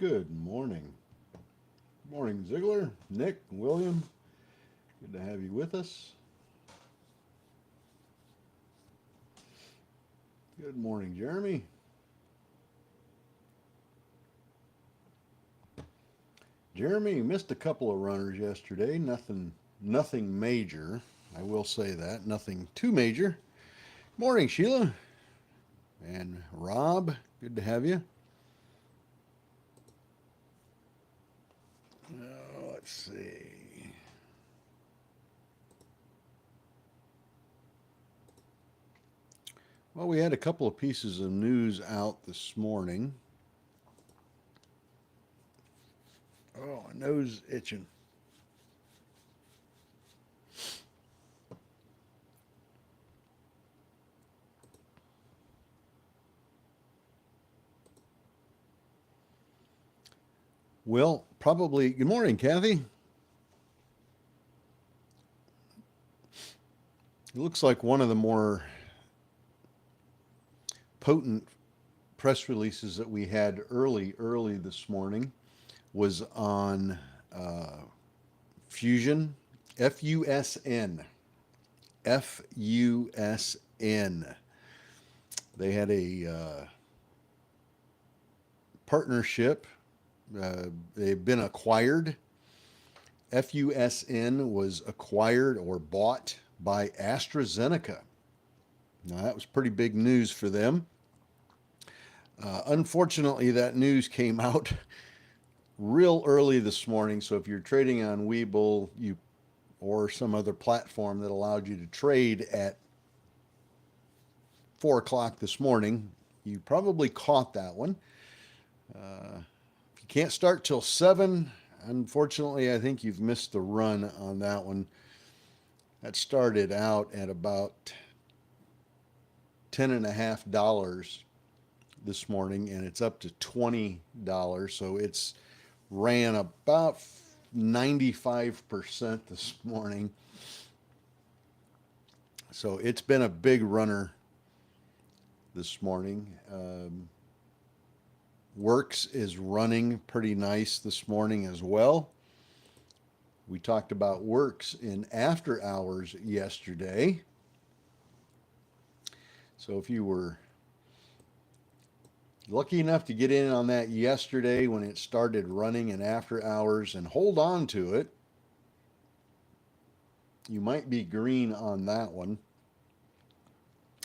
Good morning. Morning, Ziegler, Nick, William. Good to have you with us. Good morning, Jeremy. Jeremy missed a couple of runners yesterday. Nothing major. I will say that. Nothing too major. Morning, Sheila and Rob. Good to have you. Let's see. Well, we had a couple of pieces of news out this morning. Oh, my nose itching. Well, probably. Good morning, Kathy. It looks like one of the more potent press releases that we had early this morning was on Fusion, FUSN. FUSN. They had a partnership. They've been acquired. FUSN was acquired or bought by AstraZeneca. Now, that was pretty big news for them. Unfortunately, that news came out real early this morning. So if you're trading on Webull, or some other platform that allowed you to trade at 4 o'clock this morning, you probably caught that one. If you can't start till 7, unfortunately, I think you've missed the run on that one. That started out at about $10.50 this morning, and it's up to $20. So it's ran about 95% this morning. So it's been a big runner this morning. Works is running pretty nice this morning as well. We talked about Works in after hours yesterday. So if you were lucky enough to get in on that yesterday when it started running in after hours and hold on to it, you might be green on that one.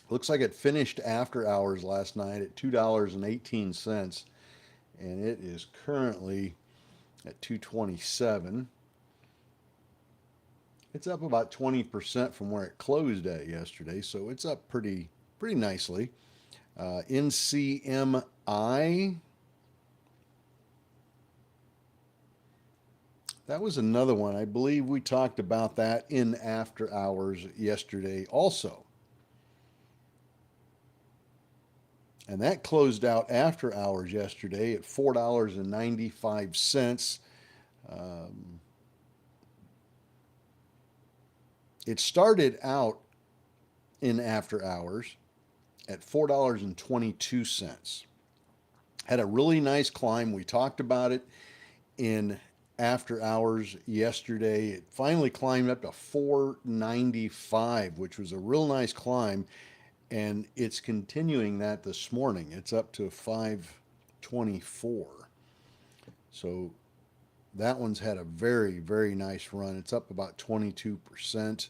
Looks like it finished after hours last night at $2.18, and it is currently at 227. It's up about 20% from where it closed at yesterday, so it's up pretty nicely. NCMI, that was another one. I believe we talked about that in after hours yesterday also. And that closed out after hours yesterday at $4.95. It started out in after hours at $4.22. Had a really nice climb. We talked about it in after hours yesterday. It finally climbed up to $4.95, which was a real nice climb, and it's continuing that this morning. It's up to $5.24. So that one's had a very nice run. It's up about 22%.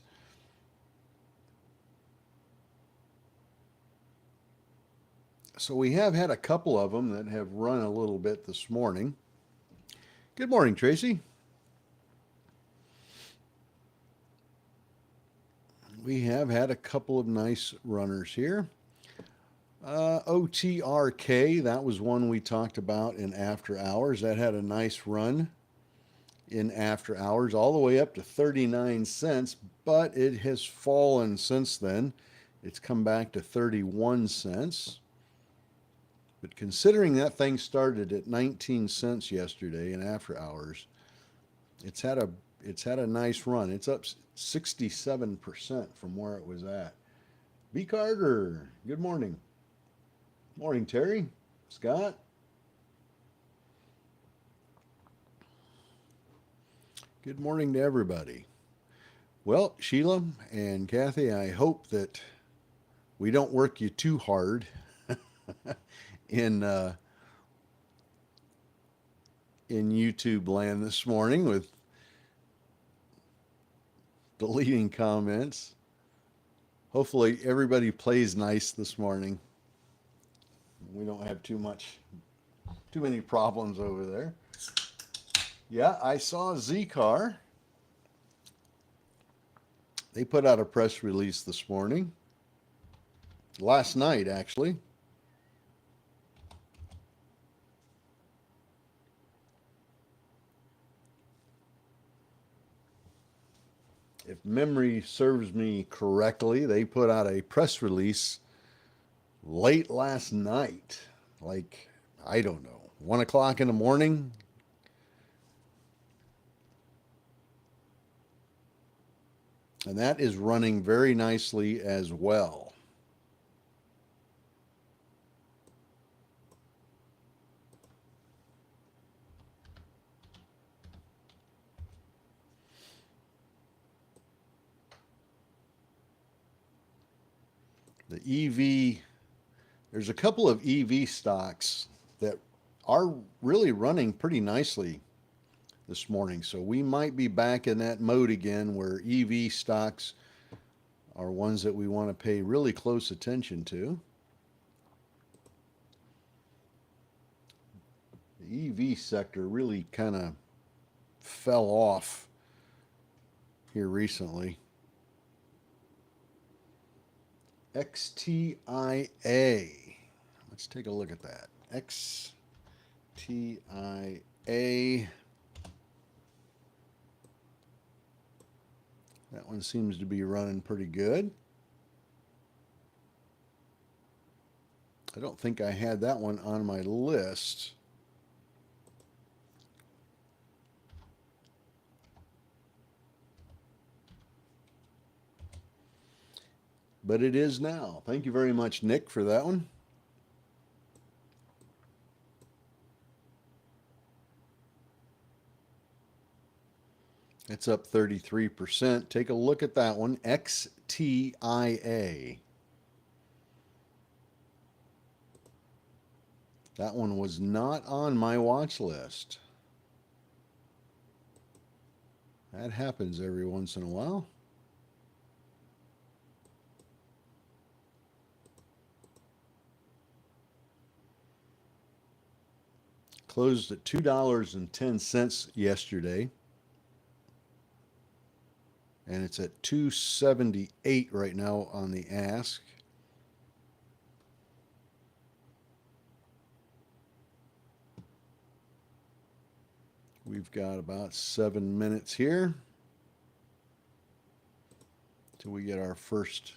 So we have had a couple of them that have run a little bit this morning. Good morning, Tracy. We have had a couple of nice runners here. OTRK, that was one we talked about in after hours. That had a nice run in after hours, all the way up to 39 cents, but it has fallen since then. It's come back to 31 cents. But considering that thing started at 19 cents yesterday in after hours, it's had a nice run. It's up 67% from where it was at. B. Carter, good morning. Morning, Terry. Scott. Good morning to everybody. Well, Sheila and Kathy, I hope that we don't work you too hard in in YouTube land this morning with deleting comments. Hopefully everybody plays nice this morning. We don't have too many problems over there. Yeah, I saw Z-Car. They put out a press release this morning. Last night, actually. If memory serves me correctly, they put out a press release late last night. Like, I don't know, 1 o'clock in the morning. And that is running very nicely as well. The EV, there's a couple of EV stocks that are really running pretty nicely this morning. So we might be back in that mode again where EV stocks are ones that we want to pay really close attention to. The EV sector really kind of fell off here recently. XTIA. Let's take a look at that. XTIA. That one seems to be running pretty good. I don't think I had that one on my list. But it is now. Thank you very much, Nick, for that one. It's up 33%. Take a look at that one. XTIA. That one was not on my watch list. That happens every once in a while. Closed at $2.10 yesterday. And it's at 278 right now on the ask. We've got about 7 minutes here till we get our first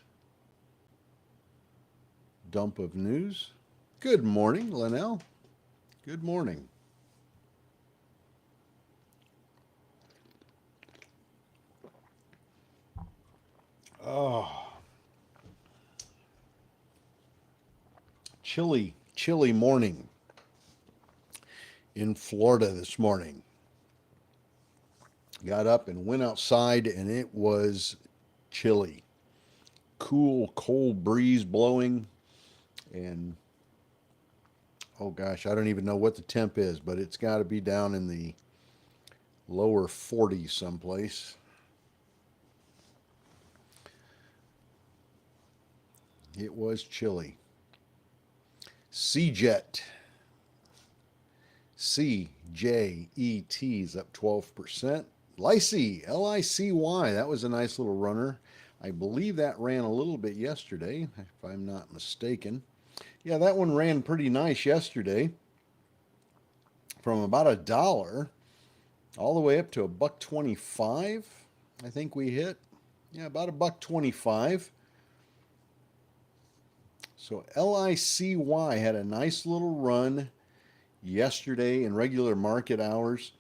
dump of news. Good morning, Linnell. Good morning. Oh, chilly morning in Florida this morning. Got up and went outside and it was chilly. Cool, cold breeze blowing. And oh gosh, I don't even know what the temp is, but it's got to be down in the lower 40s someplace. It was chilly. CJET. CJET is up 12%. Licy, Licy, that was a nice little runner. I believe that ran a little bit yesterday, if I'm not mistaken. Yeah, that one ran pretty nice yesterday. From about $1 all the way up to $1.25. I think we hit. Yeah, about $1.25. So LICY had a nice little run yesterday in regular market hours,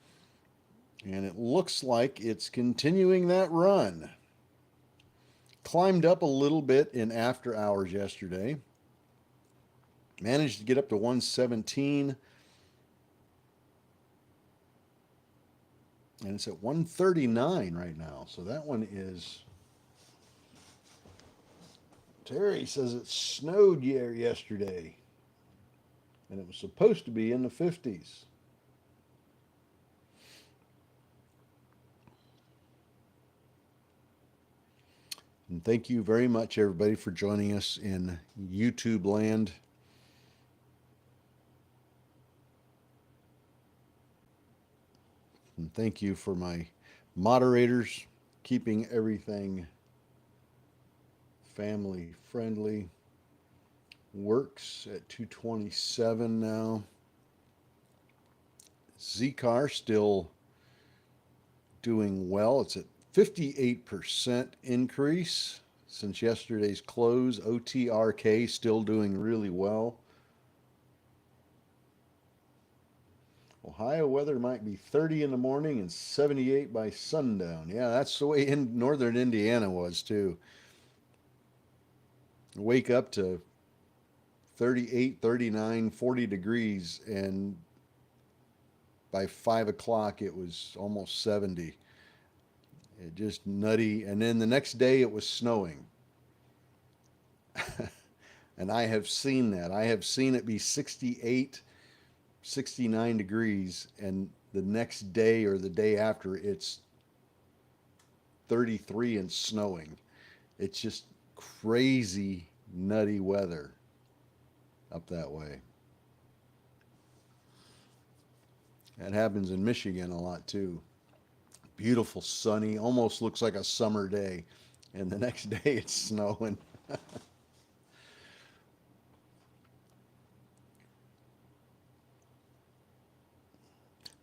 and it looks like it's continuing that run. Climbed up a little bit in after hours yesterday. Managed to get up to 117. and it's at 139 right now. So that one is. Terry says it snowed here yesterday, and it was supposed to be in the 50s. And thank you very much, everybody, for joining us in YouTube land. And thank you for my moderators keeping everything family friendly. Works at 227 now. Z-Car still doing well. It's at 58% increase since yesterday's close. OTRK still doing really well. Ohio weather might be 30 in the morning and 78 by sundown. Yeah, that's the way in northern Indiana was too. Wake up to 38, 39, 40 degrees, and by 5 o'clock it was almost 70. It just nutty. And then the next day it was snowing. And I have seen that. I have seen it be 68, 69 degrees, and the next day or the day after it's 33 and snowing. It's just crazy, nutty weather up that way. That happens in Michigan a lot too. Beautiful, sunny, almost looks like a summer day, and the next day it's snowing.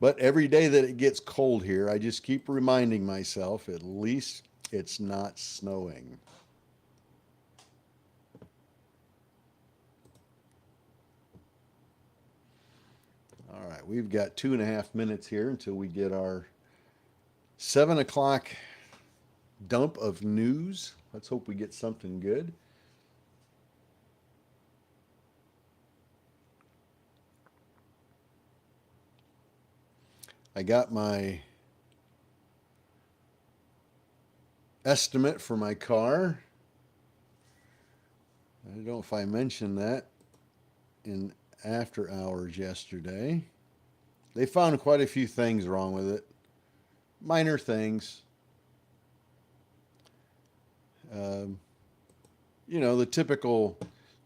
But every day that it gets cold here, I just keep reminding myself at least it's not snowing. All right, we've got 2.5 minutes here until we get our 7 o'clock dump of news. Let's hope we get something good. I got my estimate for my car. I don't know if I mentioned that in after hours yesterday. They found quite a few things wrong with it. Minor things. Um, the typical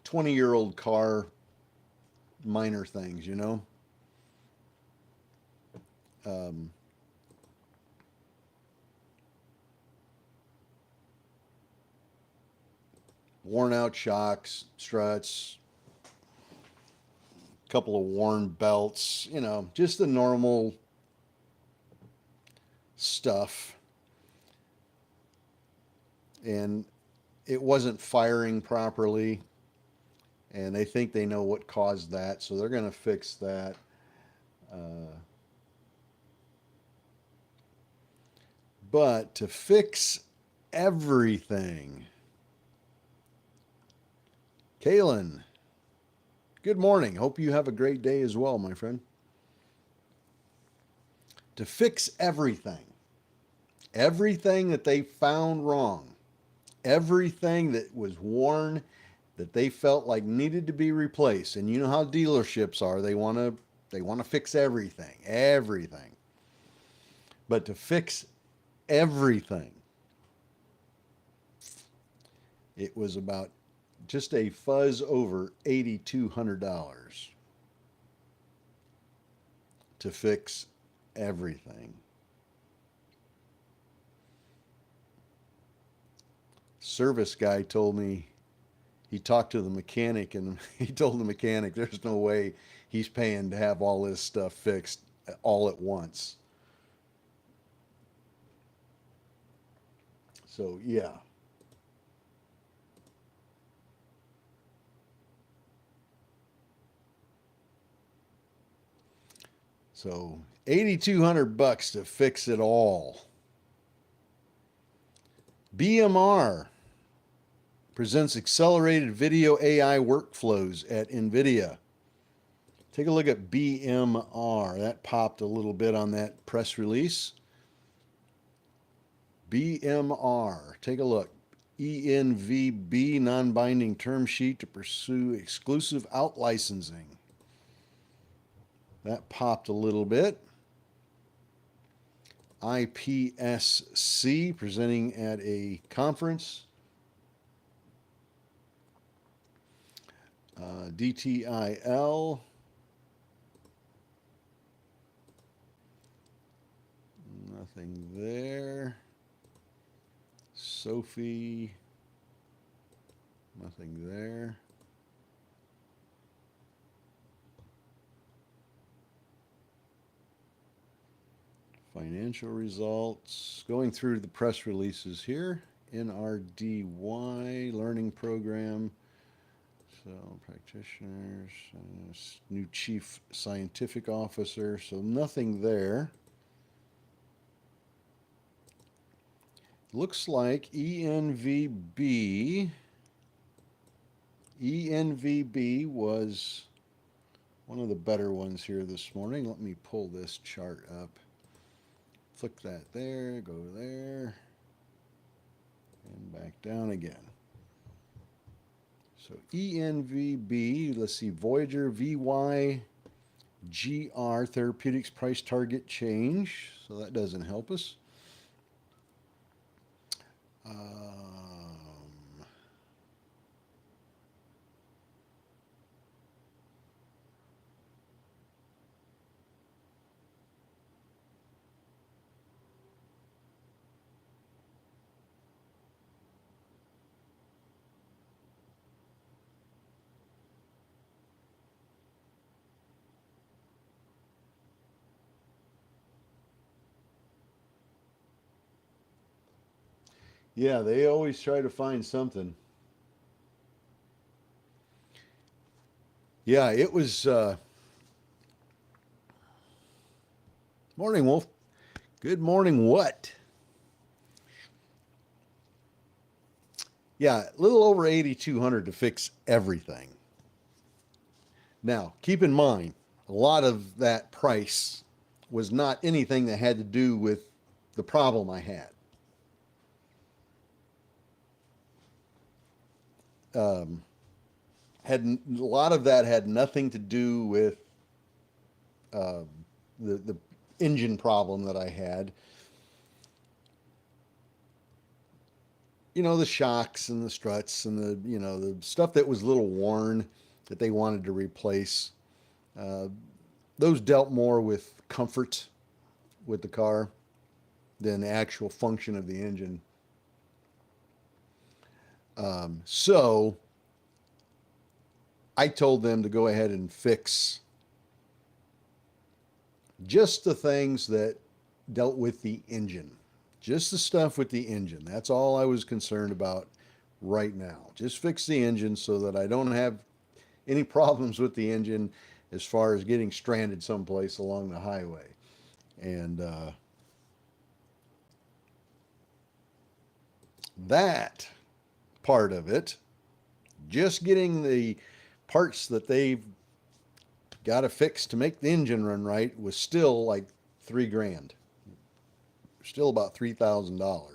20-year-old car minor things, Um, worn out shocks, struts, a couple of worn belts, just the normal stuff. And it wasn't firing properly. And they think they know what caused that, so they're going to fix that. But to fix everything, Kalen, good morning. Hope you have a great day as well, my friend. To fix everything that they found wrong, everything that was worn that they felt like needed to be replaced. And you know how dealerships are. They want to fix everything. But to fix everything, it was about just a fuzz over $8,200 to fix everything. Service guy told me he talked to the mechanic, and he told the mechanic there's no way he's paying to have all this stuff fixed all at once. So, yeah. So, $8,200 to fix it all. BMR presents accelerated video AI workflows at NVIDIA. Take a look at BMR. That popped a little bit on that press release. BMR. Take a look. ENVB non-binding term sheet to pursue exclusive out licensing. That popped a little bit. IPSC presenting at a conference. DTIL. Nothing there. Sophie. Nothing there. Financial results. Going through the press releases here. NRDY learning program. So practitioners, new chief scientific officer. So nothing there. Looks like ENVB was one of the better ones here this morning. Let me pull this chart up. Flick that there, go there, and back down again. So ENVB, let's see, Voyager VYGR Therapeutics price target change. So that doesn't help us. Yeah, they always try to find something. Yeah, it was morning, Wolf. Good morning, what? Yeah, a little over 8,200 to fix everything. Now, keep in mind, a lot of that price was not anything that had to do with the problem I had. Had a lot of that had nothing to do with the engine problem that I had. You know, the shocks and the struts and the stuff that was a little worn that they wanted to replace. Those dealt more with comfort with the car than the actual function of the engine. So I told them to go ahead and fix just the things that dealt with the engine. Just the stuff with the engine. That's all I was concerned about right now. Just fix the engine so that I don't have any problems with the engine as far as getting stranded someplace along the highway. And that part of it, just getting the parts that they've got to fix to make the engine run right, was still like $3,000. Still about $3,000.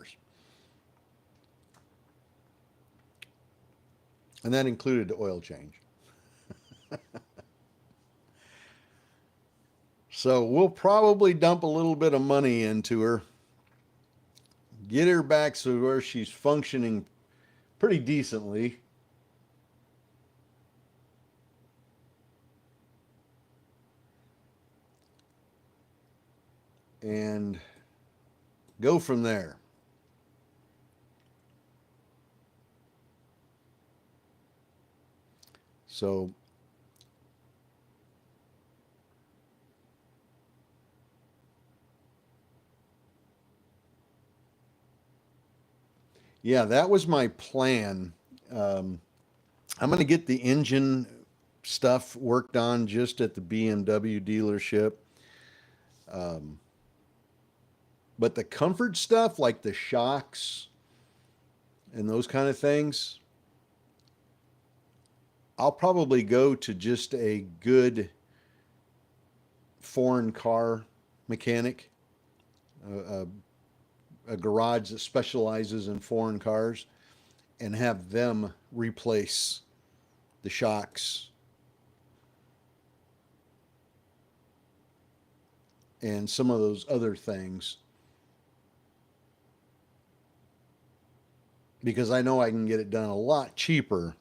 And that included the oil change. So we'll probably dump a little bit of money into her, get her back so where she's functioning pretty decently. And go from there. So yeah, that was my plan. I'm going to get the engine stuff worked on just at the BMW dealership. But the comfort stuff, like the shocks and those kind of things, I'll probably go to just a good foreign car mechanic, a garage that specializes in foreign cars and have them replace the shocks and some of those other things, because I know I can get it done a lot cheaper.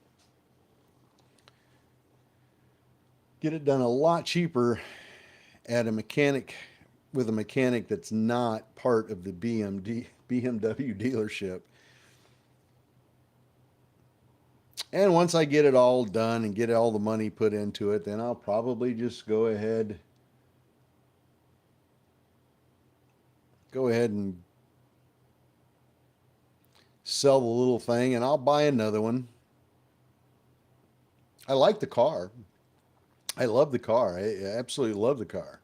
Get it done a lot cheaper at a mechanic, with a mechanic that's not part of the BMW dealership. And once I get it all done and get all the money put into it, then I'll probably just go ahead and sell the little thing, and I'll buy another one. I like the car. I love the car. I absolutely love the car.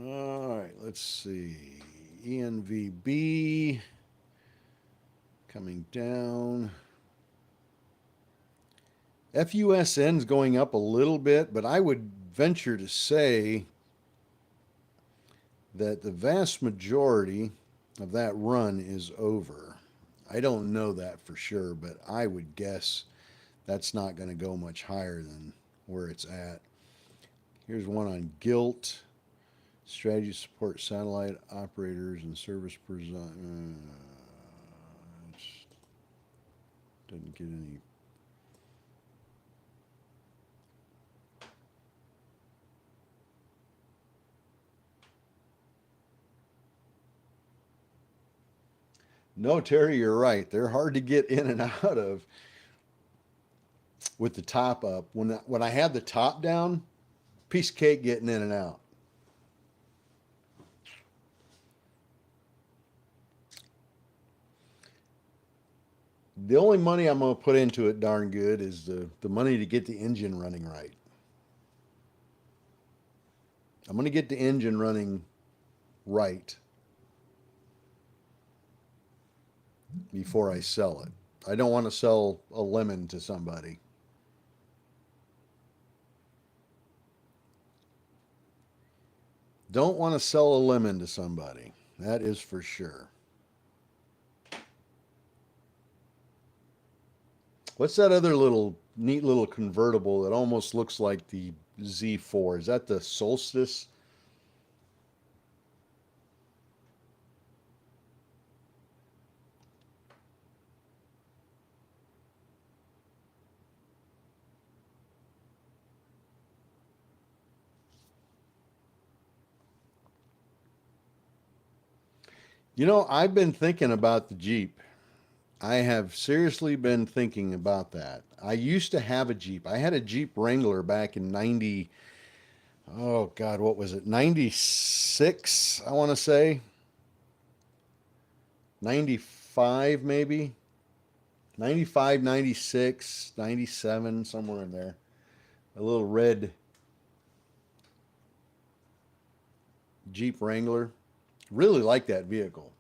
All right, let's see. ENVB coming down. FUSN's going up a little bit, but I would venture to say that the vast majority of that run is over. I don't know that for sure, but I would guess that's not going to go much higher than where it's at. Here's one on Gilt. Strategy support satellite operators and service doesn't get any. No, Terry, you're right. They're hard to get in and out of with the top up. When I had the top down, piece of cake getting in and out. The only money I'm going to put into it darn good is the money to get the engine running right. I'm going to get the engine running right before I sell it. I don't want to sell a lemon to somebody. Don't want to sell a lemon to somebody. That is for sure. What's that other little neat little convertible that almost looks like the Z4? Is that the Solstice? You know, I've been thinking about the Jeep. I have seriously been thinking about that. I used to have a Jeep. I had a Jeep Wrangler back in 90, oh God, what was it? 96, I want to say. 95 maybe. 95, 96, 97, somewhere in there. A little red Jeep Wrangler. Really like that vehicle.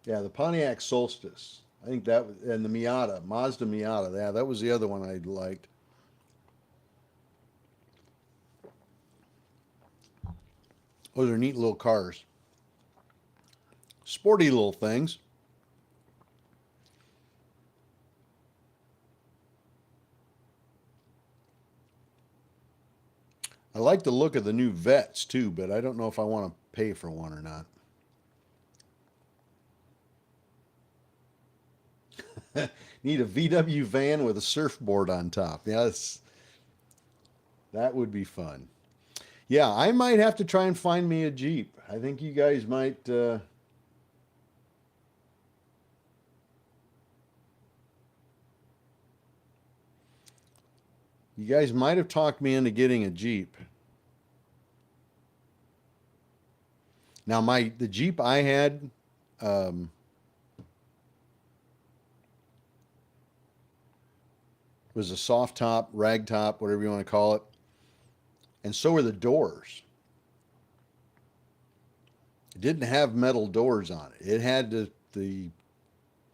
Yeah, the Pontiac Solstice. I think that was, and the Miata, Mazda Miata. Yeah, that was the other one I liked. Those are neat little cars. Sporty little things. I like the look of the new Vets too, but I don't know if I want to pay for one or not. Need a VW van with a surfboard on top. Yes, that would be fun. Yeah, I might have to try and find me a Jeep. I think you guys might. You guys might have talked me into getting a Jeep. Now, the Jeep I had, um, was a soft top, rag top, whatever you want to call it, and so were the doors. It didn't have metal doors on it. It had the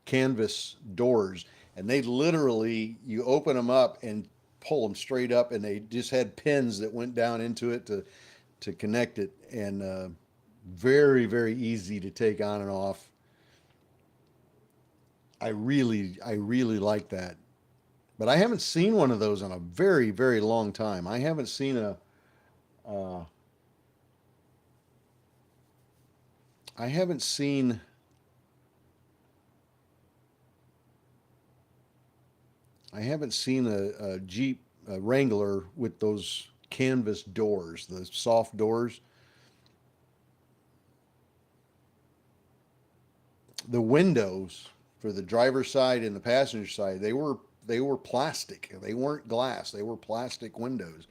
canvas doors, and they literally, you open them up and pull them straight up, and they just had pins that went down into it to connect it, and very very easy to take on and off. I really like that, but I haven't seen one of those in a very very long time. I haven't seen a uh, I haven't seen I haven't seen a Jeep Wrangler with those canvas doors, the soft doors. The windows for the driver's side and the passenger side, they were plastic. They weren't glass. They were plastic windows.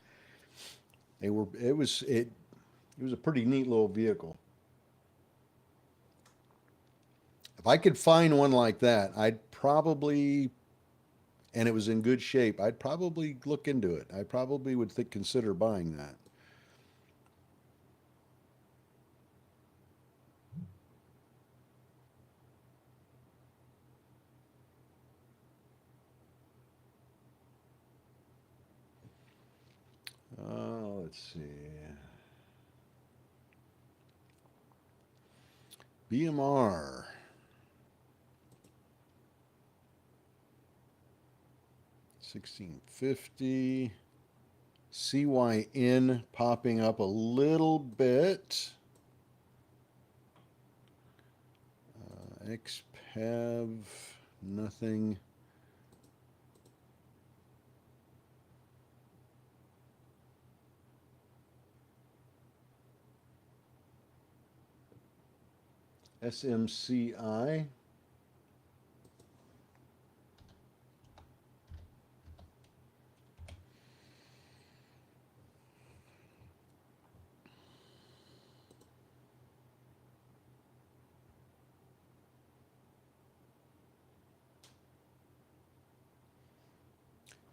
It was a pretty neat little vehicle. If I could find one like that, I'd probably, and it was in good shape, I'd probably look into it. I probably would consider buying that. Let's see. BMR 1650. CYN popping up a little bit. XPEV, nothing. SMCI.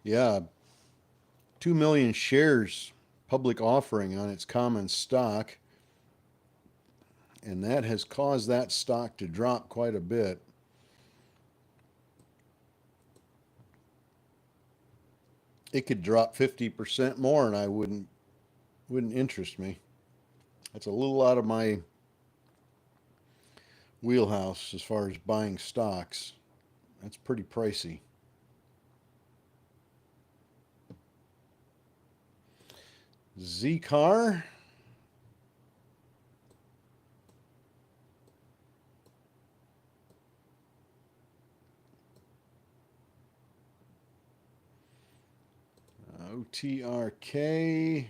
Yeah, 2 million shares public offering on its common stock, and that has caused that stock to drop quite a bit. It could drop 50% more and I wouldn't interest me. That's a little out of my wheelhouse as far as buying stocks. That's pretty pricey. Z-Car. OTRK.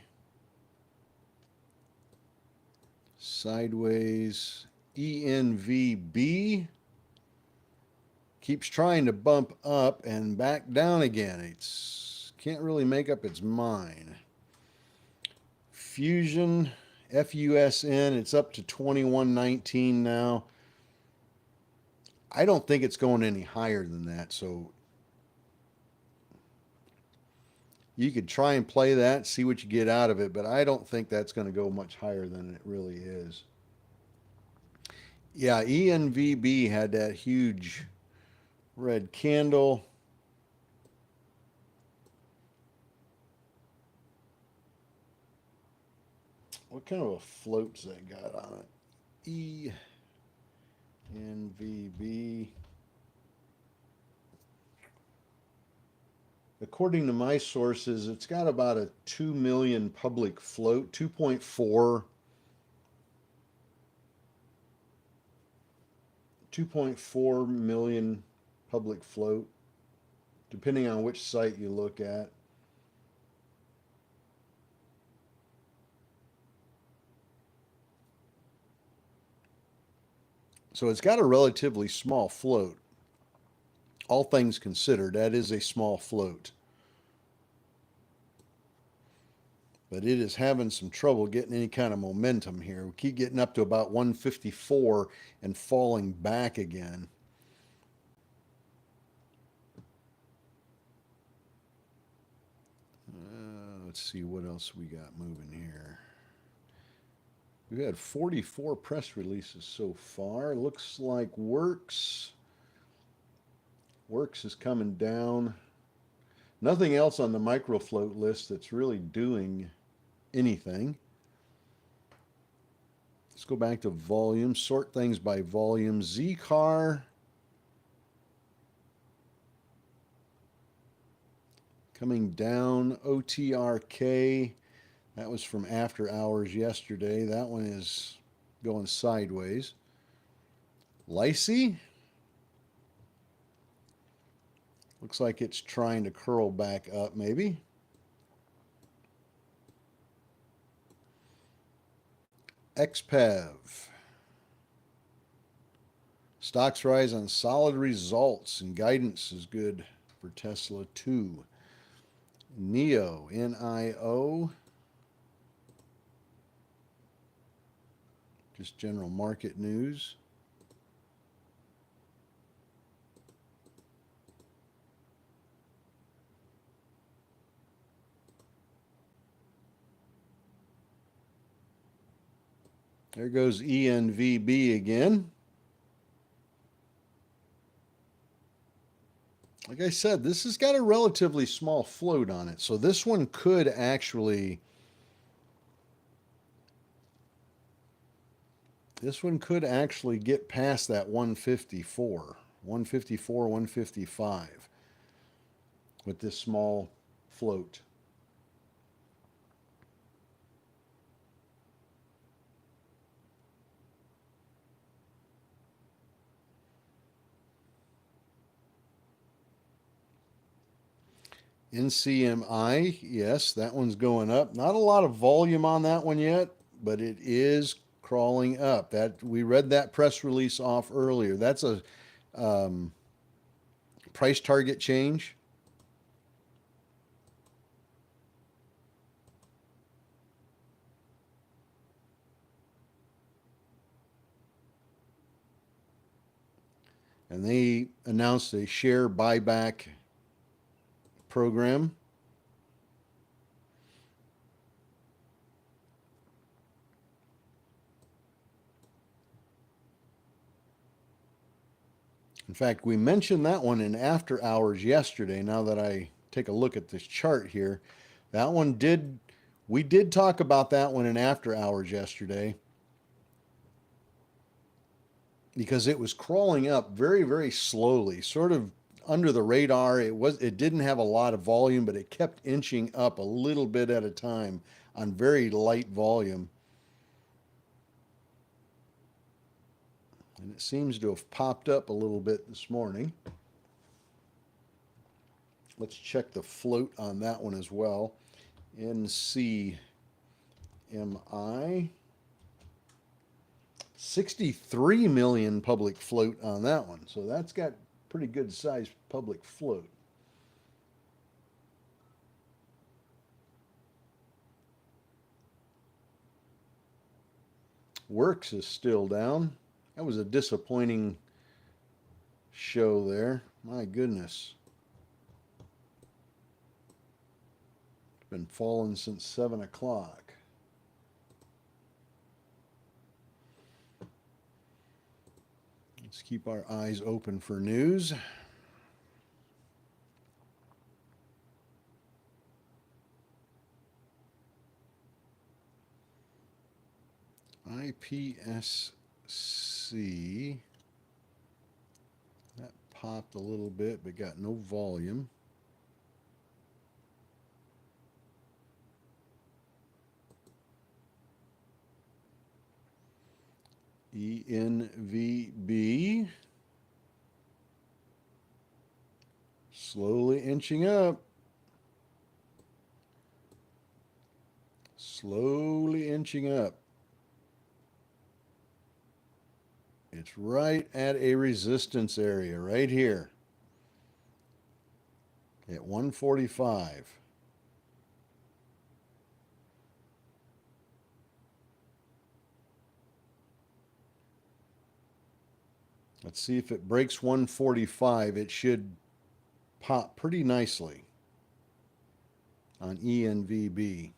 Sideways. ENVB. Keeps trying to bump up and back down again. It's can't really make up its mind. Fusion, FUSN, it's up to 21.19 now. I don't think it's going any higher than that, so you could try and play that, see what you get out of it, but I don't think that's going to go much higher than it really is. Yeah, ENVB had that huge red candle. What kind of a float's that got on it? ENVB. According to my sources, it's got about a 2 million public float, 2.4 2.4 million public float, depending on which site you look at. So it's got a relatively small float. All things considered, that is a small float. But it is having some trouble getting any kind of momentum here. We keep getting up to about 154 and falling back again. Let's see what else we got moving here. We've had 44 press releases so far. Looks like Works Works is coming down. Nothing else on the micro float list that's really doing anything. Let's go back to volume, sort things by volume. Z-Car coming down. OTRK, that was from after hours yesterday. That one is going sideways. Lysy looks like it's trying to curl back up maybe. XPEV. Stocks rise on solid results and guidance is good for Tesla too. NIO, N-I-O. Just general market news. There goes ENVB again. Like I said, this has got a relatively small float on it. So this one could actually get past that 154, 155 with this small float. NCMI, yes, that one's going up. Not a lot of volume on that one yet, but it is crawling up. That we read that press release off earlier. That's a price target change. And they announced a share buyback program. In fact, we mentioned that one in after hours yesterday. Now that I take a look at this chart here, that one we did talk about that one in after hours yesterday because it was crawling up very, very slowly, sort of under the radar. It didn't have a lot of volume, but it kept inching up a little bit at a time on very light volume. And it seems to have popped up a little bit this morning. Let's check the float on that one as well. NCMI. 63 million public float on that one. So that's got pretty good sized public float. Works is still down. That was a disappointing show there. My goodness. It's been falling since 7 o'clock. Let's keep our eyes open for news. IPSC. That popped a little bit, but got no volume. ENVB. Slowly inching up. Slowly inching up. It's right at a resistance area right here at 145. Let's see if it breaks 145. It should pop pretty nicely on ENVB.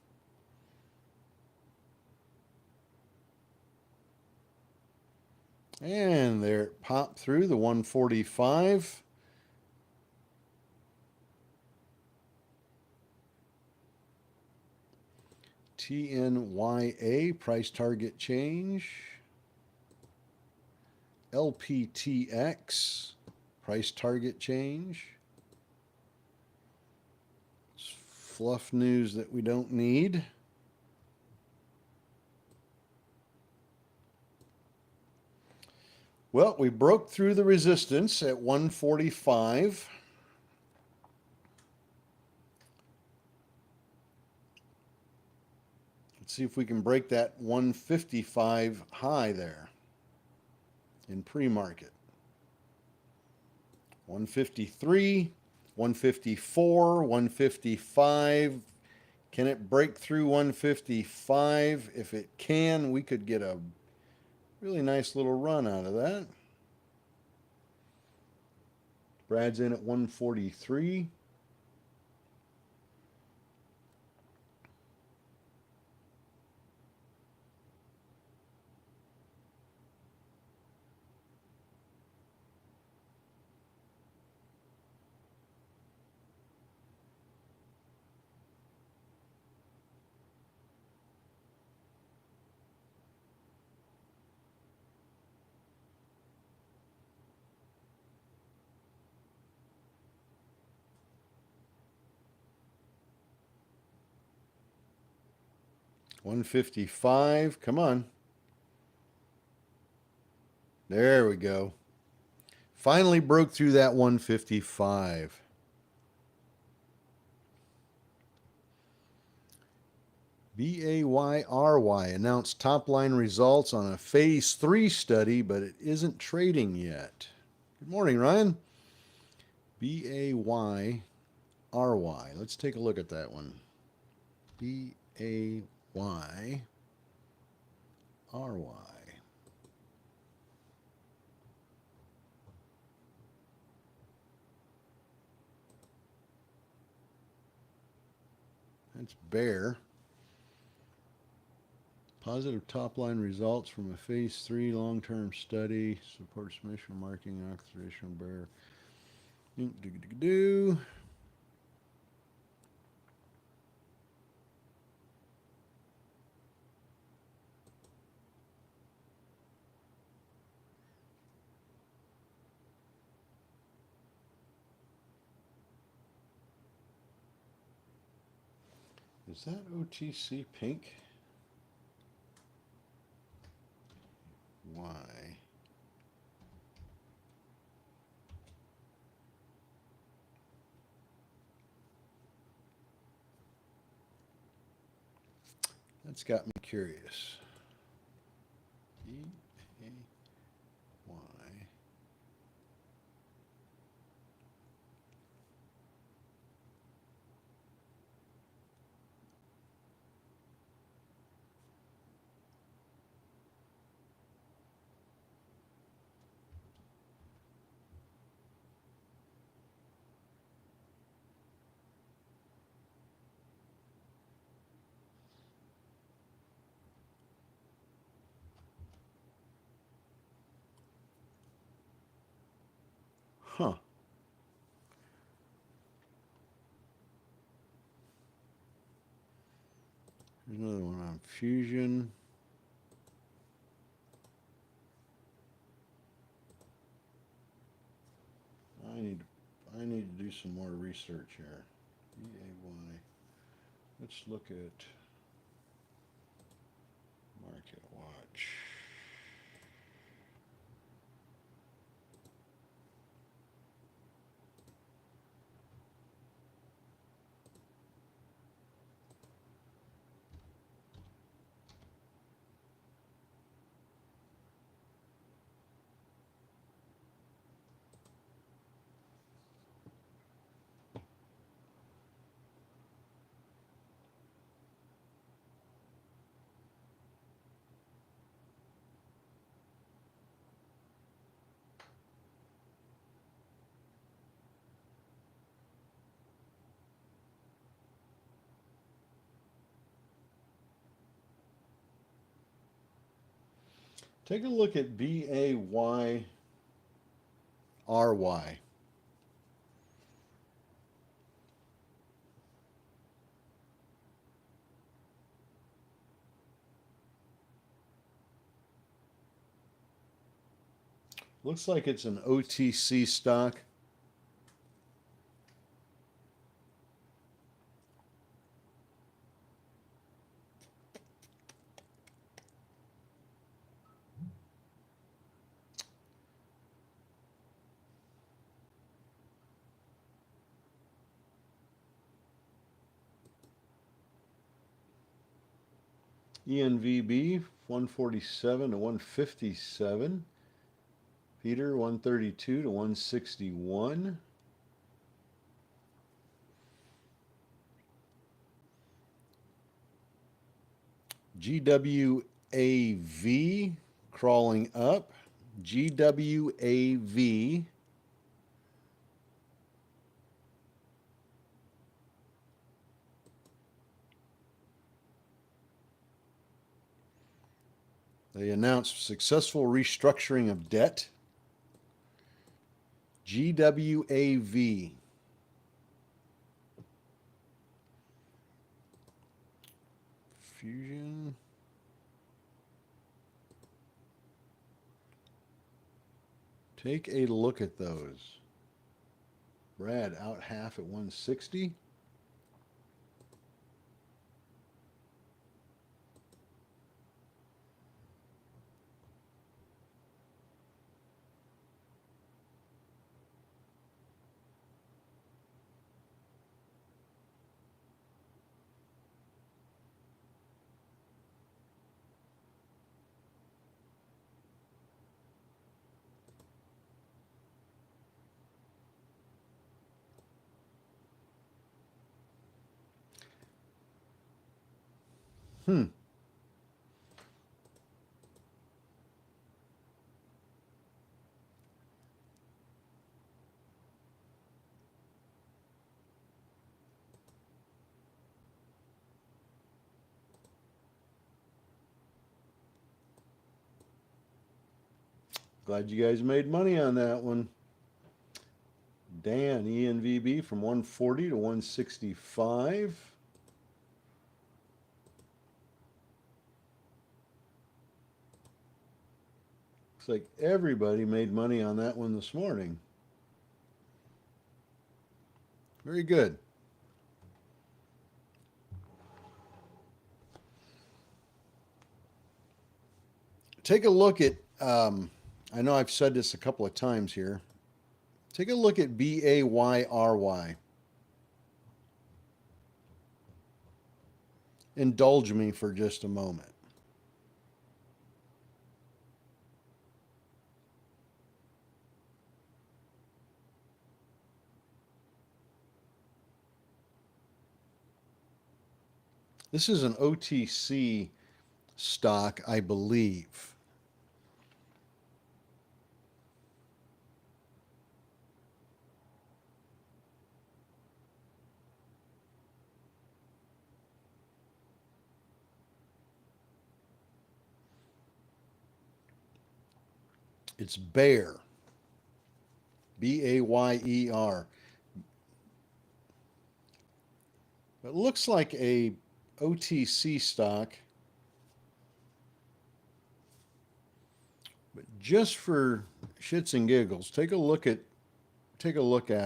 And there it popped through the 145. TNYA, price target change. LPTX, price target change. It's fluff news that we don't need. Well, we broke through the resistance at 145. Let's see if we can break that 155 high there in pre-market. 153, 154, 155. Can it break through 155? If it can, we could get a really nice little run out of that. Brad's in at 143. $155. Come on. There we go. Finally broke through that 155. BAYRY announced top-line results on a phase 3 study, but it isn't trading yet. Good morning, Ryan. BAYRY. Let's take a look at that one. BAYRY. That's Bear. Positive top-line results from a phase 3 long-term study supports mission marking authorization Bear. Is that OTC pink? Why? That's got me curious. BAY. Huh. There's another one on Fusion. I need to do some more research here. BAY. Let's look at Market Watch. Take a look at BAYRY. Looks like it's an OTC stock. ENVB 147 to 157. Peter 132 to 161. GWAV crawling up. GWAV. They announced successful restructuring of debt. GWAV. Fusion. Take a look at those. Brad out half at 160. Hmm. Glad you guys made money on that one. Dan, ENVB from 140 to 165. Looks like everybody made money on that one this morning. Very good. Take a look at, I know I've said this a couple of times here. Take a look at BAYRY. Indulge me for just a moment. This is an OTC stock, I believe. It's Bayer. BAYER. It looks like a OTC stock. But just for shits and giggles, take a look at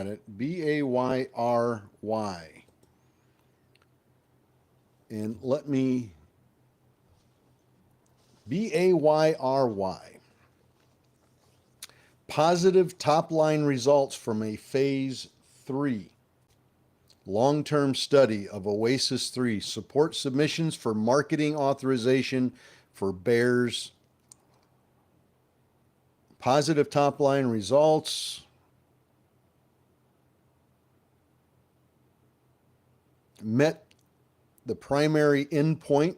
it. BAYRY. And let me BAYRY. Positive top line results from a phase 3 long-term study of Oasis 3 support submissions for marketing authorization for Bayer's. Positive top line results met the primary endpoint,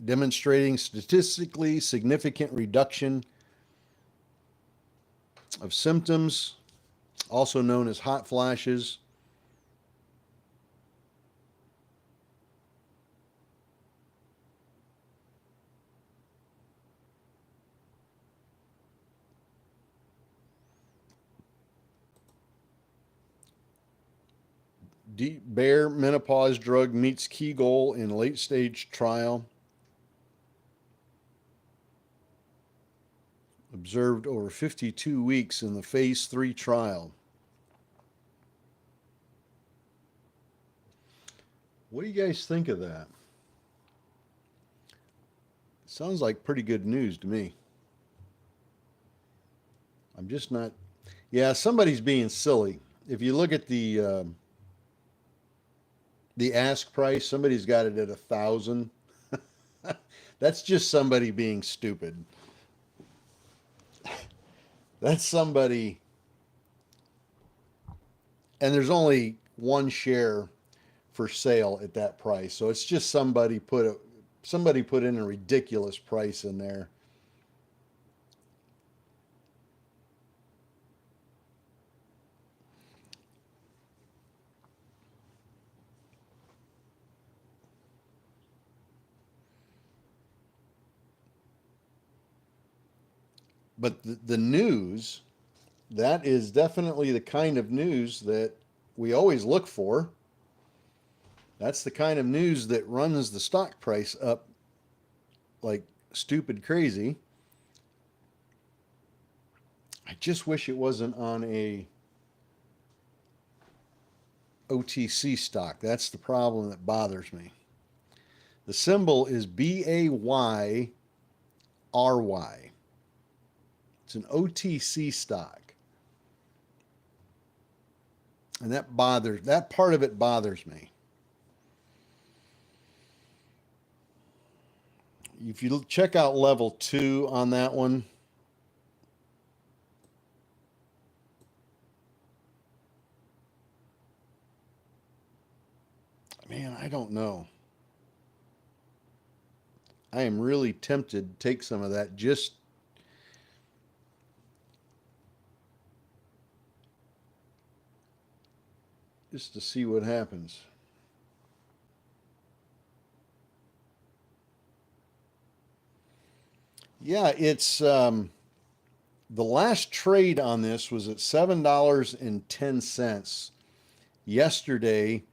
demonstrating statistically significant reduction of symptoms, also known as hot flashes. Bayer menopause drug meets key goal in late stage trial. observed over 52 weeks in the phase 3 trial. What do you guys think of that? Sounds like pretty good news to me. I'm just not. Yeah, somebody's being silly. If you look at the ask price, somebody's got it at 1,000. That's just somebody being stupid. That's somebody, and there's only one share for sale at that price. So it's just somebody put in a ridiculous price in there. But the news, that is definitely the kind of news that we always look for. That's the kind of news that runs the stock price up like stupid crazy. I just wish it wasn't on a OTC stock. That's the problem that bothers me. The symbol is BAYRY. It's an OTC stock. And that part of it bothers me. If you check out level 2 on that one, man, I don't know. I am really tempted to take some of that just to see what happens. Yeah, it's the last trade on this was at $7.10. Yesterday,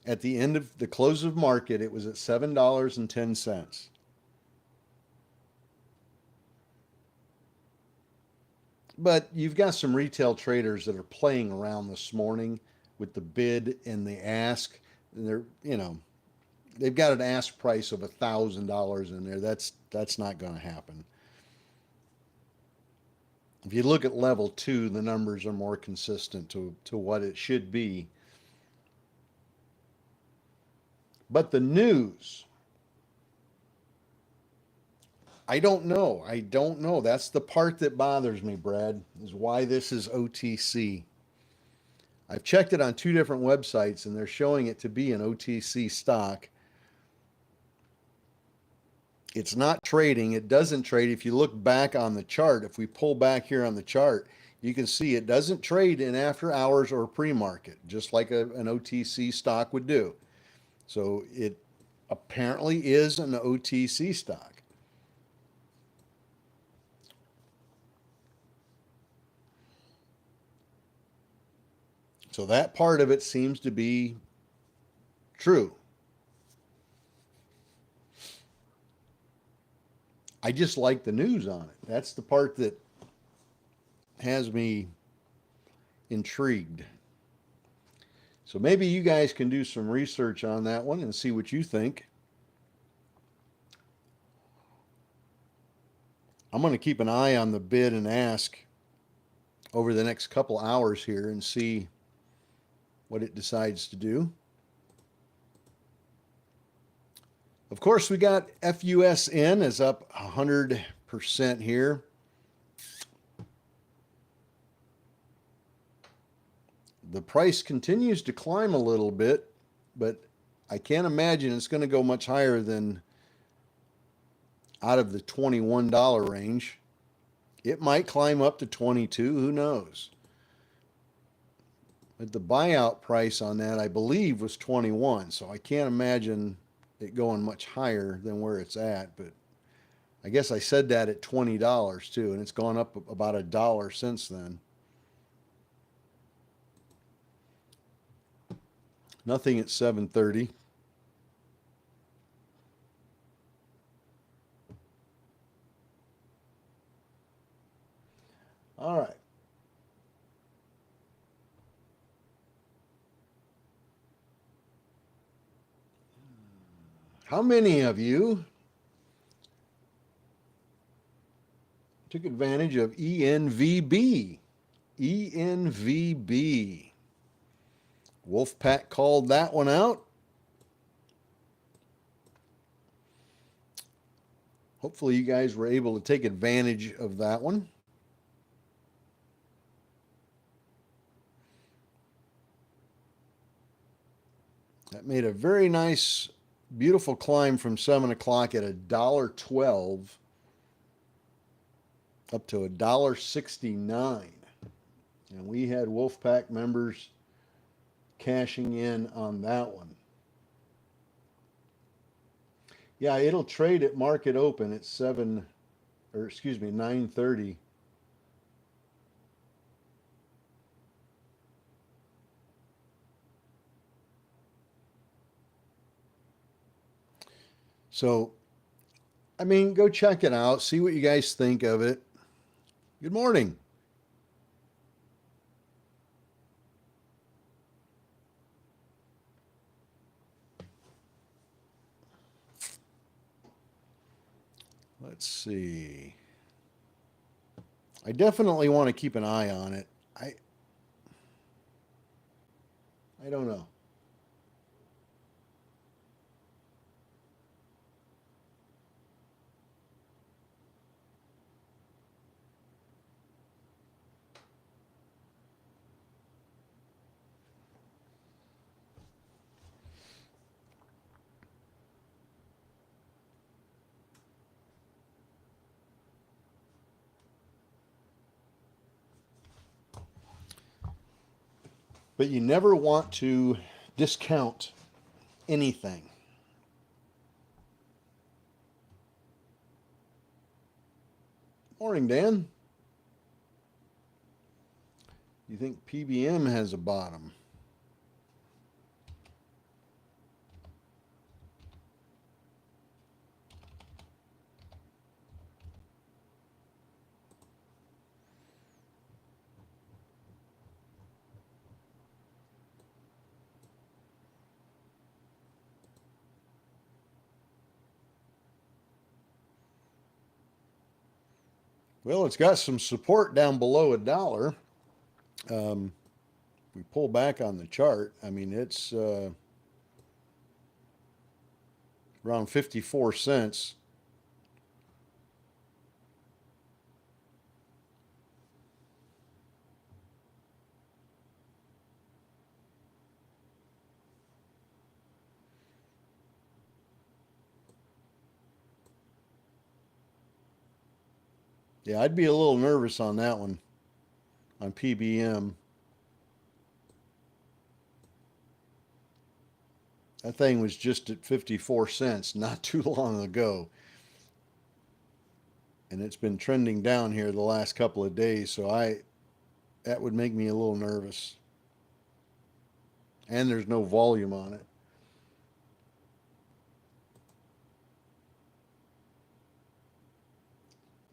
at the end of the close of market, it was at $7.10. But you've got some retail traders that are playing around this morning with the bid and the ask. And they've got an ask price of $1,000 in there. That's not going to happen. If you look at level 2, the numbers are more consistent to what it should be. But the news, I don't know. That's the part that bothers me, Brad, is why this is OTC. I've checked it on 2 different websites and they're showing it to be an OTC stock. It's not trading. It doesn't trade. If you look back on the chart, if we pull back here on the chart, you can see it doesn't trade in after hours or pre-market, just like an OTC stock would do. So it apparently is an OTC stock. So that part of it seems to be true. I just like the news on it. That's the part that has me intrigued. So maybe you guys can do some research on that one and see what you think. I'm going to keep an eye on the bid and ask over the next couple hours here and see what it decides to do. Of course, we got FUSN is up 100% here. The price continues to climb a little bit, but I can't imagine it's going to go much higher than out of the $21 range. It might climb up to 22, who knows? But the buyout price on that, I believe, was 21, so I can't imagine it going much higher than where it's at, but I guess I said that at $20 too, and it's gone up about $1 since then. Nothing at 7:30. All right. How many of you took advantage of ENVB? ENVB. Wolfpack called that one out. Hopefully you guys were able to take advantage of that one. That made a very nice, beautiful climb from 7 o'clock at $1.12 up to $1.69. And we had Wolfpack members cashing in on that one. Yeah, it'll trade at market open at 9:30. So, I mean, go check it out. See what you guys think of it. Good morning. Let's see. I definitely want to keep an eye on it. I don't know. But you never want to discount anything. Morning, Dan. You think PBM has a bottom? Well, it's got some support down below $1. We pull back on the chart. I mean, it's around 54 cents. Yeah, I'd be a little nervous on that one, on PBM. That thing was just at 54 cents not too long ago. And it's been trending down here the last couple of days, so that would make me a little nervous. And there's no volume on it.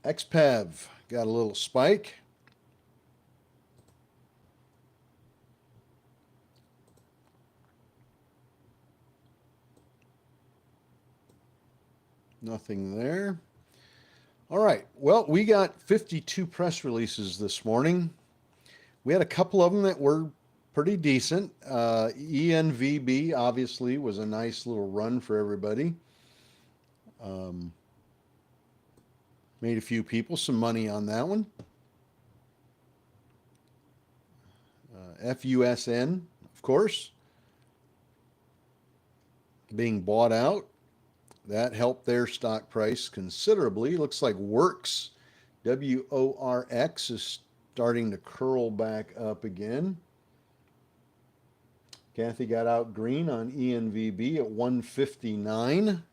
XPAV got a little spike. Nothing there. All right. Well, we got 52 press releases this morning. We had a couple of them that were pretty decent. ENVB obviously was a nice little run for everybody. Made a few people some money on that one. FUSN, of course, being bought out. That helped their stock price considerably. Looks like Works, WORX, is starting to curl back up again. Kathy got out green on ENVB at 159.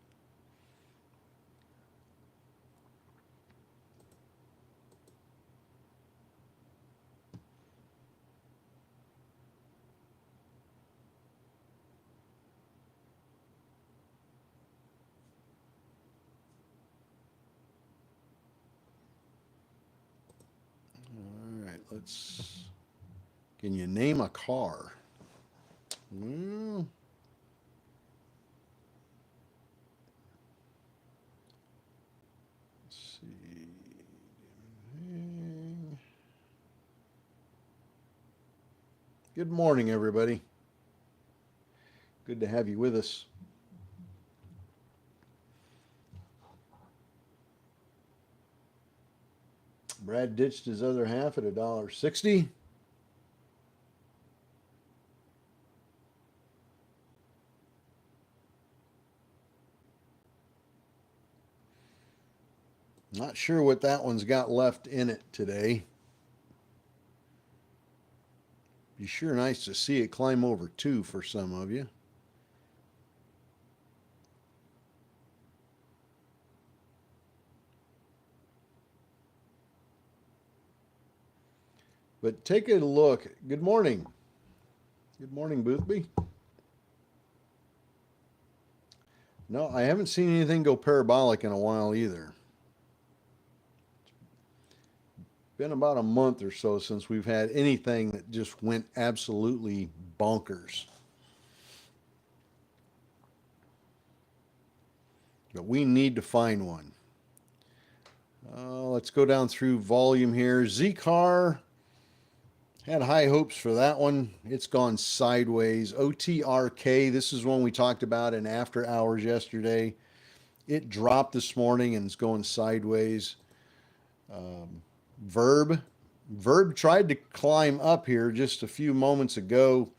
All Can you name a car? Well, let's see. Good morning, everybody. Good to have you with us. Brad ditched his other half at $1.60. Not sure what that one's got left in it today. Be sure nice to see it climb over 2 for some of you. But take a look. Good morning. Good morning, Boothby. No, I haven't seen anything go parabolic in a while either. Been about a month or so since we've had anything that just went absolutely bonkers. But we need to find one. Let's go down through volume here. Z-Car had high hopes for that one. It's gone sideways. OTRK, this is one we talked about in after hours yesterday. It dropped this morning and it's going sideways. Verb tried to climb up here just a few moments ago.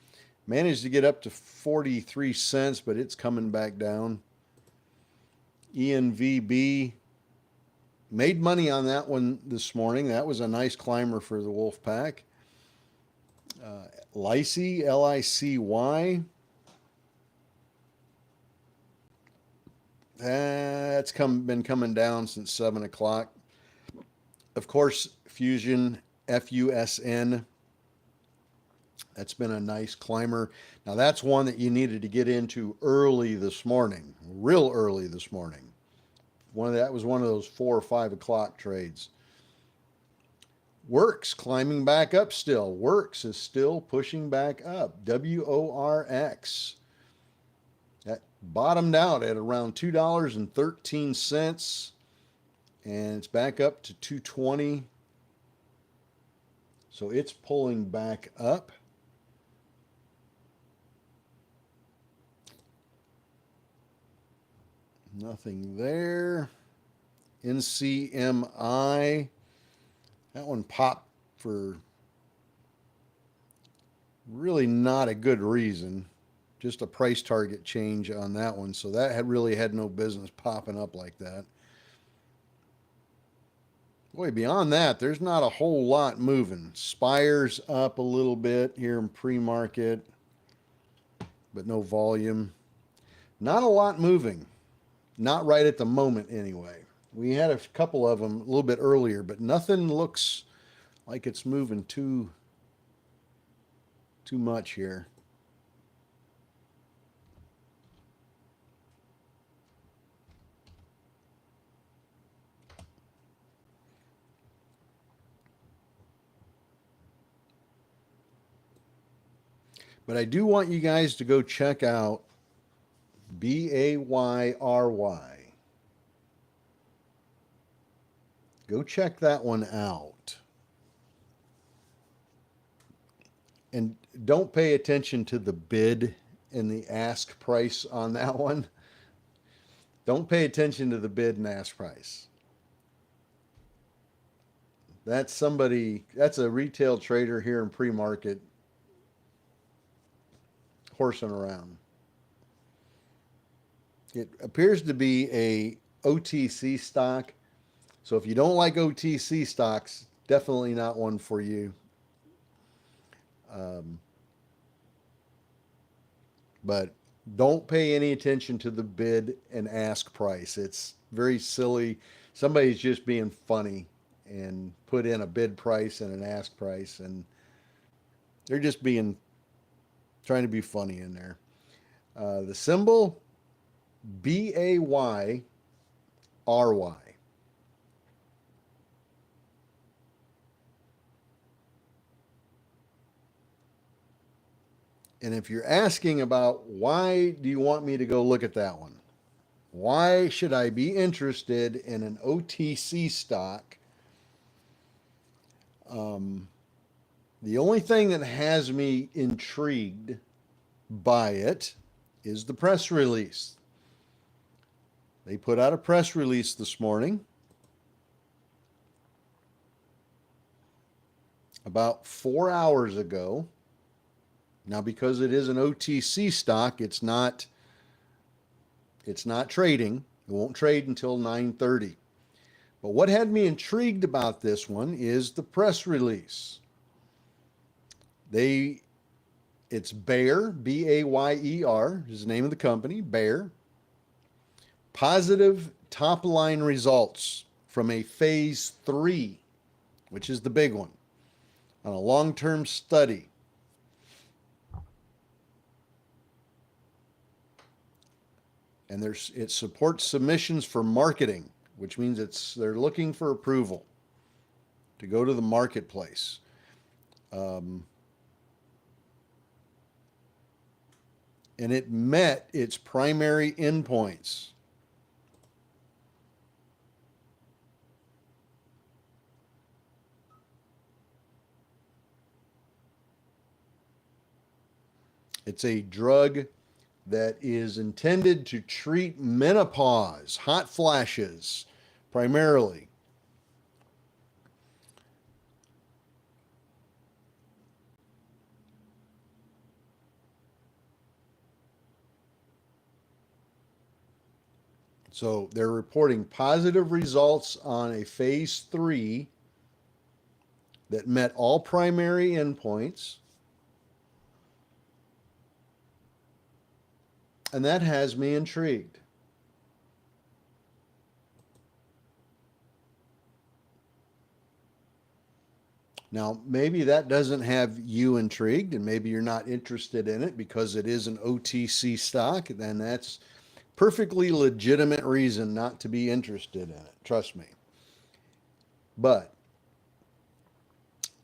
Managed to get up to 43 cents, but it's coming back down. ENVB made money on that one this morning. That was a nice climber for the Wolf Pack. Licy, Licy, that's been coming down since 7 o'clock. Of course, Fusion, FUSN, that's been a nice climber. Now that's one that you needed to get into early this morning, real early this morning. That was one of those 4 or 5 o'clock trades. Works climbing back up still. Works is still pushing back up. WORX. That bottomed out at around $2.13 and it's back up to 220. So it's pulling back up. Nothing there. NCMI. That one popped for really not a good reason. Just a price target change on that one. So that really had no business popping up like that. Boy, beyond that, there's not a whole lot moving. Spire's up a little bit here in pre-market, but no volume. Not a lot moving. Not right at the moment, anyway. We had a couple of them a little bit earlier, but nothing looks like it's moving too much here. But I do want you guys to go check out BAYRY. Go check that one out. And don't pay attention to the bid and the ask price on that one. Don't pay attention to the bid and ask price. That's a retail trader here in pre-market horsing around. It appears to be a OTC stock. So if you don't like OTC stocks, definitely not one for you. But don't pay any attention to the bid and ask price. It's very silly. Somebody's just being funny and put in a bid price and an ask price, and they're just trying to be funny in there. The symbol BAYRY. And if you're asking about why do you want me to go look at that one? Why should I be interested in an OTC stock? The only thing that has me intrigued by it is the press release. They put out a press release this morning about 4 hours ago. Now, because it is an OTC stock, it's not trading. It won't trade until 9:30. But what had me intrigued about this one is the press release. It's Bayer, Bayer, is the name of the company, Bayer. Positive top line results from a phase 3, which is the big one, on a long-term study. And it supports submissions for marketing, which means they're looking for approval to go to the marketplace. And it met its primary endpoints. It's a drug that is intended to treat menopause, hot flashes, primarily. So they're reporting positive results on a phase 3 that met all primary endpoints. And that has me intrigued. Now, maybe that doesn't have you intrigued, and maybe you're not interested in it because it is an OTC stock, then that's perfectly legitimate reason not to be interested in it. Trust me. But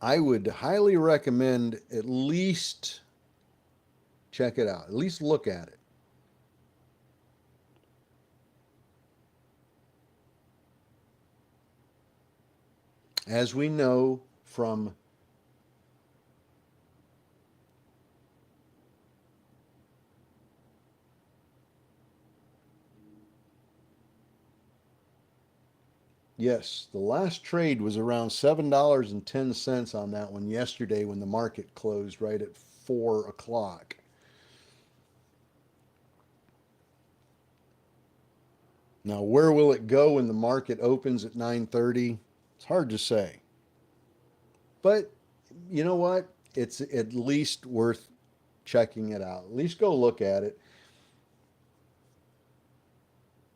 I would highly recommend at least check it out, at least look at it. As we know from yes, the last trade was around $7.10 on that one yesterday when the market closed right at 4 o'clock. Now, where will it go when the market opens at 9:30? It's hard to say. But you know what? It's at least worth checking it out. At least go look at it.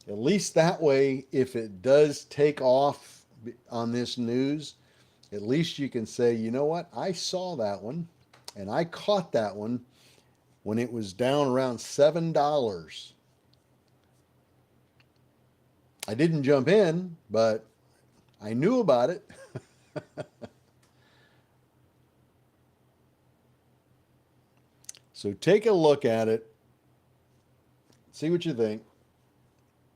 At least that way, if it does take off on this news, at least you can say, you know what? I saw that one and I caught that one when it was down around $7. I didn't jump in, but I knew about it. So take a look at it. See what you think.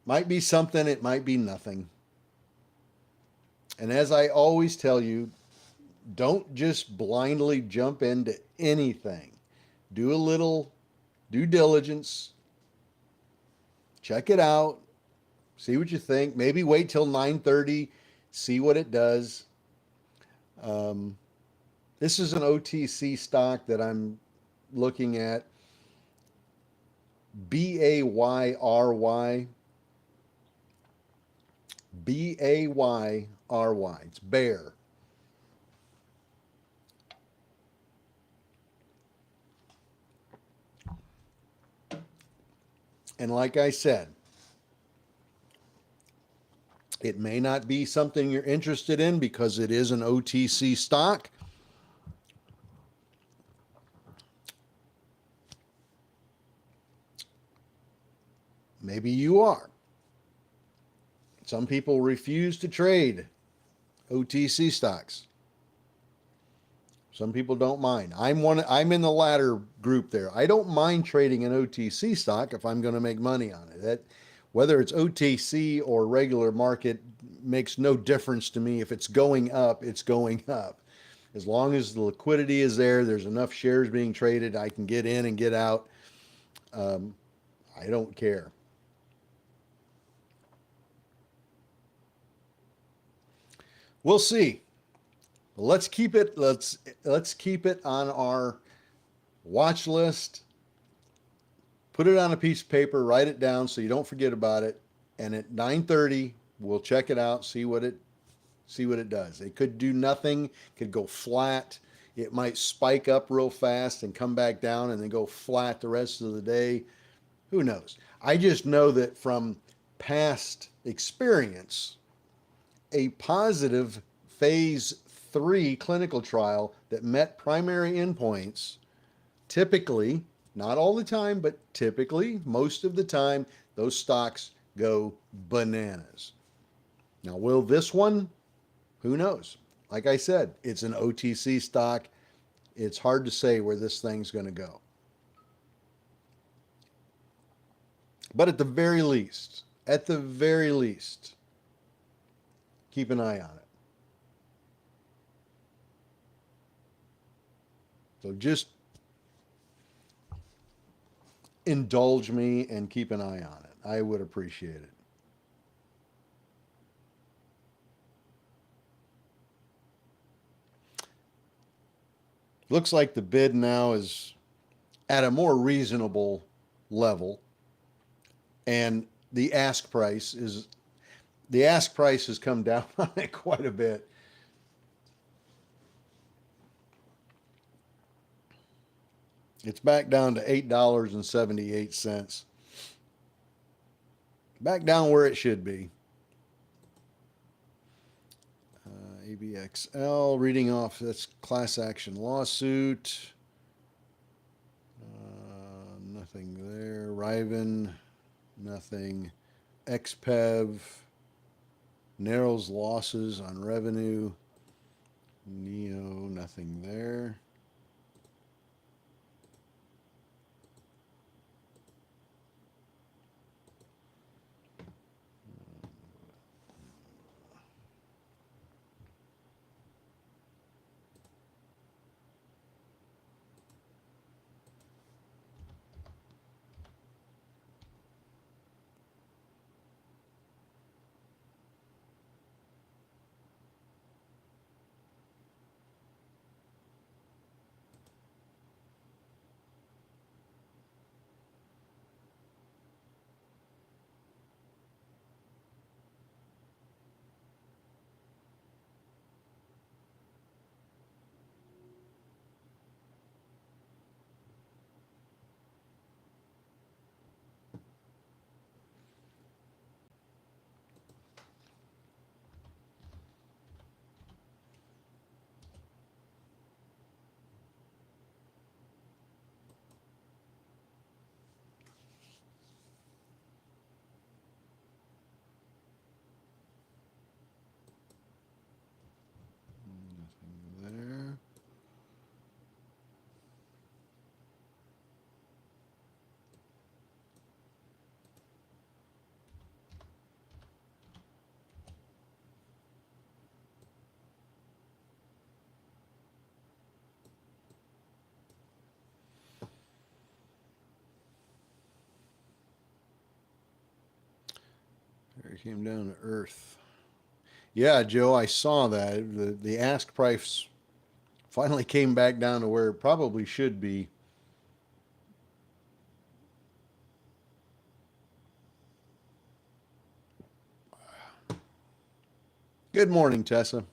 Might be something, it might be nothing. And as I always tell you, don't just blindly jump into anything. Do a little due diligence. Check it out. See what you think. Maybe wait till 9:30. See what it does. This is an OTC stock that I'm looking at. Bayry. Bayry. It's Bayer. And like I said, it may not be something you're interested in because it is an OTC stock. Maybe you are. Some people refuse to trade OTC stocks. Some people don't mind. I'm in the latter group there. I don't mind trading an OTC stock if I'm going to make money on it. That whether it's OTC or regular market makes no difference to me. If it's going up, it's going up. As long as the liquidity is there, there's enough shares being traded, I can get in and get out. I don't care. We'll see. Let's keep it. Let's keep it on our watch list. Put it on a piece of paper. Write it down so you don't forget about it. And at 9:30, we'll check it out. See what it does. It could do nothing. Could go flat. It might spike up real fast and come back down and then go flat the rest of the day. Who knows? I just know that from past experience, a positive phase 3 clinical trial that met primary endpoints typically, not all the time, but typically, most of the time, those stocks go bananas. Now, will this one? Who knows? Like I said, it's an OTC stock. It's hard to say where this thing's going to go. But at the very least, keep an eye on it. So just indulge me and keep an eye on it. I would appreciate it. Looks like the bid now is at a more reasonable level, and the ask price has come down on it quite a bit. It's back down to $8.78. Back down where it should be. ABXL reading off, that's class action lawsuit. Nothing there. Riven, nothing. XPEV narrows losses on revenue. Neo, nothing there. There. There it came down to earth. Yeah, Joe, I saw that. The ask price finally came back down to where it probably should be. Good morning, Tessa.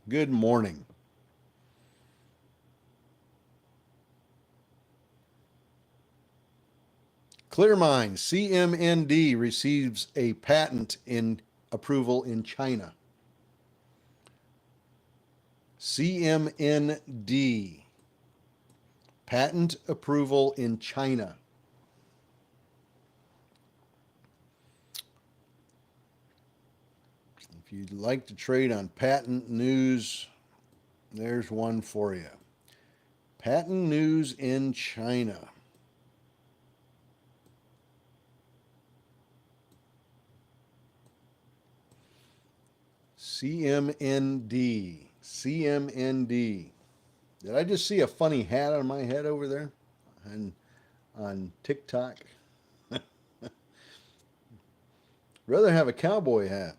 Good morning. Clearmind, CMND receives a patent in approval in China. CMND, patent approval in China. If you'd like to trade on patent news, There's one for you. Patent news in China. CMND. CMND. Did I just see a funny hat on my head over there on TikTok? Rather have a cowboy hat.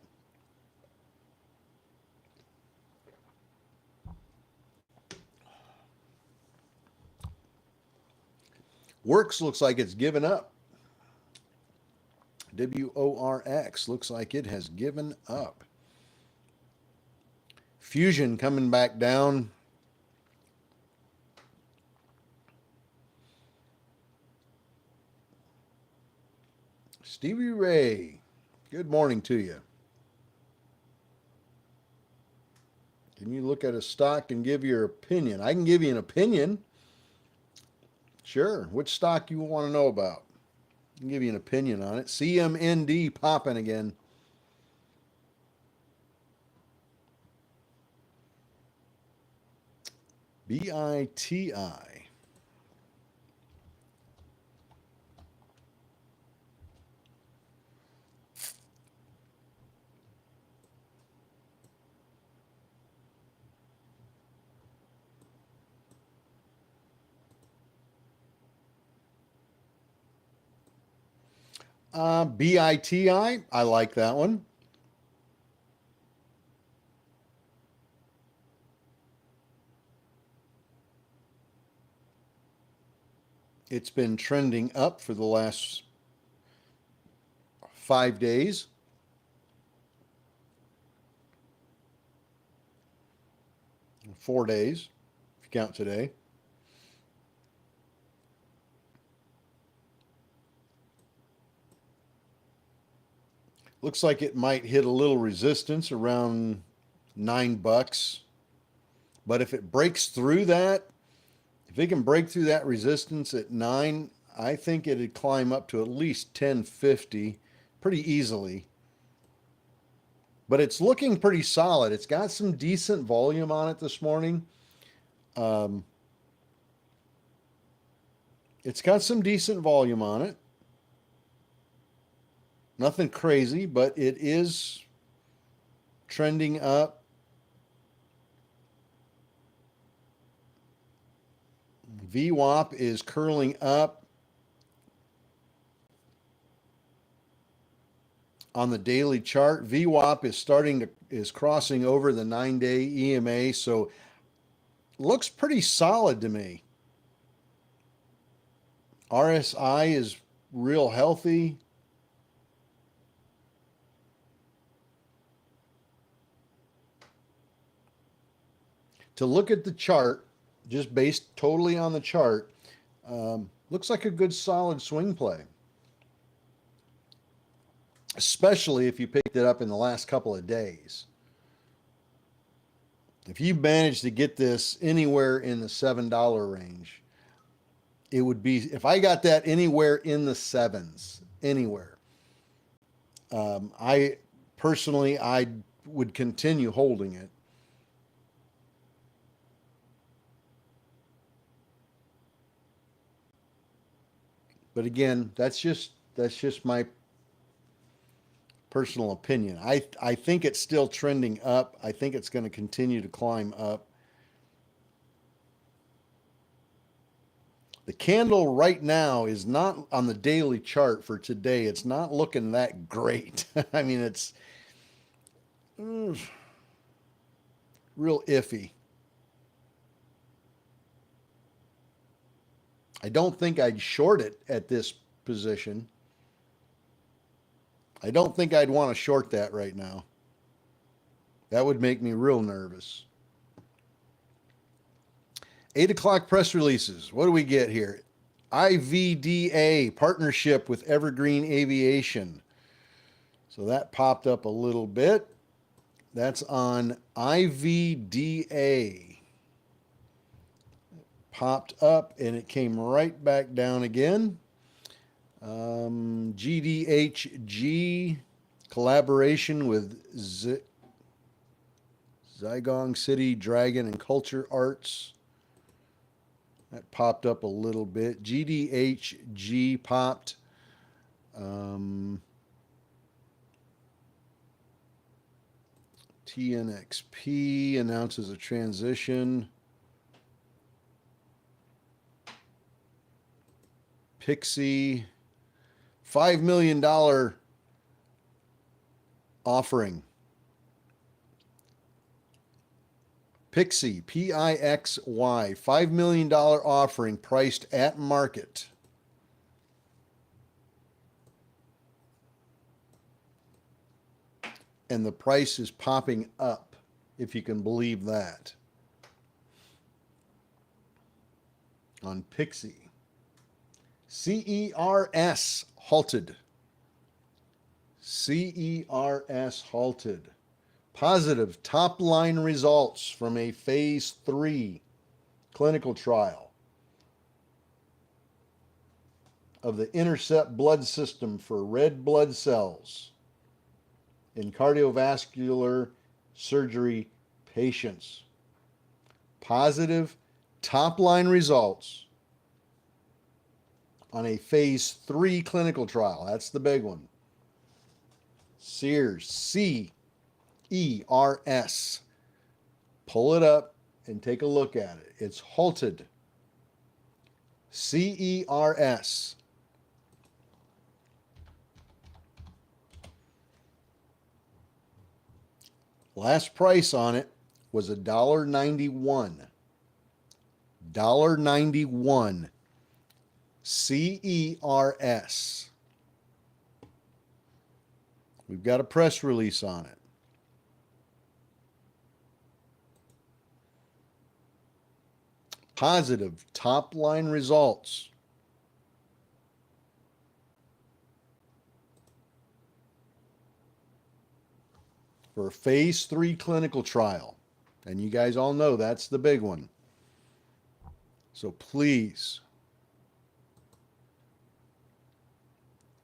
Works looks like it's given up. WORX looks like it has given up. Fusion coming back down. Stevie Ray, good morning to you. Can you look at a stock and give your opinion? I can give you an opinion. Sure. Which stock you want to know about? I can give you an opinion on it. CMND popping again. BITI. BITI. I like that one. It's been trending up for the last 5 days. Four days, if you count today. Looks like it might hit a little resistance around $9. But if it breaks through that, if it can break through that resistance at 9, I think it'd climb up to at least 1050 pretty easily. But it's looking pretty solid. It's got some decent volume on it this morning. It's got some decent volume on it. Nothing crazy, but it is trending up. VWAP is curling up. On the daily chart, VWAP is crossing over the 9-day EMA, so looks pretty solid to me. RSI is real healthy. To look at the chart, just based totally on the chart, looks like a good solid swing play. Especially if you picked it up in the last couple of days. If you managed to get this anywhere in the $7 range, it would be, if I got that anywhere in the sevens, anywhere, I would continue holding it. But again, that's just my personal opinion. I think it's still trending up. I think it's going to continue to climb up. The candle right now is not on the daily chart for today. It's not looking that great. I mean, it's real iffy. I don't think I'd short it at this position. I don't think I'd want to short that right now. That would make me real nervous. 8 o'clock press releases. What do we get here? IVDA partnership with Evergreen Aviation. So that popped up a little bit. That's on IVDA. Popped up and it came right back down again. GDHG collaboration with Zygong City Dragon and Culture Arts. That popped up a little bit. GDHG popped. TNXP announces a transition. Pixie, $5 million offering. Pixie, Pixy, $5 million offering priced at market. And the price is popping up, if you can believe that, on Pixie. CERS halted. CERS halted. Positive top-line results from a phase 3 clinical trial of the Intercept blood system for red blood cells in cardiovascular surgery patients. Positive top-line results on a phase 3 clinical trial. That's the big one. CERS, C-E-R-S. Pull it up and take a look at it. It's halted. CERS. Last price on it was $1.91. $1.91. CERS. We've got a press release on it. Positive top-line results. For a phase 3 clinical trial. And you guys all know that's the big one. So please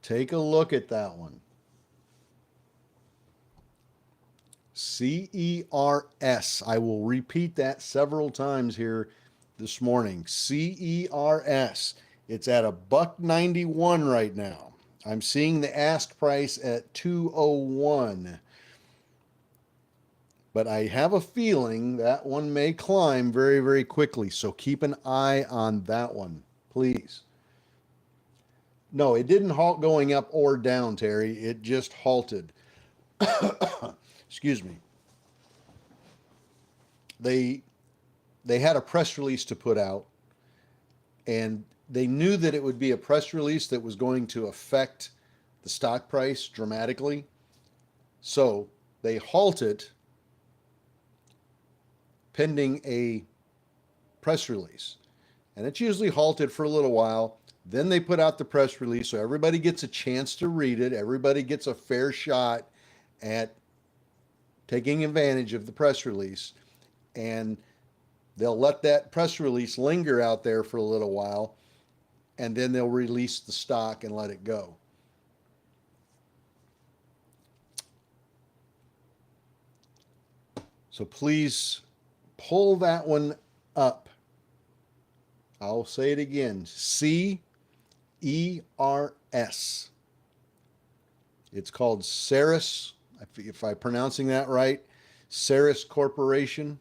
take a look at that one. CERS. I will repeat that several times here this morning. CERS. It's at $1.91 right now. I'm seeing the ask price at $2.01. But I have a feeling that one may climb very, very quickly. So keep an eye on that one, please. No, it didn't halt going up or down, Terry. It just halted. Excuse me. They had a press release to put out, and they knew that it would be a press release that was going to affect the stock price dramatically. So they halted pending a press release. And it's usually halted for a little while. Then they put out the press release so everybody gets a chance to read it. Everybody gets a fair shot at taking advantage of the press release. And they'll let that press release linger out there for a little while. And then they'll release the stock and let it go. So please pull that one up. I'll say it again. CERS. It's called Ceres, if I'm pronouncing that right. Ceres Corporation.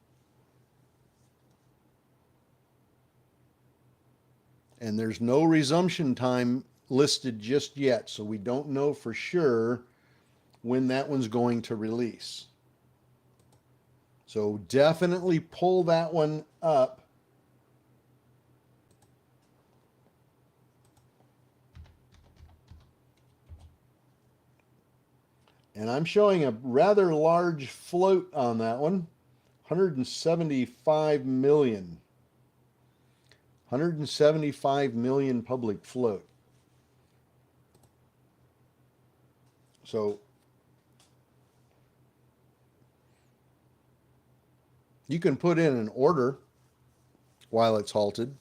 And there's no resumption time listed just yet, so we don't know for sure when that one's going to release. So definitely pull that one up. And I'm showing a rather large float on that one. 175 million. 175 million public float. So you can put in an order while it's halted.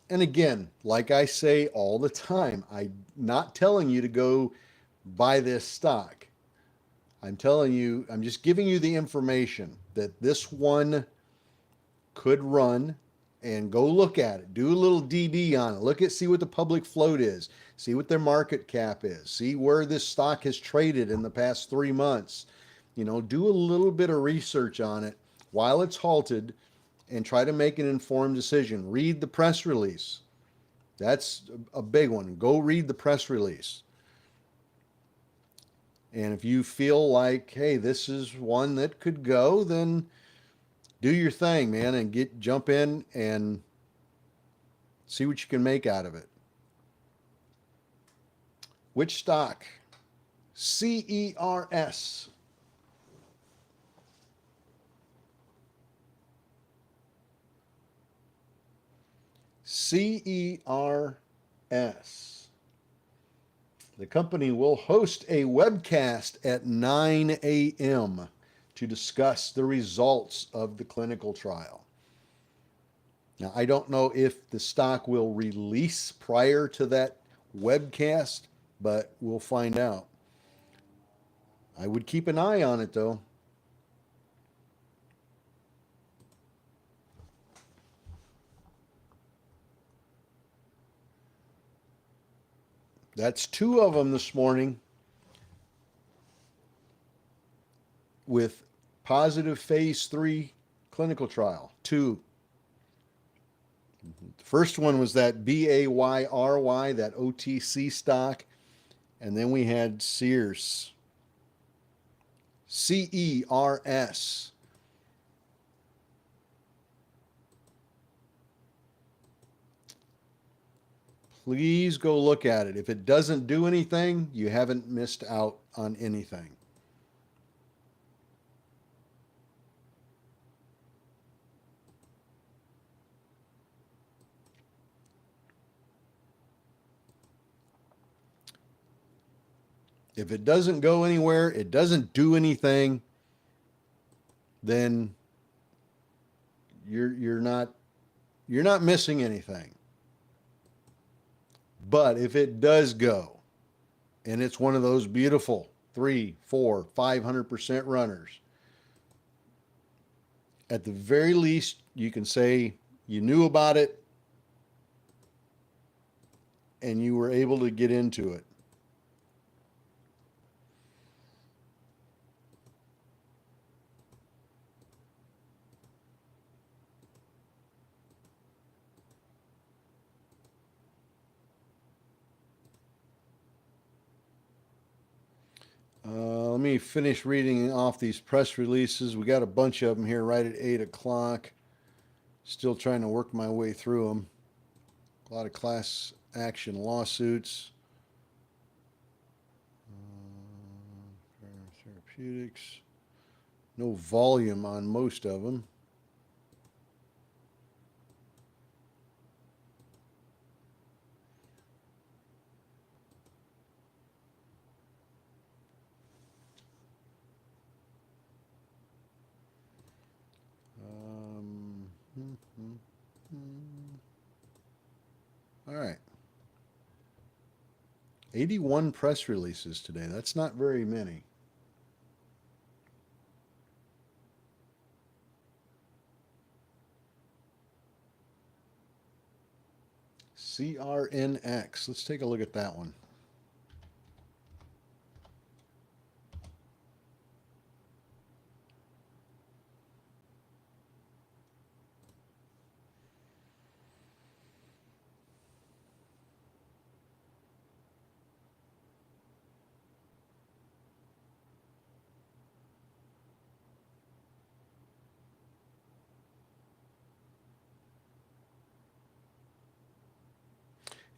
And again, like I say all the time, I'm not telling you to go buy this stock. I'm telling you, I'm just giving you the information that this one could run, and go look at it. Do a little DD on it. Look at, see what the public float is. See what their market cap is. See where this stock has traded in the past 3 months. Do a little bit of research on it while it's halted and try to make an informed decision. Read the press release. That's a big one. Go read the press release. And if you feel like, hey, this is one that could go, then do your thing, man, and jump in and see what you can make out of it. Which stock? CERS. CERS. The company will host a webcast at 9 a.m. to discuss the results of the clinical trial. Now, I don't know if the stock will release prior to that webcast, but we'll find out. I would keep an eye on it, though. That's two of them this morning with positive phase 3 clinical trial. Two. The first one was that BAYRY, that OTC stock. And then we had Sears. CERS. Please go look at it. If it doesn't do anything, you haven't missed out on anything. If it doesn't go anywhere, it doesn't do anything, then you're not missing anything. But if it does go, and it's one of those beautiful 3, 4, 500% runners, at the very least, you can say you knew about it and you were able to get into it. Let me finish reading off these press releases. We got a bunch of them here right at 8 o'clock. Still trying to work my way through them. A lot of class action lawsuits. Therapeutics. No volume on most of them. All right. 81 press releases today. That's not very many. CRNX. Let's take a look at that one.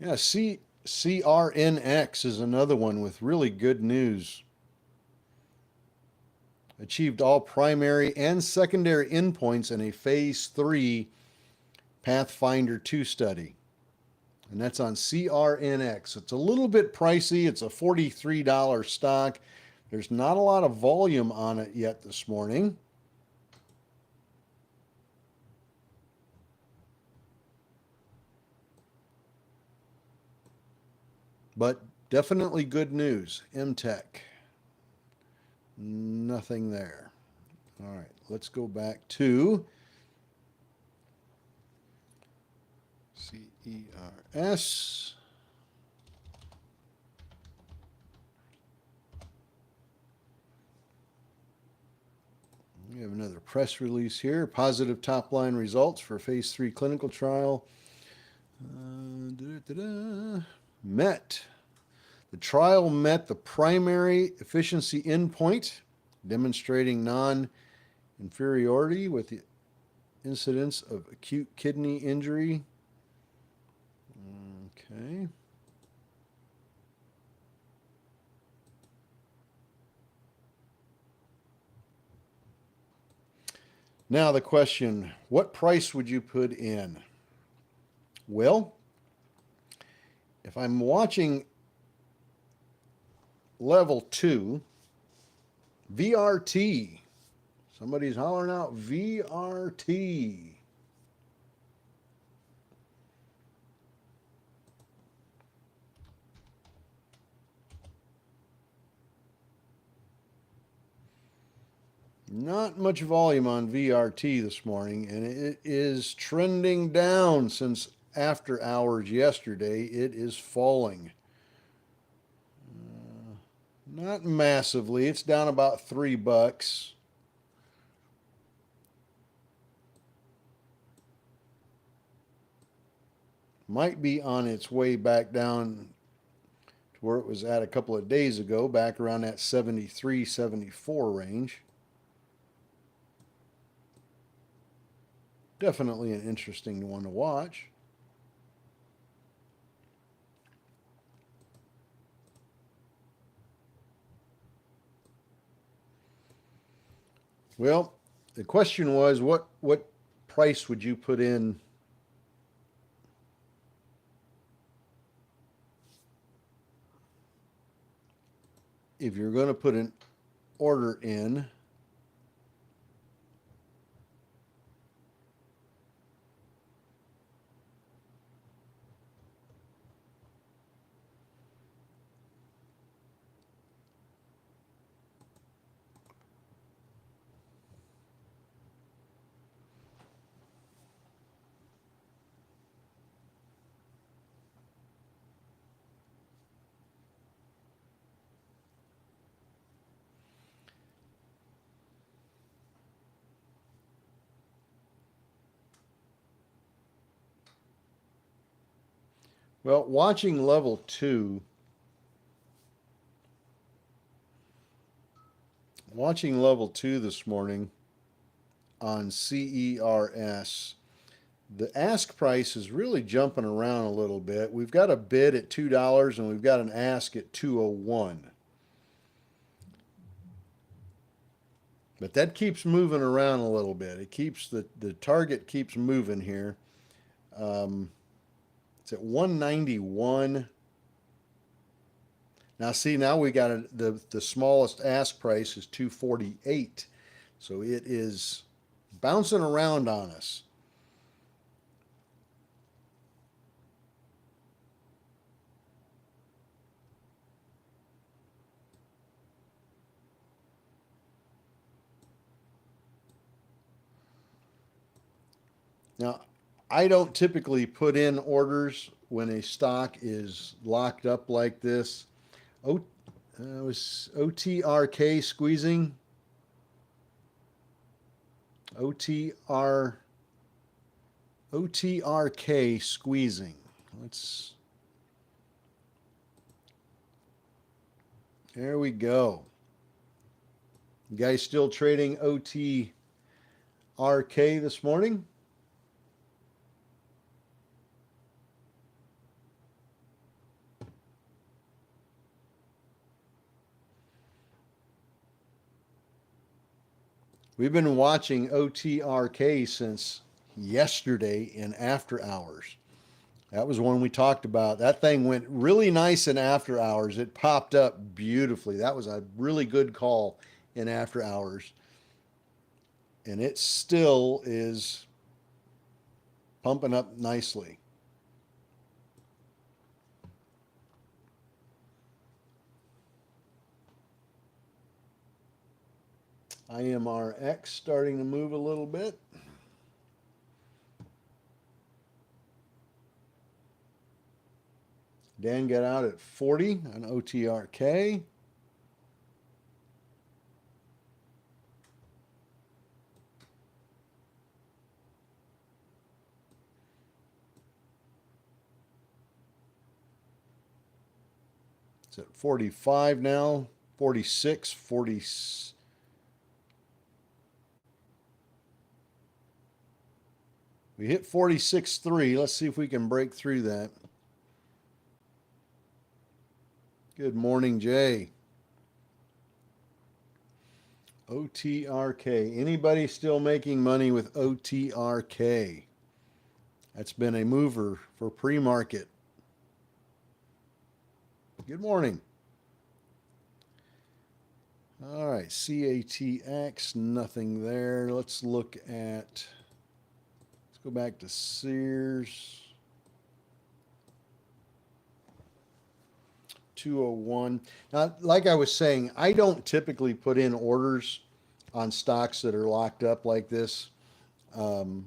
Yeah, CRNX is another one with really good news. Achieved all primary and secondary endpoints in a phase 3 Pathfinder 2 study. And that's on CRNX. It's a little bit pricey. It's a $43 stock. There's not a lot of volume on it yet this morning. but definitely good news. MTech, nothing there. All right, let's go back to CERS. We have another press release here. Positive top line results for phase 3 clinical trial. Met. The trial met the primary efficiency endpoint, demonstrating non-inferiority with the incidence of acute kidney injury. Okay. Now the question, what price would you put in? Well, if I'm watching level 2, VRT, somebody's hollering out VRT. Not much volume on VRT this morning, and it is trending down since after hours yesterday. It is falling. Not massively. It's down about $3. Might be on its way back down to where it was at a couple of days ago, back around that 73, 74 range. Definitely an interesting one to watch. Well, the question was, what price would you put in if you're going to put an order in? Well, watching level 2, this morning on CERS, the ask price is really jumping around a little bit. We've got a bid at $2 and we've got an ask at $2.01. But that keeps moving around a little bit. It keeps the target keeps moving here. It's at 191. Now see, now we got the smallest ask price is 248. So it is bouncing around on us. Now, I don't typically put in orders when a stock is locked up like this. It was OTRK squeezing. OTRK squeezing. There we go. You guys still trading OTRK this morning? We've been watching OTRK since yesterday in after hours. That was one we talked about. That thing went really nice in after hours. It popped up beautifully. That was a really good call in after hours. And it still is pumping up nicely. IMRX starting to move a little bit. Dan got out at 40 on OTRK. It's at 45 now, 46, 40. We hit 46.3. Let's see if we can break through that. Good morning, Jay. OTRK. Anybody still making money with OTRK? That's been a mover for pre-market. Good morning. All right, CATX, nothing there. Let's look at, let's go back to Sears. 201. Now, like I was saying, I don't typically put in orders on stocks that are locked up like this. CERS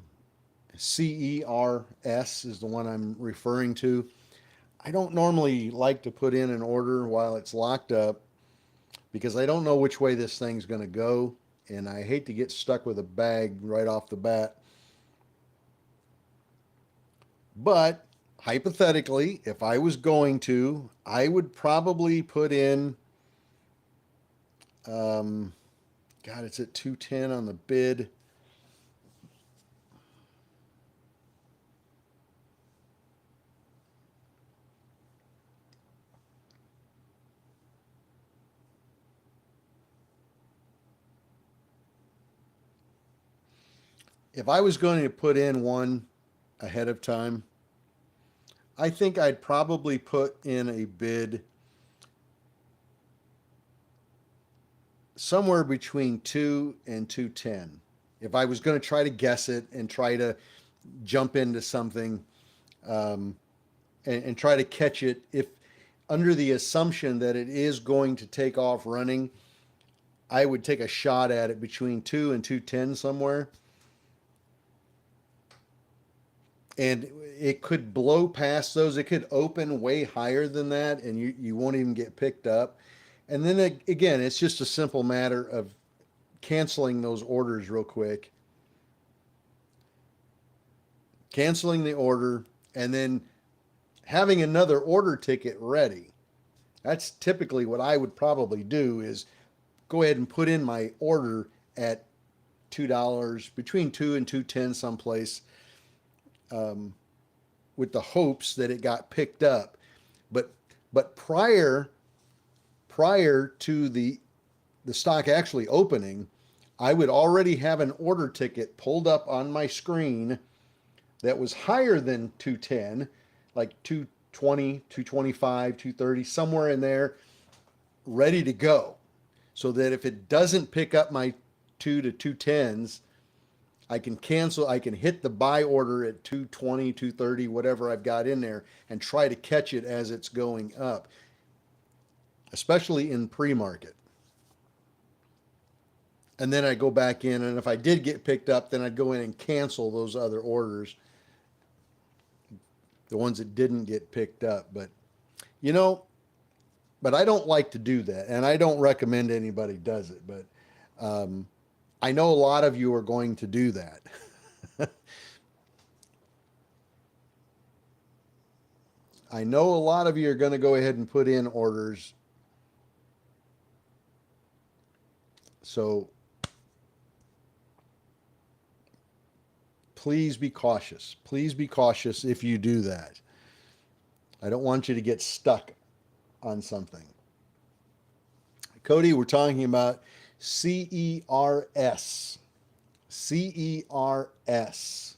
is the one I'm referring to. I don't normally like to put in an order while it's locked up because I don't know which way this thing's going to go, and I hate to get stuck with a bag right off the bat. But hypothetically, if I was going to, I would probably put in, God, it's at 210 on the bid. If I was going to put in one ahead of time, I think I'd probably put in a bid somewhere between 2 and 210. If I was going to try to guess it and try to jump into something and try to catch it, if under the assumption that it is going to take off running, I would take a shot at it between 2 and 210 somewhere. And it could blow past those. It could open way higher than that, and you won't even get picked up. And then again, it's just a simple matter of canceling those orders real quick, canceling the order, and then having another order ticket ready. That's typically what I would probably do is go ahead and put in my order at $2, between 2 and 210 someplace, with the hopes that it got picked up. But prior to the stock actually opening, I would already have an order ticket pulled up on my screen that was higher than 210, like 220, 225, 230, somewhere in there, ready to go. So that if it doesn't pick up my 2 to 210s, I can cancel, I can hit the buy order at 220, 230, whatever I've got in there, and try to catch it as it's going up, especially in pre-market. And then I go back in, and if I did get picked up, then I'd go in and cancel those other orders, the ones that didn't get picked up. But I don't like to do that, and I don't recommend anybody does it. But I know a lot of you are going to do that. I know a lot of you are going to go ahead and put in orders. So please be cautious. Please be cautious if you do that. I don't want you to get stuck on something. Cody, we're talking about CERS. CERS.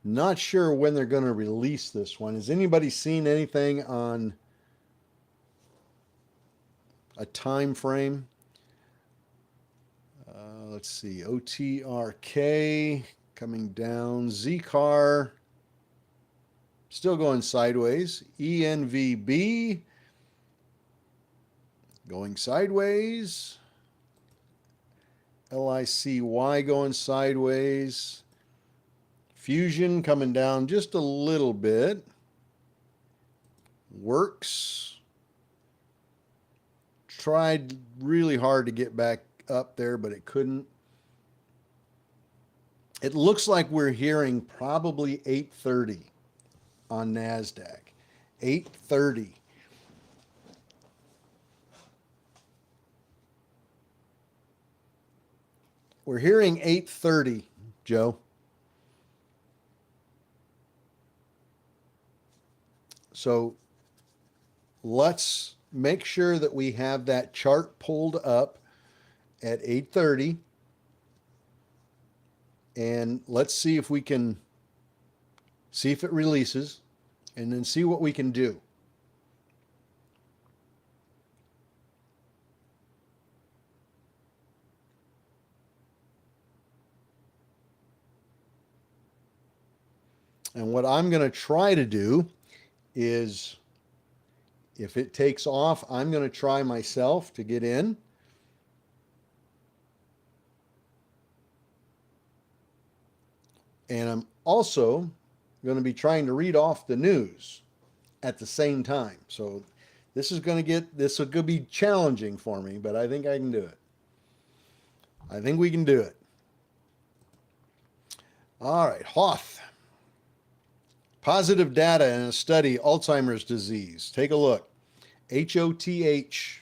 Not sure when they're going to release this one. Has anybody seen anything on a time frame? let's see, OTRK coming down. ZCAR still going sideways. ENVB going sideways. LICY going sideways. Fusion coming down just a little bit. Works tried really hard to get back up there, but it couldn't. It looks like we're hearing probably 830 on NASDAQ. 830. We're hearing 830, Joe. So let's make sure that we have that chart pulled up at 830. And let's see if we can see if it releases and then see what we can do. And what I'm going to try to do is, if it takes off, I'm going to try myself to get in. And I'm also going to be trying to read off the news at the same time. So this will be challenging for me, but I think I can do it. I think we can do it. All right, Hoth. Positive data in a study, Alzheimer's disease. Take a look. HOTH.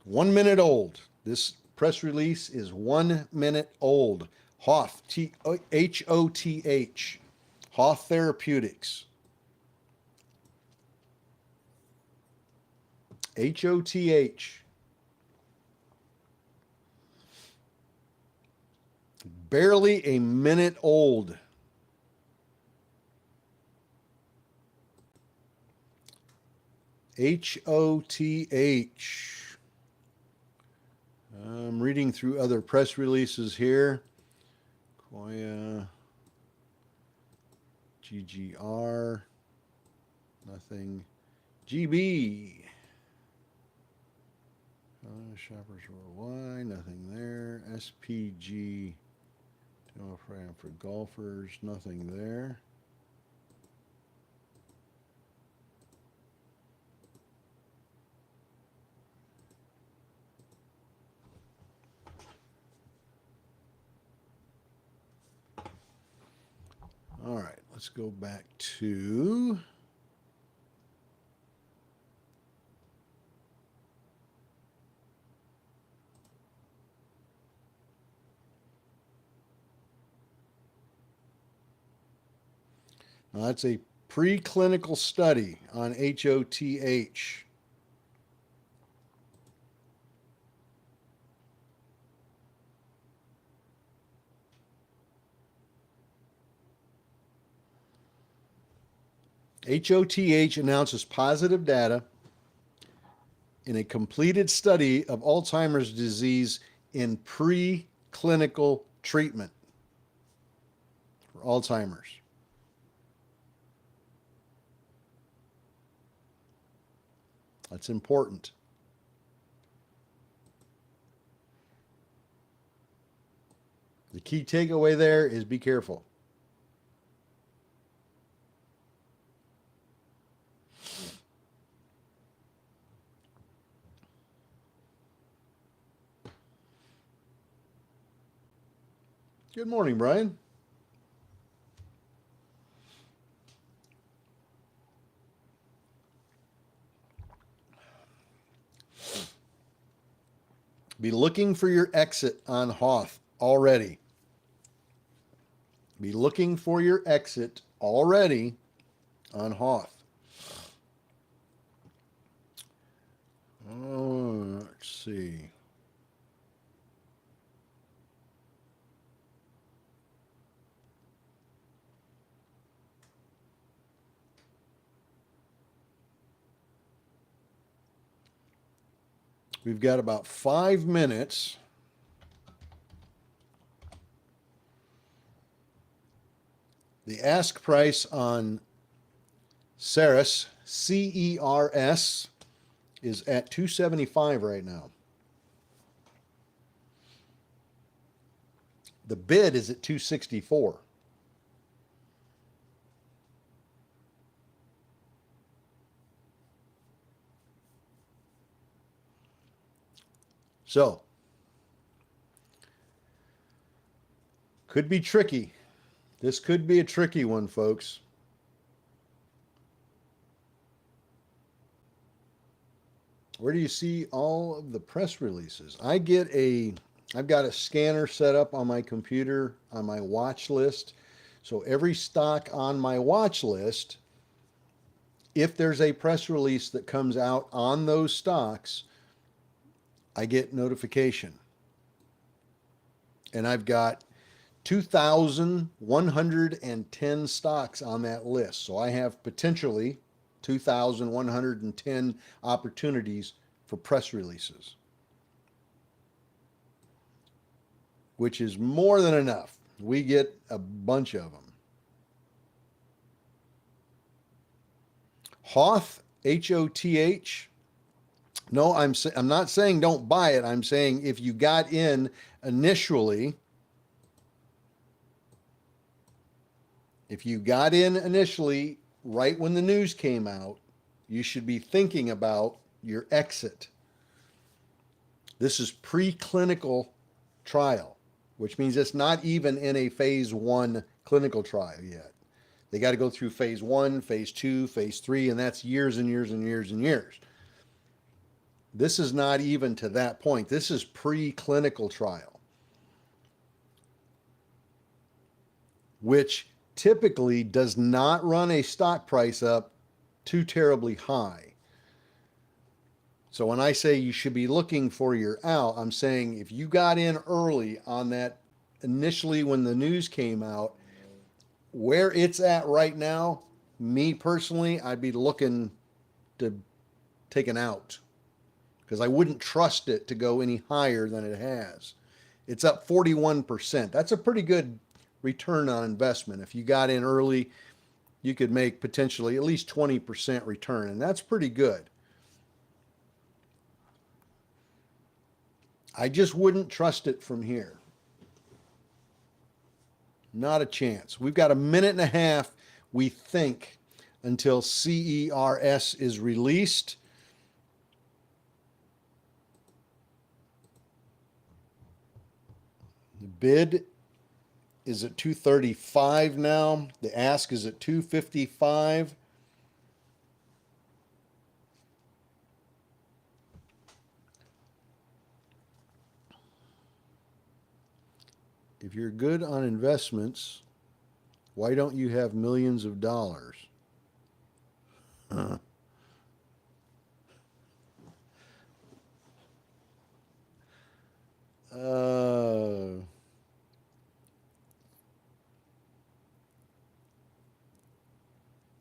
1 minute old. This press release is 1 minute old. Hoth, H-O-T-H. Hoth Therapeutics. H-O-T-H. Barely a minute old. HOTH. I'm reading through other press releases here. Koya, GGR, nothing. GB. Shoppers Worldwide, nothing there. SPG, Telegram for golfers, nothing there. All right, let's go back to now that's a preclinical study on HOTH. HOTH announces positive data in a completed study of Alzheimer's disease in preclinical treatment for Alzheimer's. That's important. The key takeaway there is be careful. Good morning, Brian. Be looking for your exit on Hoth already. Be looking for your exit already on Hoth. Oh, let's see. We've got about 5 minutes. The ask price on Ceres, CERS, is at 275 right now. The bid is at 264. So, could be tricky. This could be a tricky one, folks. Where do you see all of the press releases? I've got a scanner set up on my computer on my watch list. So every stock on my watch list, if there's a press release that comes out on those stocks, I get notification. And I've got 2,110 stocks on that list. So I have potentially 2,110 opportunities for press releases, which is more than enough. We get a bunch of them. Hoth, Hoth. No, I'm not saying don't buy it. I'm saying if you got in initially, right when the news came out, you should be thinking about your exit. This is preclinical trial, which means it's not even in a phase 1 clinical trial yet. They got to go through phase 1, phase 2, phase 3, and that's years and years and years and years. This is not even to that point. This is preclinical trial, which typically does not run a stock price up too terribly high. So when I say you should be looking for your out, I'm saying if you got in early on that initially when the news came out, where it's at right now, me personally, I'd be looking to take an out because I wouldn't trust it to go any higher than it has. It's up 41%. That's a pretty good return on investment. If you got in early, you could make potentially at least 20% return, and that's pretty good. I just wouldn't trust it from here. Not a chance. We've got a minute and a half, we think, until CERS is released. The bid is at 235 now. The ask is at 255. If you're good on investments, why don't you have millions of dollars?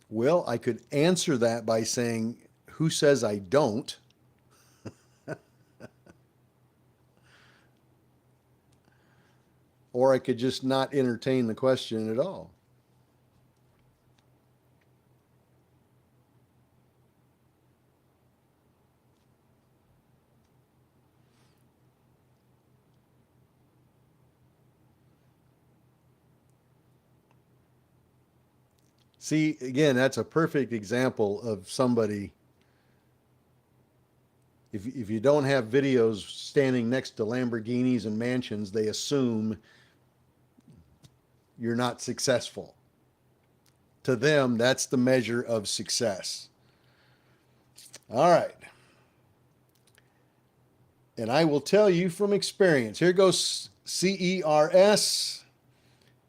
Well, I could answer that by saying, who says I don't? Or I could just not entertain the question at all. See, again, that's a perfect example of somebody. If you don't have videos standing next to Lamborghinis and mansions, they assume you're not successful. To them, that's the measure of success. All right. And I will tell you from experience. Here goes CERS,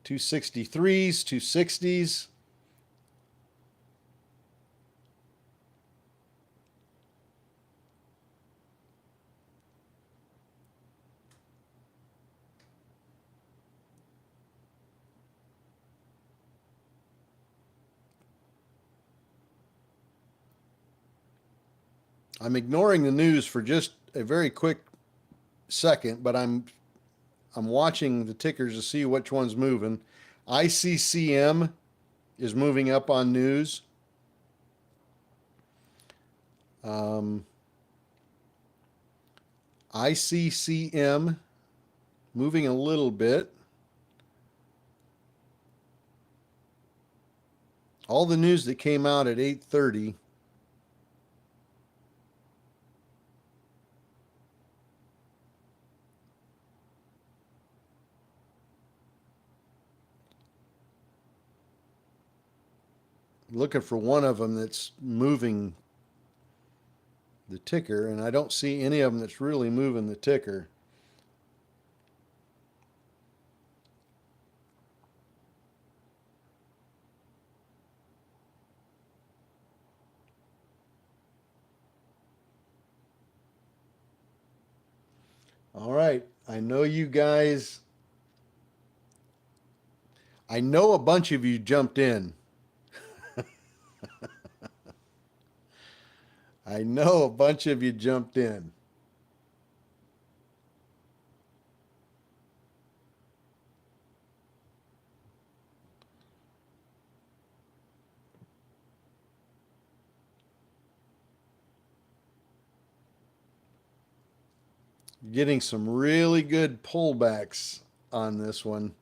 263s, 260s. I'm ignoring the news for just a very quick second, but I'm watching the tickers to see which one's moving. ICCM is moving up on news. ICCM moving a little bit. All the news that came out at 8:30. Looking for one of them that's moving the ticker, and I don't see any of them that's really moving the ticker. All right, I know you guys, I know a bunch of you jumped in. I know a bunch of you jumped in. Getting some really good pullbacks on this one.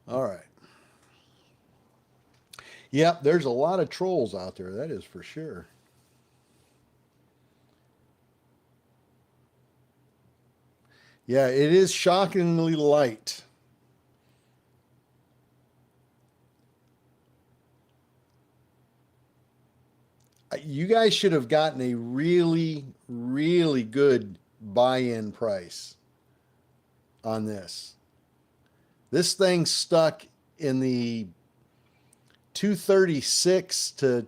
All right. Yep, there's a lot of trolls out there, that is for sure. Yeah, it is shockingly light. You guys should have gotten a really, really good buy-in price on this. This thing stuck in the 236 to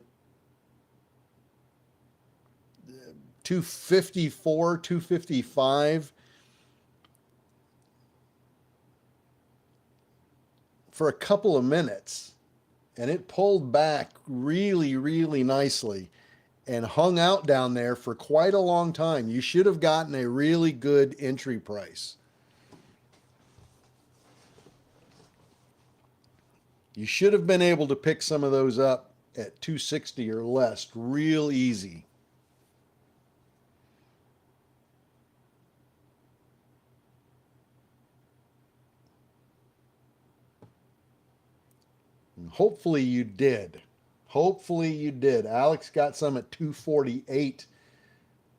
254, 255 for a couple of minutes, and it pulled back really, really nicely and hung out down there for quite a long time. You should have gotten a really good entry price. You should have been able to pick some of those up at 260 or less real easy. And hopefully you did. Hopefully you did. Alex got some at 248.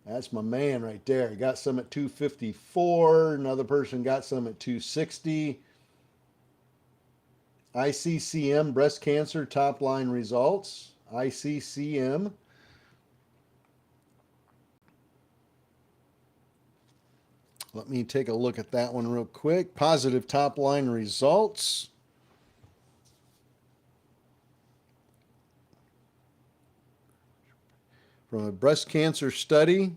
That's my man right there. He got some at 254. Another person got some at 260. ICCM breast cancer top line results. ICCM. Let me take a look at that one real quick. Positive top line results. From a breast cancer study,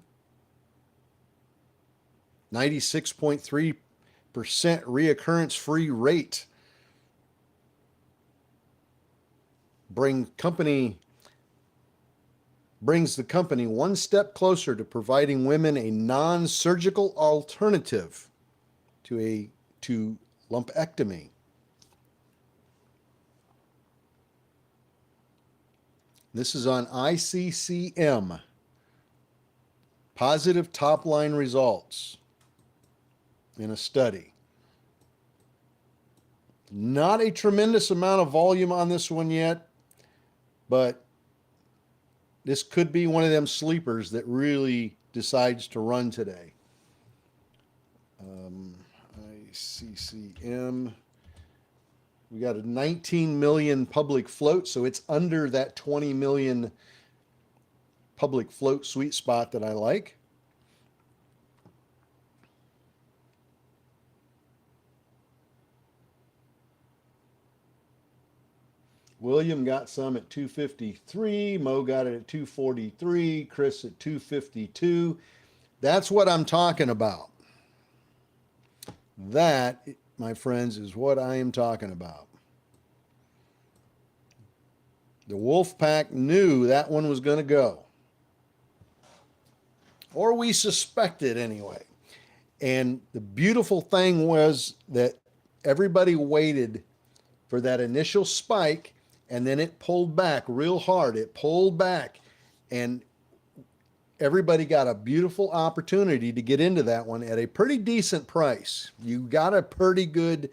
96.3% reoccurrence free rate. Brings the company one step closer to providing women a non-surgical alternative to lumpectomy. This is on ICCM. Positive top-line results in a study. Not a tremendous amount of volume on this one yet, but this could be one of them sleepers that really decides to run today. ICCM. We got a 19 million public float, so it's under that 20 million public float sweet spot that I like. William got some at 253. Mo got it at 243. Chris at 252. That's what I'm talking about. That, my friends, is what I am talking about. The Wolfpack knew that one was going to go. Or we suspected anyway. And the beautiful thing was that everybody waited for that initial spike, and then it pulled back real hard. It pulled back, and everybody got a beautiful opportunity to get into that one at a pretty decent price. You got a pretty good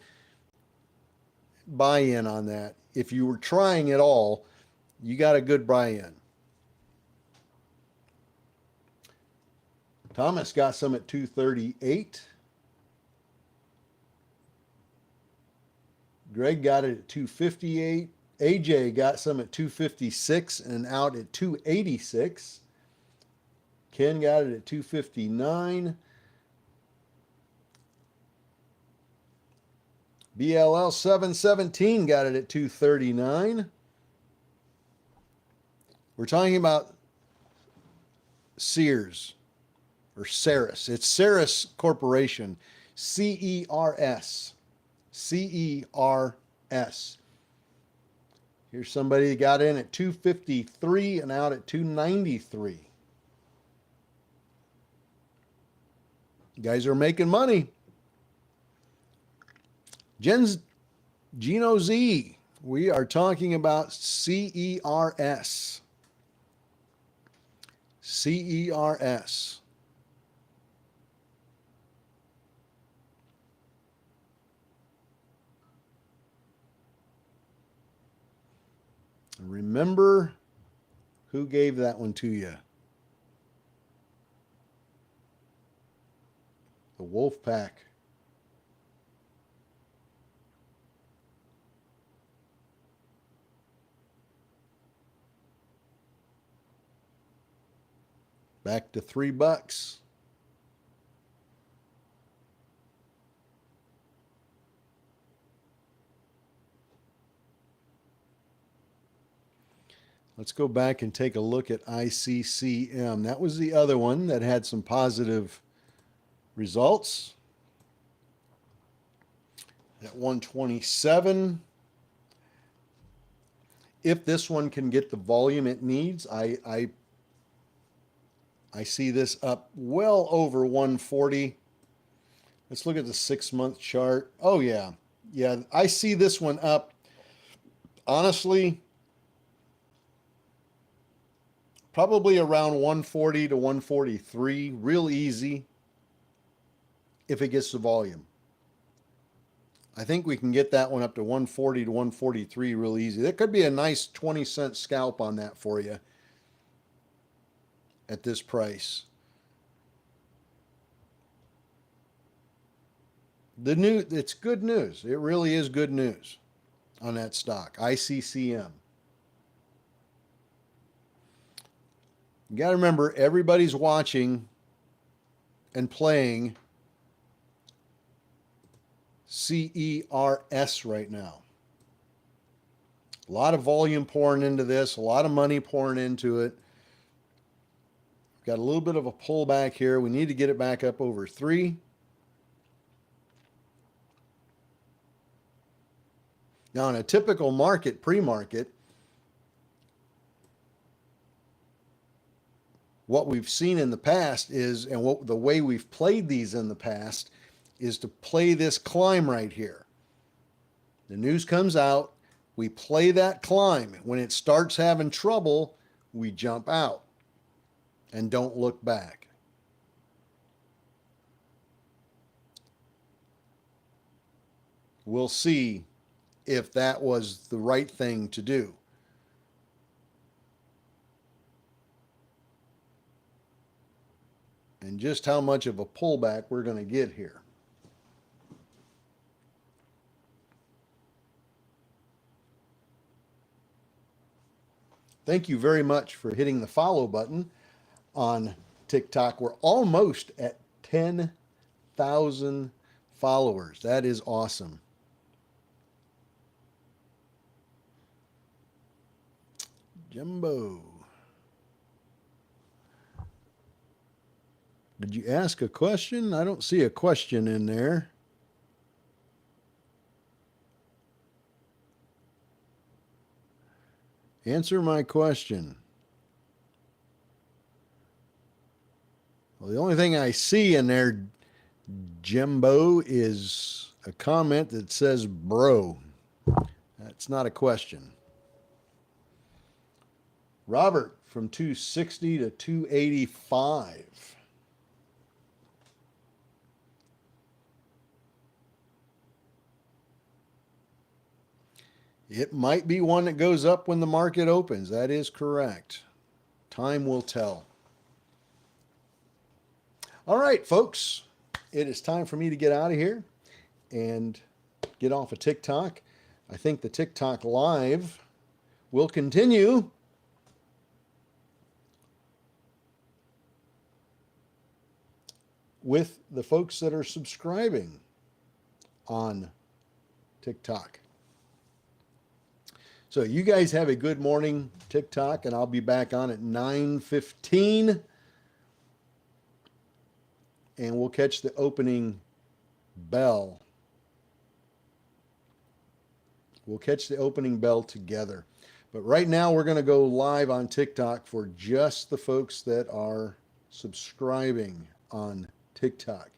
buy-in on that. If you were trying at all, you got a good buy-in. Thomas got some at 238. Greg got it at 258. AJ got some at 256 and out at 286. Ken got it at 259. BLL 717 got it at 239. We're talking about Sears or Ceres. It's Ceres Corporation. C-E-R-S. C-E-R-S. Here's somebody that got in at 253 and out at 293. You guys are making money. Geno Z. We are talking about CERS. CERS. Remember who gave that one to you. The Wolfpack. Back to $3. Let's go back and take a look at ICCM. That was the other one that had some positive results. At 127. If this one can get the volume it needs, I see this up well over 140. Let's look at the 6-month chart. Oh yeah. Yeah, I see this one up, honestly, probably around 140 to 143, real easy, if it gets the volume. I think we can get that one up to 140 to 143 real easy. That could be a nice 20-cent scalp on that for you at this price. It's good news. It really is good news on that stock, ICCM. You got to remember, everybody's watching and playing CERS right now. A lot of volume pouring into this, a lot of money pouring into it. Got a little bit of a pullback here. We need to get it back up over 3. Now, in a typical market, pre-market, what we've seen in the past is, and the way we've played these in the past, is to play this climb right here. The news comes out, we play that climb. When it starts having trouble, we jump out and don't look back. We'll see if that was the right thing to do. And just how much of a pullback we're going to get here. Thank you very much for hitting the follow button on TikTok. We're almost at 10,000 followers. That is awesome. Jumbo. Did you ask a question? I don't see a question in there. Answer my question. Well, the only thing I see in there, Jimbo, is a comment that says bro. That's not a question. Robert from 260 to 285. It might be one that goes up when the market opens. That is correct. Time will tell. All right, folks, it is time for me to get out of here and get off of TikTok. I think the TikTok live will continue. With the folks that are subscribing on TikTok. So you guys have a good morning, TikTok, and I'll be back on at 9:15. And we'll catch the opening bell. We'll catch the opening bell together. But right now we're going to go live on TikTok for just the folks that are subscribing on TikTok.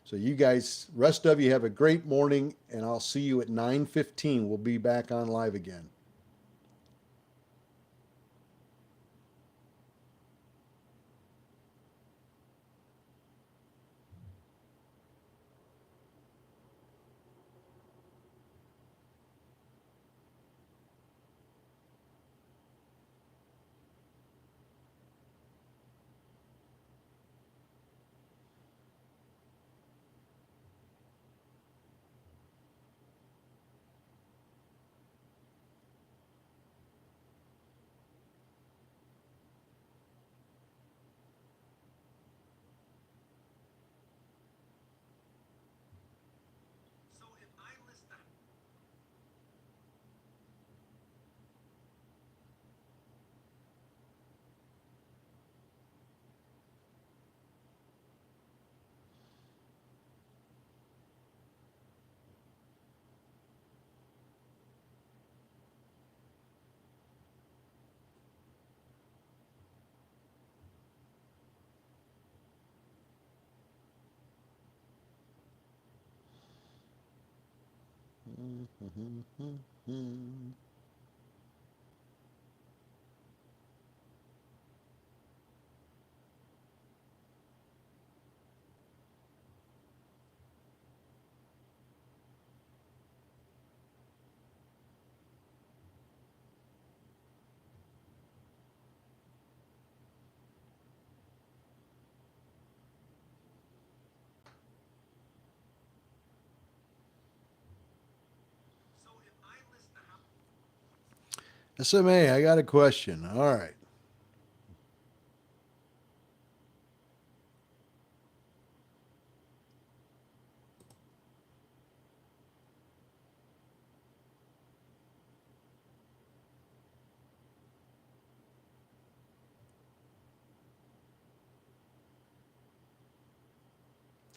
So you guys, rest of you have a great morning, and I'll see you at 9:15. We'll be back on live again. SMA, I got a question. All right.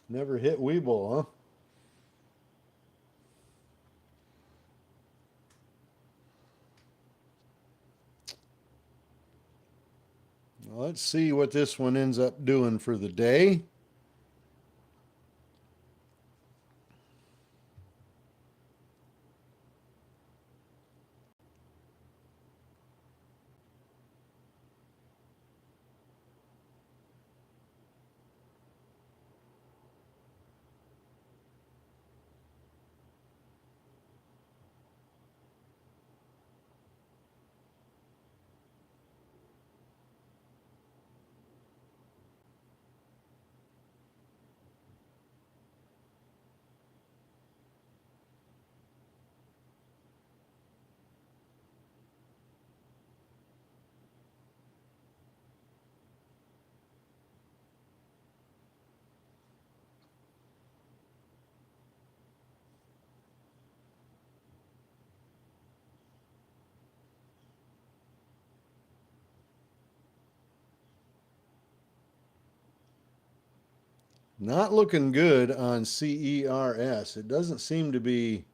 Never hit Weeble, huh? Well, let's see what this one ends up doing for the day. Not looking good on CERS. It doesn't seem to be.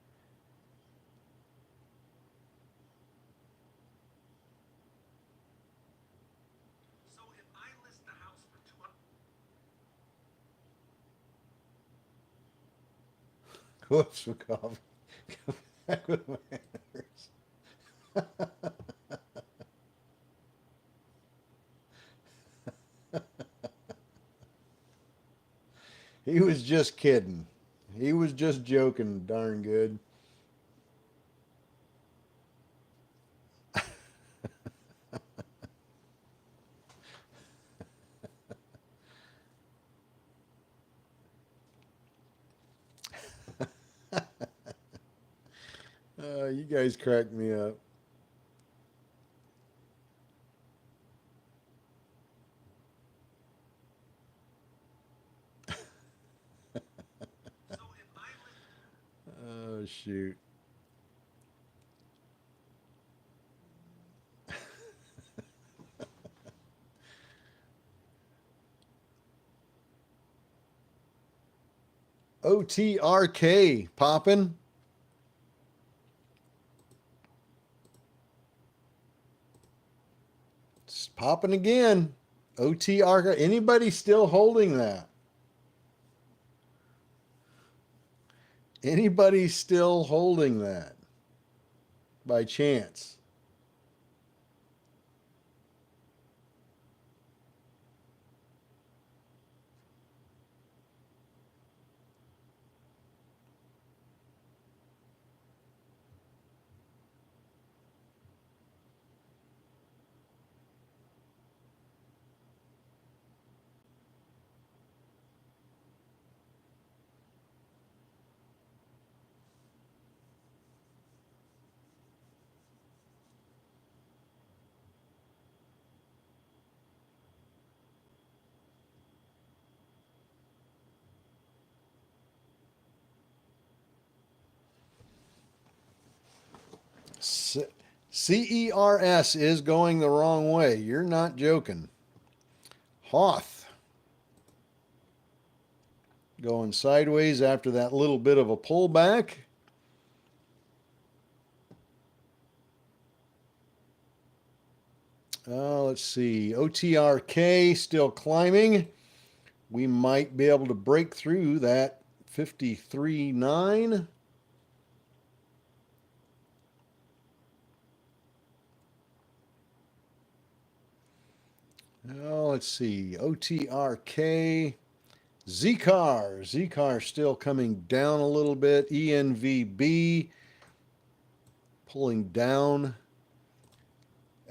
Whoops, McCoffee. Come back with manners. He was just kidding. He was just joking, darn good. You guys cracked me up. Oh, shoot. OTRK popping. It's popping again. OTRK. Anybody still holding that? Anybody still holding that by chance? CERS is going the wrong way. You're not joking. Hoth going sideways after that little bit of a pullback. Let's see. OTRK still climbing. We might be able to break through that 53.9. Let's see. OTRK. Zcar still coming down a little bit. ENVB pulling down.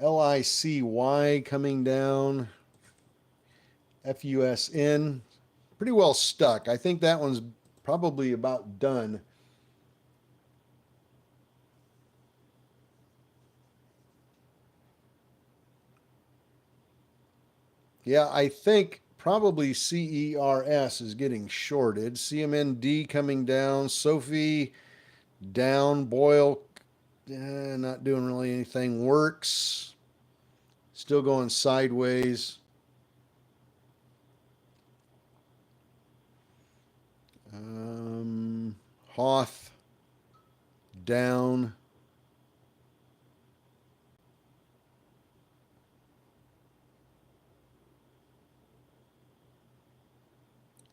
LICY coming down. FUSN pretty well stuck. I think that one's probably about done. Yeah, I think probably CERS is getting shorted. CMND coming down. Sophie down. Boyle not doing really anything. Works still going sideways. Hoth down.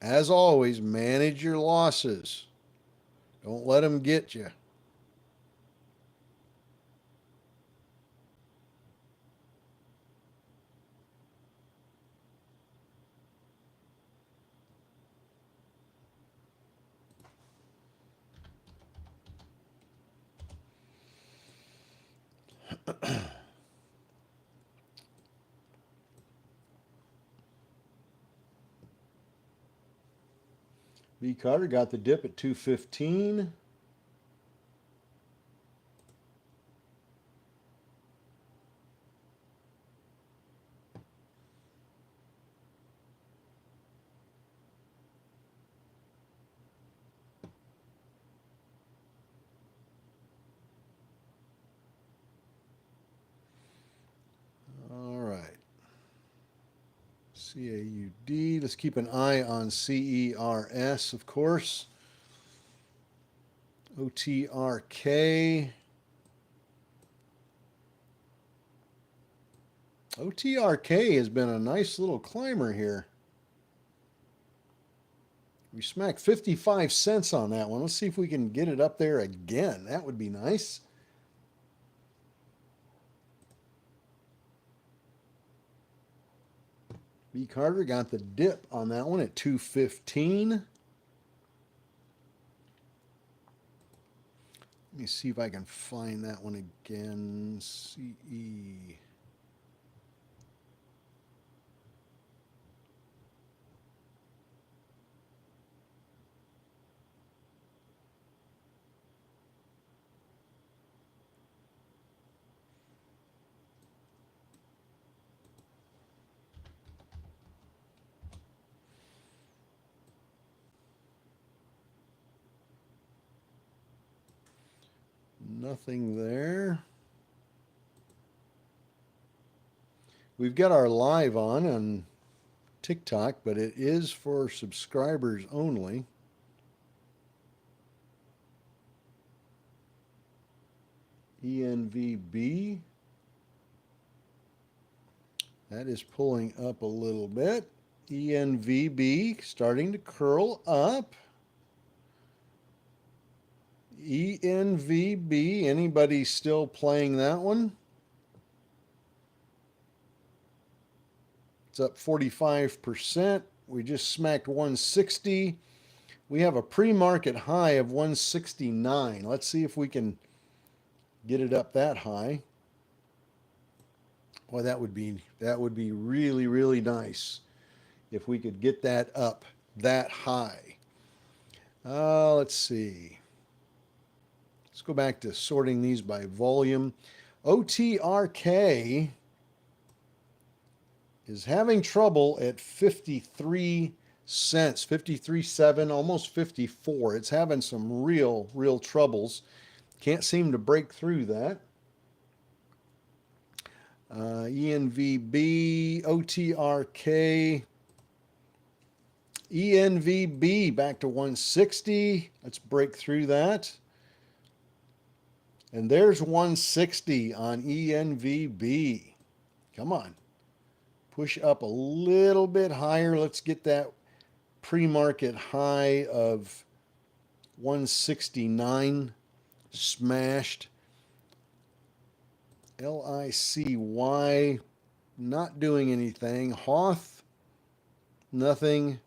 As always, manage your losses. Don't let them get you. B. Carter got the dip at 215. All right. CAUD. Let's keep an eye on CERS, of course. OTRK. OTRK has been a nice little climber here. We smacked 55 cents on that one. Let's see if we can get it up there again. That would be nice. B. Carter got the dip on that one at 215. Let me see if I can find that one again. CE. Nothing there. We've got our live on TikTok, but it is for subscribers only. ENVB. That is pulling up a little bit. ENVB starting to curl up. ENVB, anybody still playing that one? It's up 45%. We just smacked 160. We have a pre-market high of 169. Let's see if we can get it up that high. Boy, that would be really, really nice if we could get that up that high. Let's see. Let's go back to sorting these by volume. OTRK is having trouble at 53 cents, 53.7, almost 54. It's having some real troubles. Can't seem to break through that. ENVB, OTRK, ENVB back to 160. Let's break through that. And there's 160 on ENVB. Come on. Push up a little bit higher. Let's get that pre-market high of 169 smashed. LICY not doing anything. Hoth, nothing.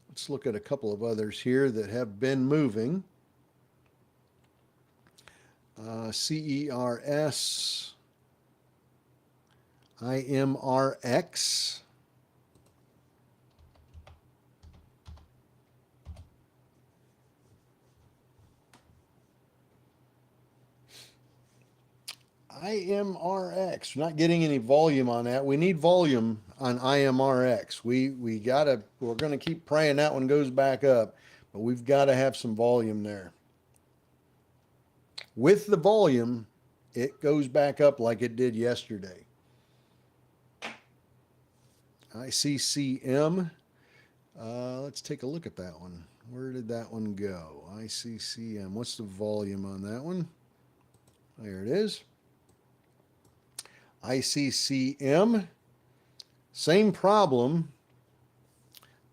Let's look at a couple of others here that have been moving. CERS, IMRX, IMRX. We're not getting any volume on that. We need volume on IMRX. We're gonna keep praying that one goes back up, but we've got to have some volume there. With the volume, it goes back up like it did yesterday. ICCM. Let's take a look at that one. Where did that one go? ICCM. What's the volume on that one? There it is. ICCM. Same problem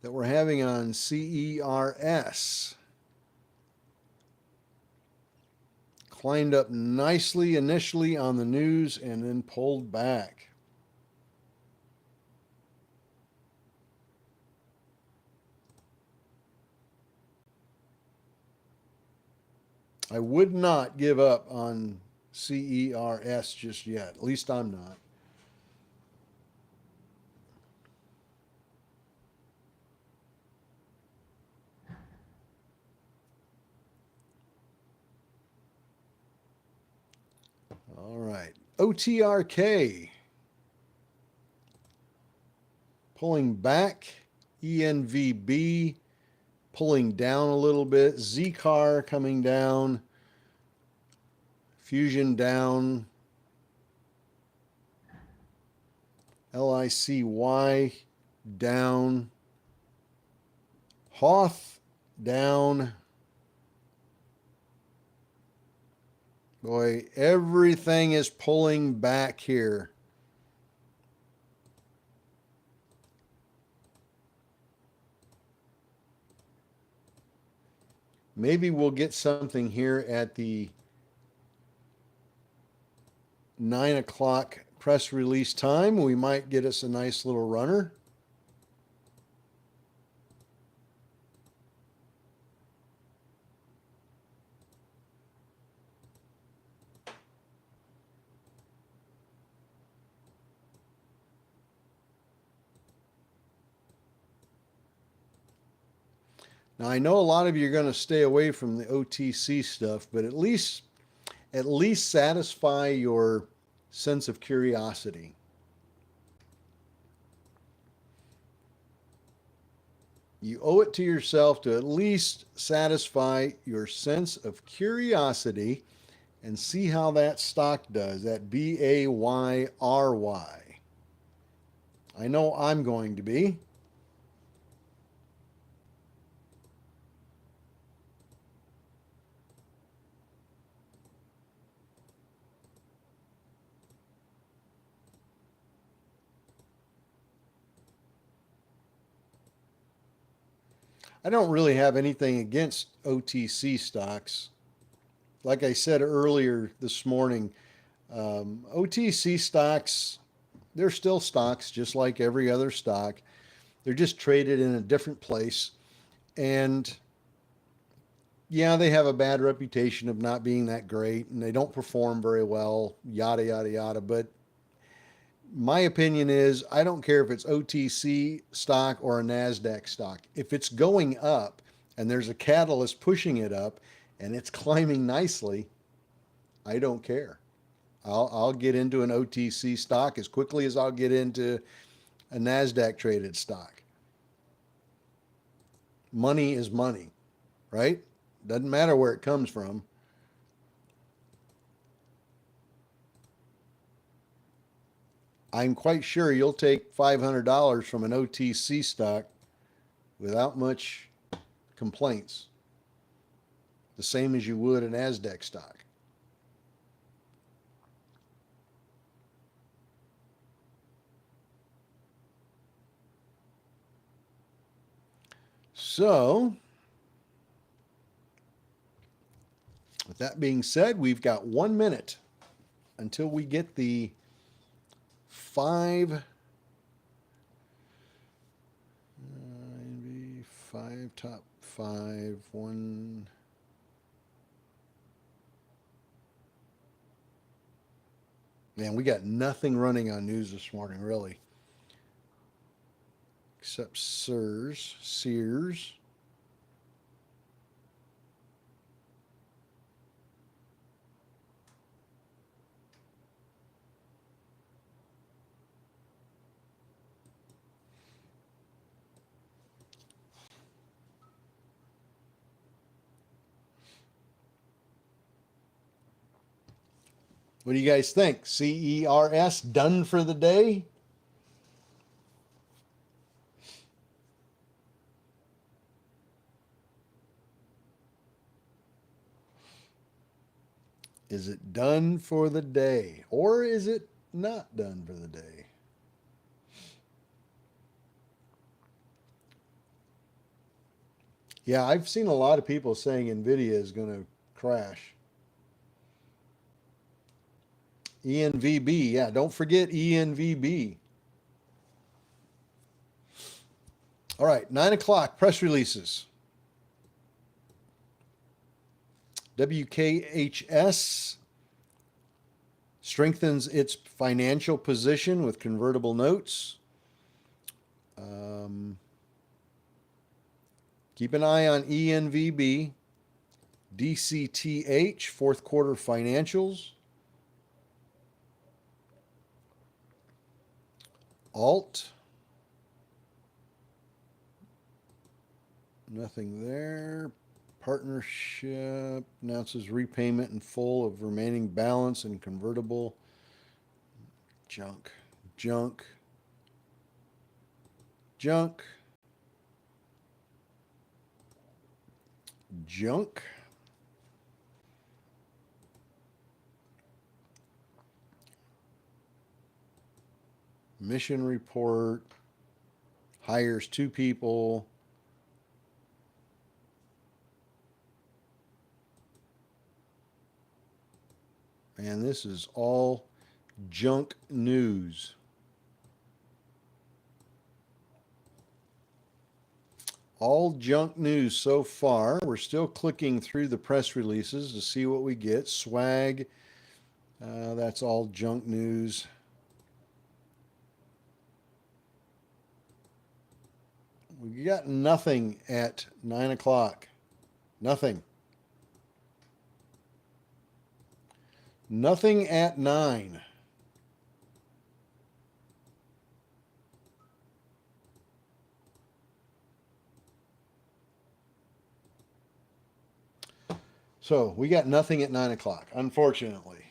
that we're having on CERS. Climbed up nicely initially on the news and then pulled back. I would not give up on CERS just yet. At least I'm not. All right. OTRK. Pulling back. ENVB pulling down a little bit. ZCAR coming down. Fusion down. LICY down. Hoth down. Boy, everything is pulling back here. Maybe we'll get something here at the 9 o'clock press release time. We might get us a nice little runner. Now I know a lot of you are going to stay away from the OTC stuff, but at least satisfy your sense of curiosity. You owe it to yourself to at least satisfy your sense of curiosity and see how that stock does, that BAYRY. I know I'm going to be. I don't really have anything against OTC stocks. Like I said earlier this morning, OTC stocks, they're still stocks just like every other stock. They're just traded in a different place. And yeah, they have a bad reputation of not being that great and they don't perform very well, yada, yada, yada. But my opinion is I don't care if it's OTC stock or a NASDAQ stock. If it's going up and there's a catalyst pushing it up and it's climbing nicely, I don't care. I'll get into an OTC stock as quickly as I'll get into a NASDAQ traded stock. Money is money, right? Doesn't matter where it comes from. I'm quite sure you'll take $500 from an OTC stock without much complaints, the same as you would an NASDAQ stock. So, with that being said, we've got 1 minute until we get the five top five, one. Man, we got nothing running on news this morning, really. Except Sears. What do you guys think? CERS done for the day? Is it done for the day? Or is it not done for the day? Yeah, I've seen a lot of people saying NVIDIA is going to crash. ENVB, yeah, don't forget ENVB. All right, 9 o'clock, press releases. WKHS strengthens its financial position with convertible notes. Keep an eye on ENVB. DCTH, fourth quarter financials. Alt. Nothing there. Partnership announces repayment in full of remaining balance and convertible. Junk. Junk. Junk. Mission report. Hires 2 people. And this is all junk news. All junk news so far. We're still clicking through the press releases to see what we get. Swag. That's all junk news. We got nothing at 9 o'clock. Nothing. Nothing at 9. So we got nothing at 9 o'clock, unfortunately.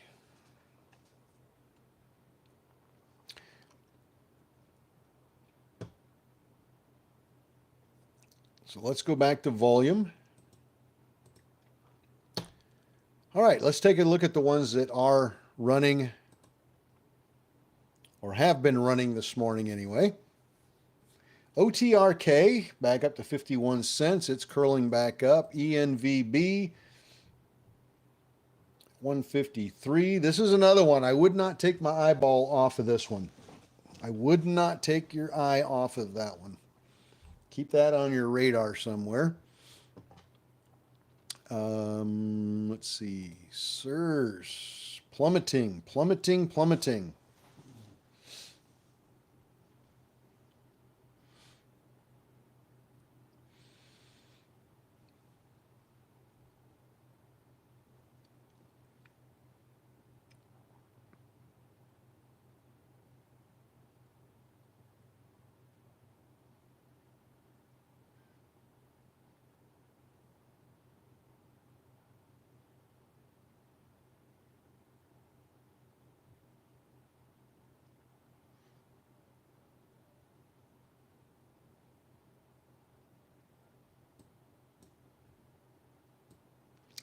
So let's go back to volume. All right, let's take a look at the ones that are running or have been running this morning anyway. OTRK back up to 51 cents. It's curling back up. ENVB 153. This is another one. I would not take my eyeball off of this one. I would not take your eye off of that one. Keep that on your radar somewhere. Let's see. SIRS. Plummeting, plummeting, plummeting.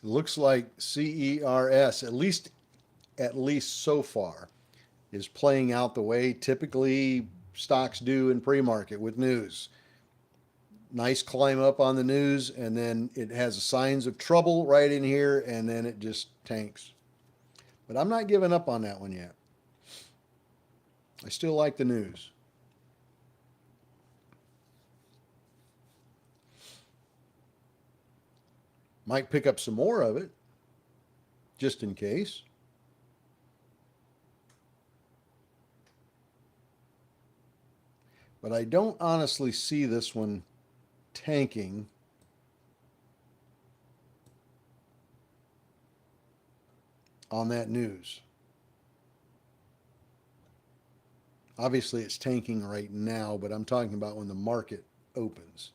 Looks like CERS, at least so far, is playing out the way typically stocks do in pre-market with news. Nice climb up on the news, and then it has signs of trouble right in here, and then it just tanks. But I'm not giving up on that one yet. I still like the news. Might pick up some more of it, just in case. But I don't honestly see this one tanking. On that news. Obviously, it's tanking right now, but I'm talking about when the market opens.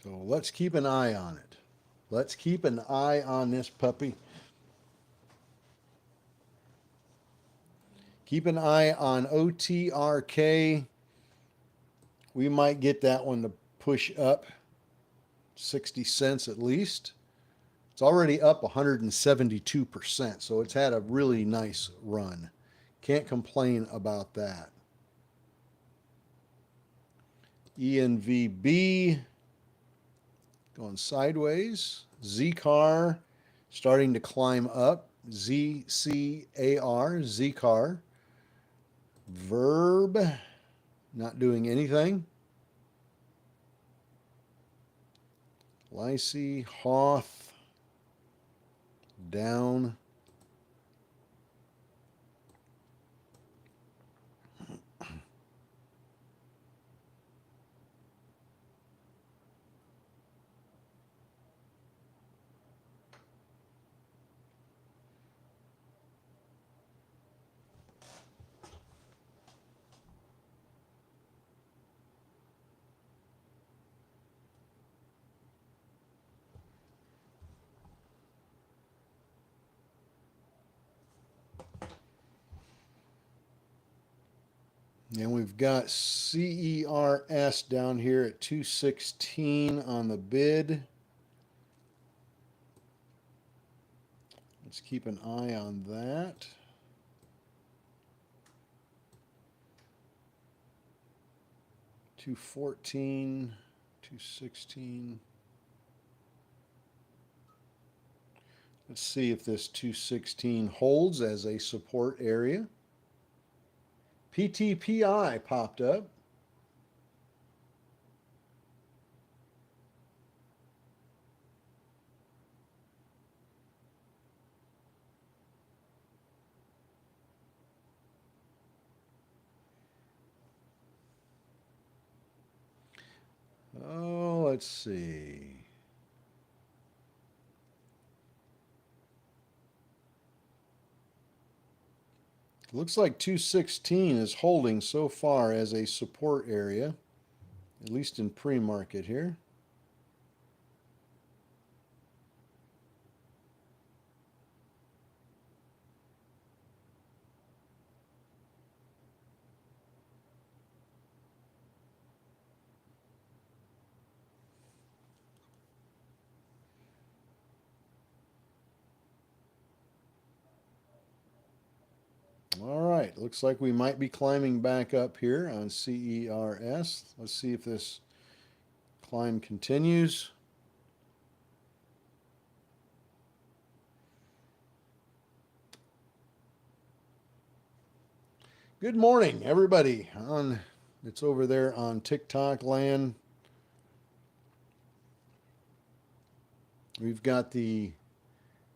So let's keep an eye on it. Let's keep an eye on this puppy. Keep an eye on OTRK. We might get that one to push up 60 cents at least. It's already up 172%, so it's had a really nice run. Can't complain about that. ENVB going sideways. ZCAR starting to climb up. ZCAR, ZCAR. Verb not doing anything. Lycee, Hoth down. And we've got CERS down here at 216 on the bid. Let's keep an eye on that. $214, $216. Let's see if this 216 holds as a support area. PTPI popped up. Oh, let's see. Looks like 216 is holding so far as a support area, at least in pre-market here. All right, looks like we might be climbing back up here on CERS. Let's see if this climb continues. Good morning, everybody. It's over there on TikTok land. We've got the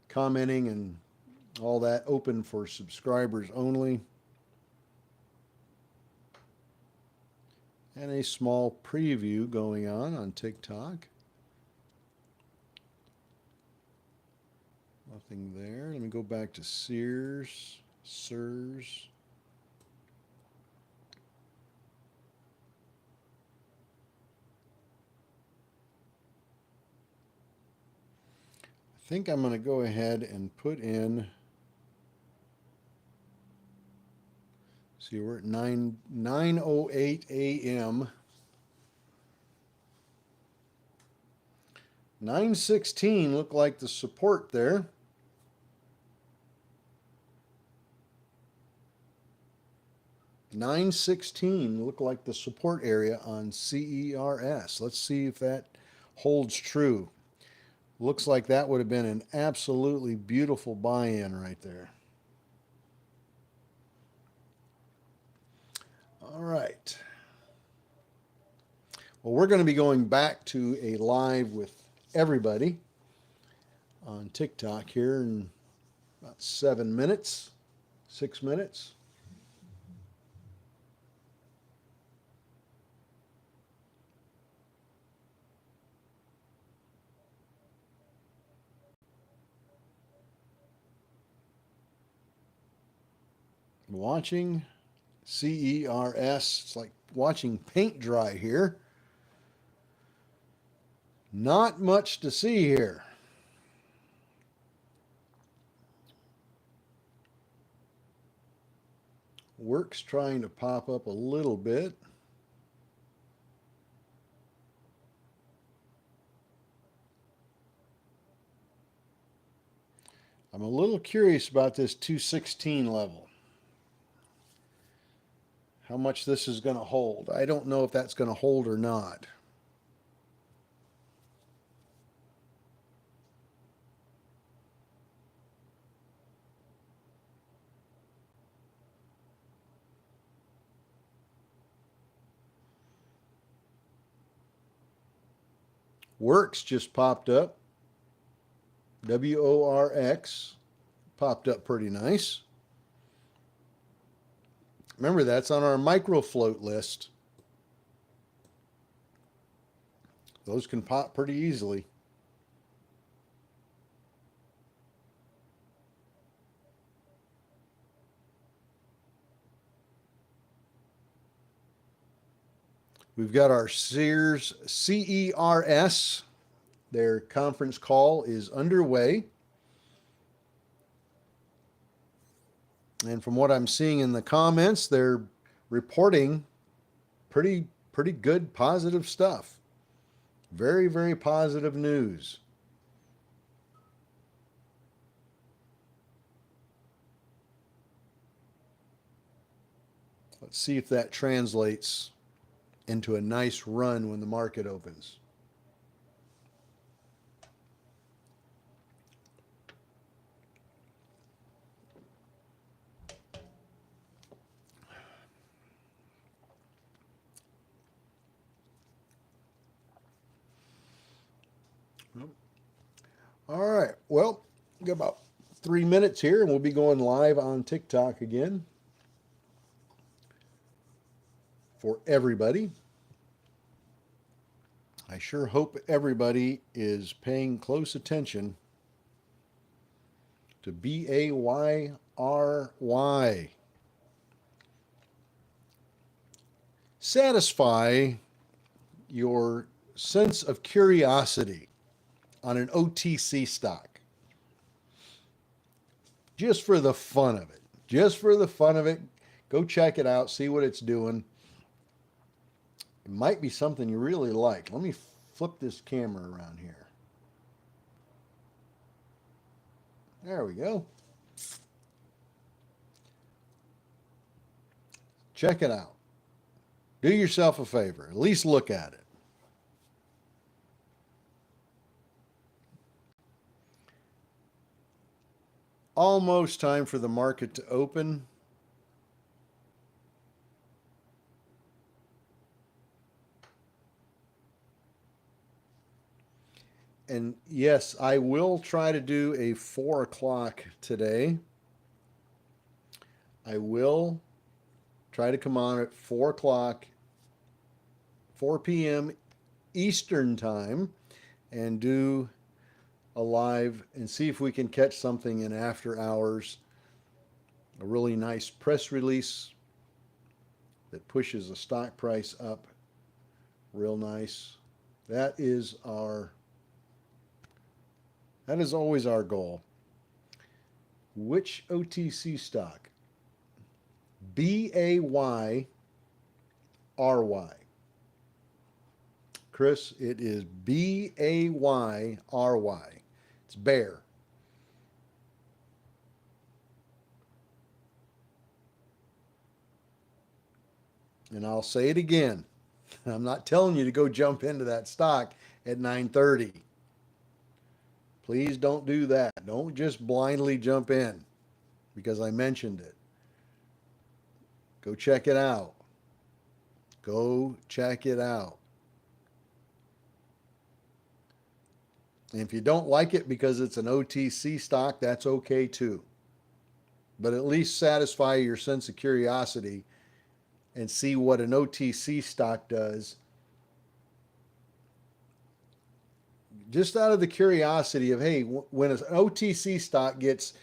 commenting and all that open for subscribers only. And a small preview going on TikTok. Nothing there. Let me go back to SERS. I think I'm going to go ahead and put in. See, we're at 9:08 a.m. 916 looked like the support there. $9.16 looked like the support area on CERS. Let's see if that holds true. Looks like that would have been an absolutely beautiful buy-in right there. All right. Well, we're going to be going back to a live with everybody on TikTok here in about 6 minutes. Watching CERS, it's like watching paint dry here. Not much to see here. Work's trying to pop up a little bit. I'm a little curious about this 216 level. How much this is going to hold. I don't know if that's going to hold or not. Works just popped up. WORX popped up pretty nice. Remember, that's on our micro float list. Those can pop pretty easily. We've got our Sears CERS. Their conference call is underway. And from what I'm seeing in the comments, they're reporting pretty good positive stuff. Very, very positive news. Let's see if that translates into a nice run when the market opens. All right. Well, we got about 3 minutes here, and we'll be going live on TikTok again for everybody. I sure hope everybody is paying close attention to BAYRY. Satisfy your sense of curiosity on an OTC stock. Just for the fun of it. Just for the fun of it. Go check it out, see what it's doing. It might be something you really like. Let me flip this camera around here. There we go. Check it out. Do yourself a favor. At least look at it. Almost time for the market to open. And yes, I will try to do a 4 o'clock today. I will try to come on at 4 o'clock, 4 p.m. Eastern time, and do a live and see if we can catch something in after hours. A really nice press release that pushes the stock price up real nice. That is always our goal. Which OTC stock? BAYRY. Chris, it is BAYRY. It's bear. And I'll say it again. I'm not telling you to go jump into that stock at 9:30. Please don't do that. Don't just blindly jump in because I mentioned it. Go check it out. Go check it out. And if you don't like it because it's an OTC stock, that's okay too. But at least satisfy your sense of curiosity and see what an OTC stock does. Just out of the curiosity of, hey, when an OTC stock gets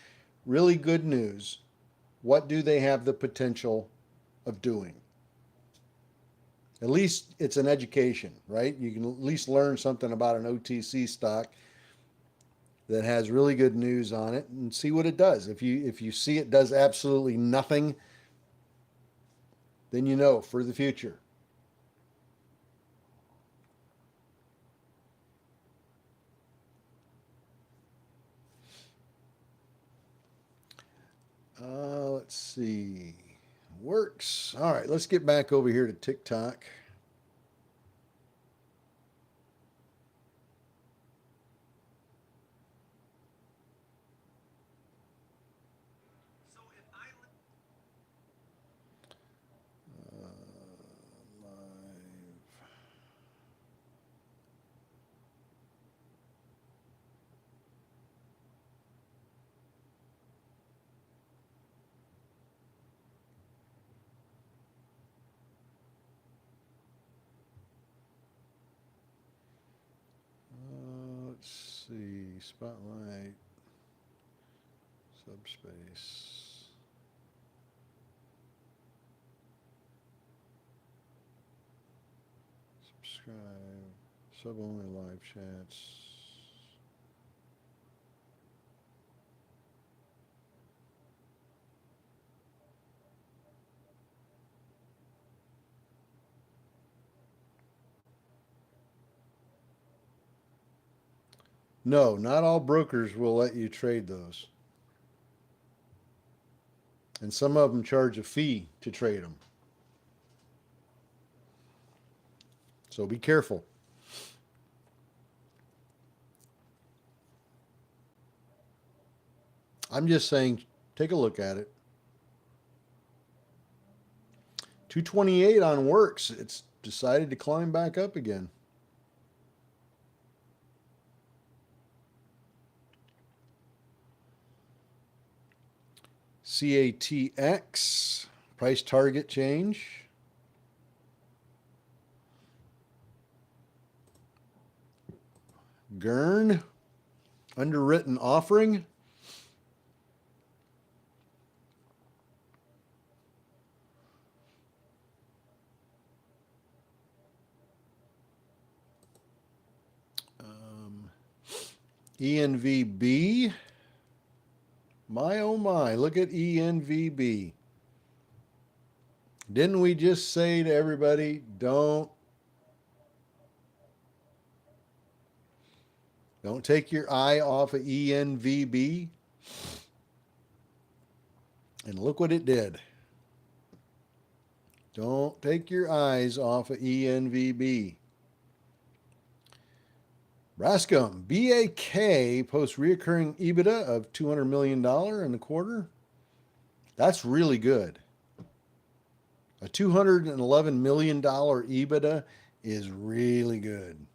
really good news, what do they have the potential of doing? At least it's an education, right? You can at least learn something about an OTC stock that has really good news on it and see what it does. If you see it does absolutely nothing, then you know for the future. Let's see. Works. All right, let's get back over here to TikTok. Let's see. Spotlight. Subspace. Subscribe. Sub-only live chats. No, not all brokers will let you trade those. And some of them charge a fee to trade them. So be careful. I'm just saying, take a look at it. 228 on Works. It's decided to climb back up again. CATX, price target change. GURN, underwritten offering. ENVB. My oh my, look at ENVB. Didn't we just say to everybody, don't take your eye off of ENVB? And look what it did. Don't take your eyes off of ENVB. Braskem, BAK posts reoccurring EBITDA of $200 million in the quarter. That's really good. A $211 million EBITDA is really good.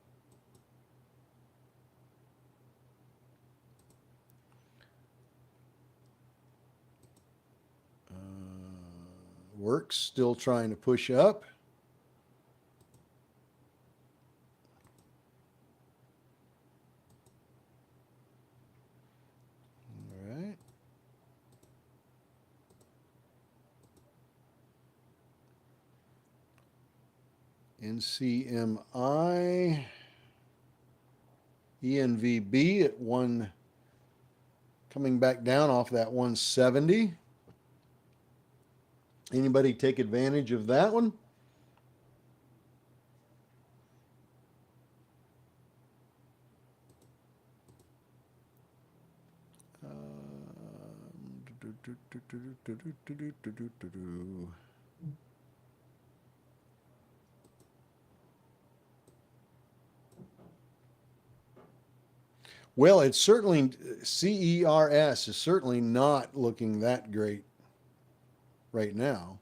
Works still trying to push up. All right. NCMI, ENVB at one, coming back down off that 170. Anybody take advantage of that one? Well, it's certainly, CERS is certainly not looking that great right now.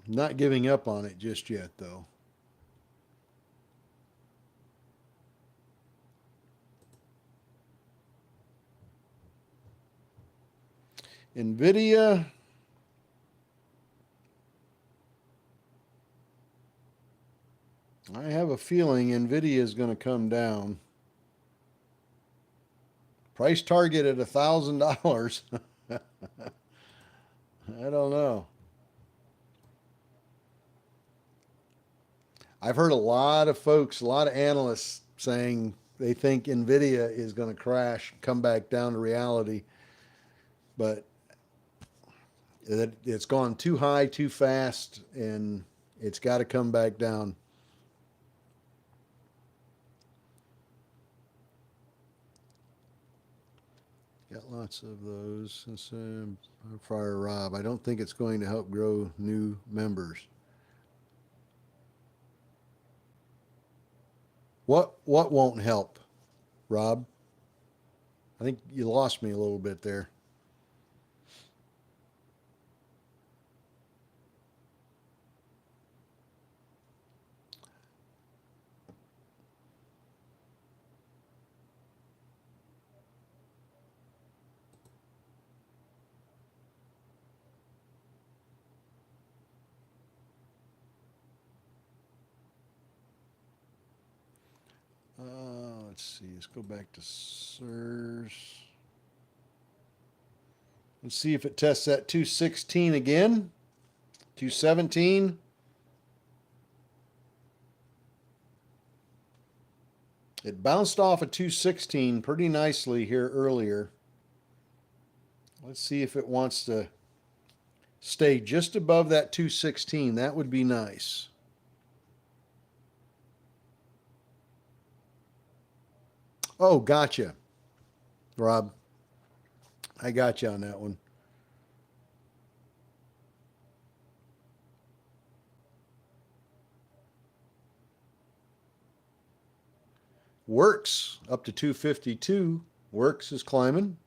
Not giving up on it just yet, though. NVIDIA. I have a feeling NVIDIA is going to come down. Price target at $1,000. I don't know. I've heard a lot of folks, a lot of analysts saying they think NVIDIA is going to crash, come back down to reality. But it's gone too high, too fast, and it's got to come back down. Got lots of those. Friar Rob, I don't think it's going to help grow new members. What won't help, Rob? I think you lost me a little bit there. Let's see. Let's go back to SIRS. Let's see if it tests that 216 again. 217. It bounced off a 216 pretty nicely here earlier. Let's see if it wants to stay just above that 216. That would be nice. Oh, gotcha, Rob. I got you on that one. Works up to 252. Works is climbing.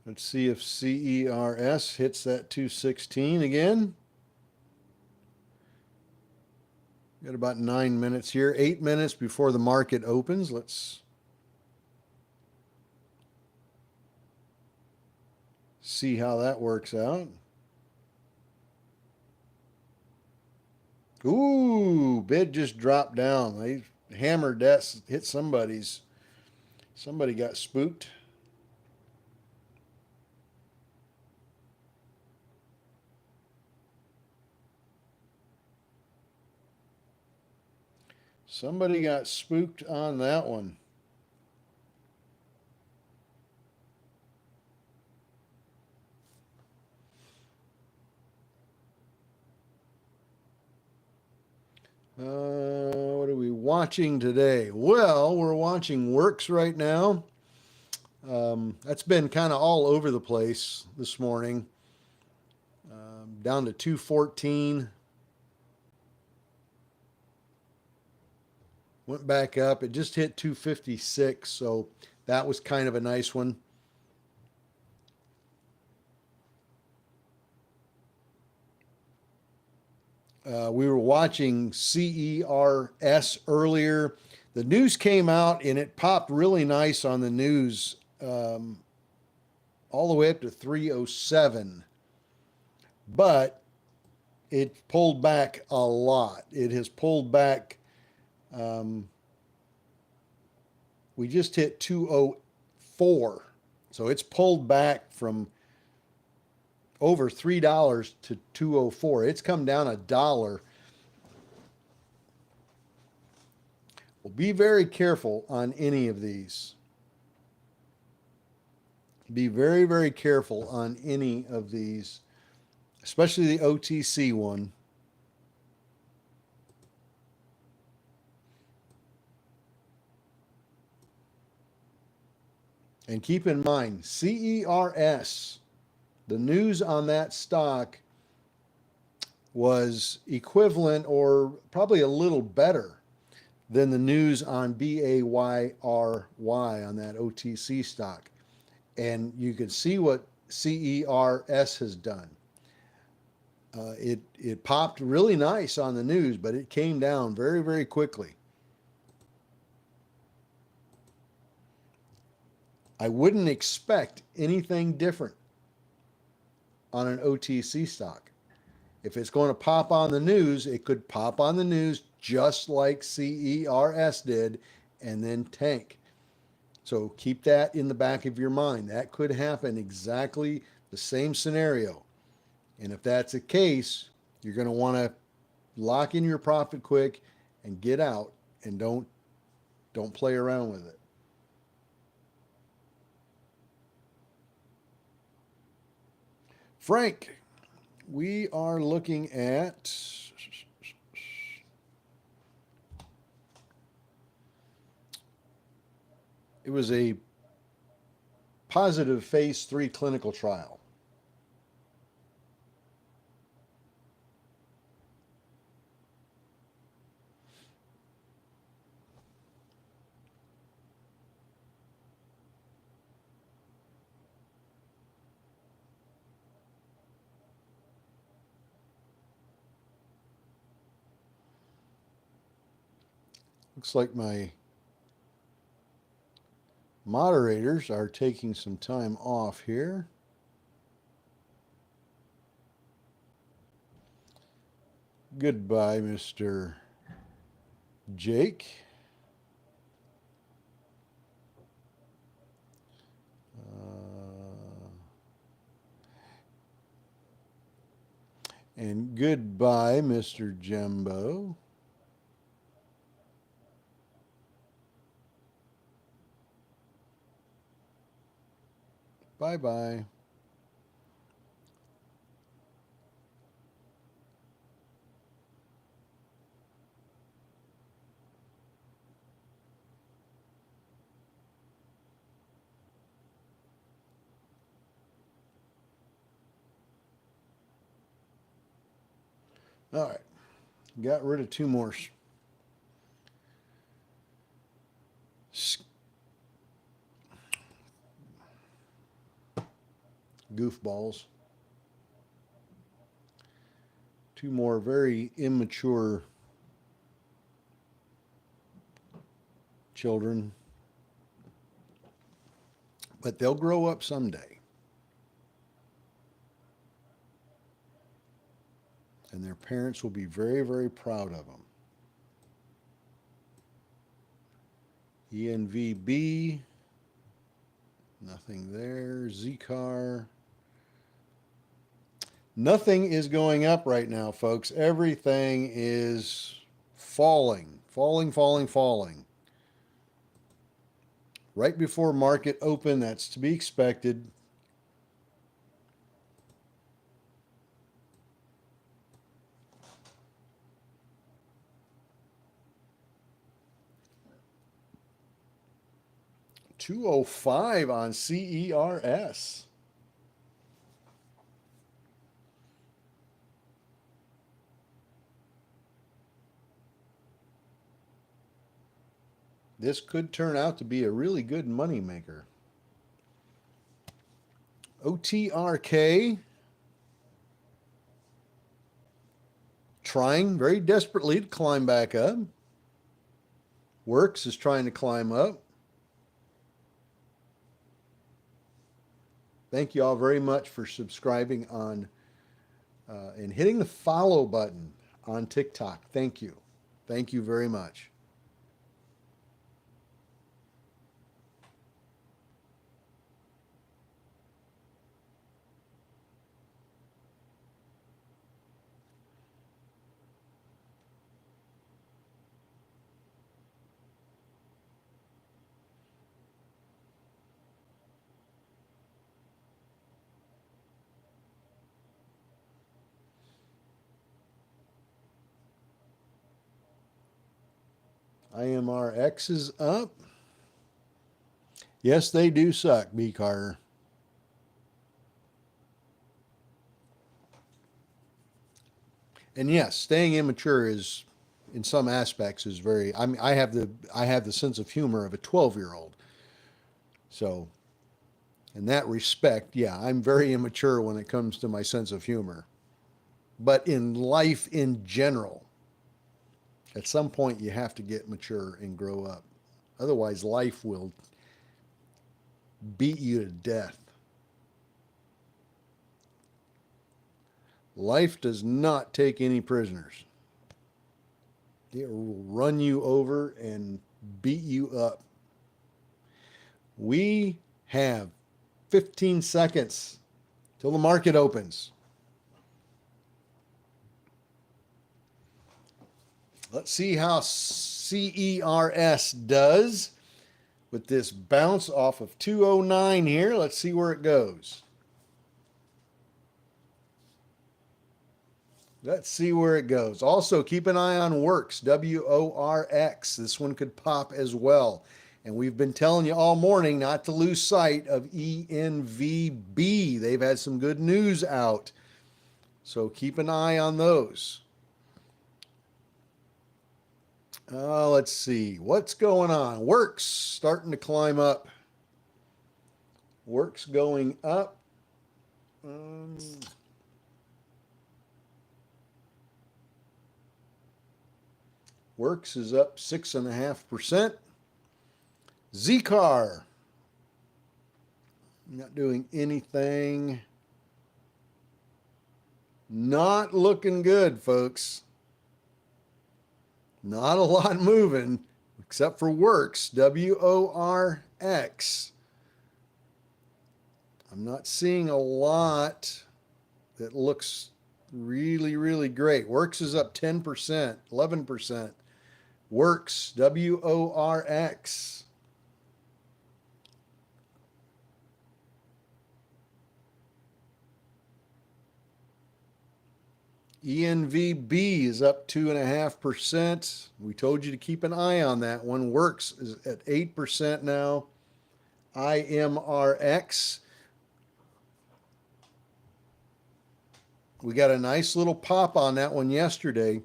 Let's see if CERS hits that 216 again. Got about 9 minutes here, 8 minutes before the market opens. Let's see how that works out. Ooh, bid just dropped down. They hammered that, hit somebody's. Somebody got spooked. Somebody got spooked on that one. What are we watching today? Well, we're watching Works right now. That's been kind of all over the place this morning. Down to 214. Went back up. It just hit 256, so that was kind of a nice one. We were watching CERS earlier. The news came out and it popped really nice on the news, all the way up to 307. But it pulled back a lot. It has pulled back. We just hit 204. So it's pulled back from over $3 to 204. It's come down $1. Well, be very careful on any of these. Be very, very careful on any of these, especially the OTC one. And keep in mind, CERS, the news on that stock was equivalent or probably a little better than the news on BAYRY on that OTC stock. And you can see what CERS has done. It popped really nice on the news, but it came down very, very quickly. I wouldn't expect anything different on an OTC stock. If it's going to pop on the news, it could pop on the news just like CERS did and then tank. So keep that in the back of your mind. That could happen exactly the same scenario. And if that's the case, you're going to want to lock in your profit quick and get out and don't play around with it. Frank, we are looking at it was a positive phase 3 clinical trial. Looks like my moderators are taking some time off here. Goodbye, Mr. Jake. And goodbye, Mr. Jumbo. Bye-bye. All right. Got rid of two more goofballs. Two more very immature children. But they'll grow up someday. And their parents will be very, very proud of them. ENVB, nothing there. Z-Car, nothing is going up right now, folks. Everything is falling, falling, falling, falling. Right before market open, that's to be expected. $205 on CERS. This could turn out to be a really good money maker. OTRK, trying very desperately to climb back up. Works is trying to climb up. Thank you all very much for subscribing on and hitting the follow button on TikTok. Thank you. Thank you very much. IMRX is up. Yes, they do suck, B. Carter. And yes, staying immature is, in some aspects, is very. I mean, I have the sense of humor of a 12-year-old. So, in that respect, yeah, I'm very immature when it comes to my sense of humor. But in life in general, at some point you have to get mature and grow up. Otherwise, life will beat you to death. Life does not take any prisoners. It will run you over and beat you up. We have 15 seconds till the market opens. Let's see how CERS does with this bounce off of 209 here. Let's see where it goes. Let's see where it goes. Also, keep an eye on Works, WORX. This one could pop as well. And we've been telling you all morning not to lose sight of ENVB. They've had some good news out. So keep an eye on those. Let's see. What's going on? Works starting to climb up. Works going up. Works is up 6.5%. Z-Car, not doing anything. Not looking good, folks. Not a lot moving except for Works, WORX. I'm not seeing a lot that looks really, really great. Works is up 10%, 11%. Works, WORX. ENVB is up 2.5%. We told you to keep an eye on that one. Works is at 8% now. IMRX. We got a nice little pop on that one yesterday.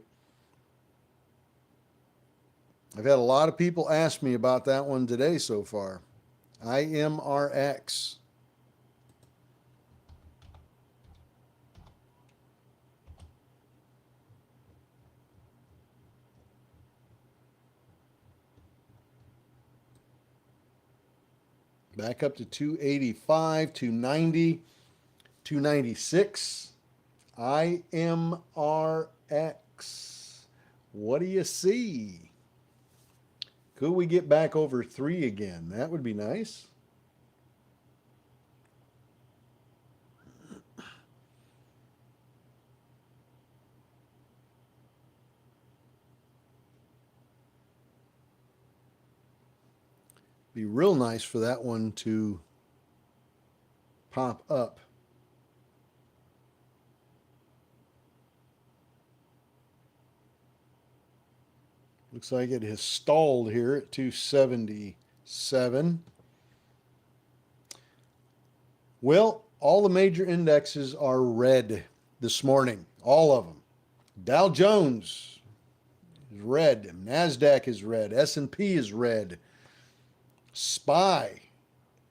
I've had a lot of people ask me about that one today so far. IMRX. Back up to 285, 290, 296. IMRX. What do you see? Could we get back over 3 again? That would be nice. Be real nice for that one to pop up. Looks like it has stalled here at 277. Well, all the major indexes are red this morning. All of them. Dow Jones is red. NASDAQ is red. S&P is red. SPY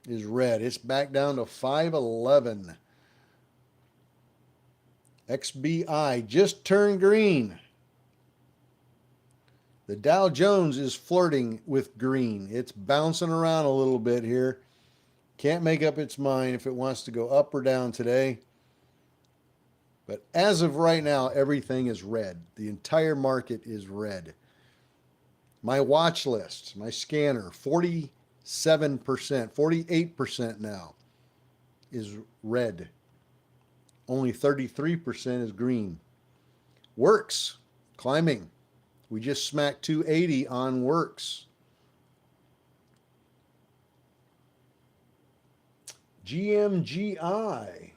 is red. It's back down to 511. XBI just turned green. The Dow Jones is flirting with green. It's bouncing around a little bit here. Can't make up its mind if it wants to go up or down today. But as of right now, everything is red. The entire market is red. My watch list, my scanner, 47%, 48% now is red. Only 33% is green. Works, climbing. We just smacked 280 on Works. GMGI.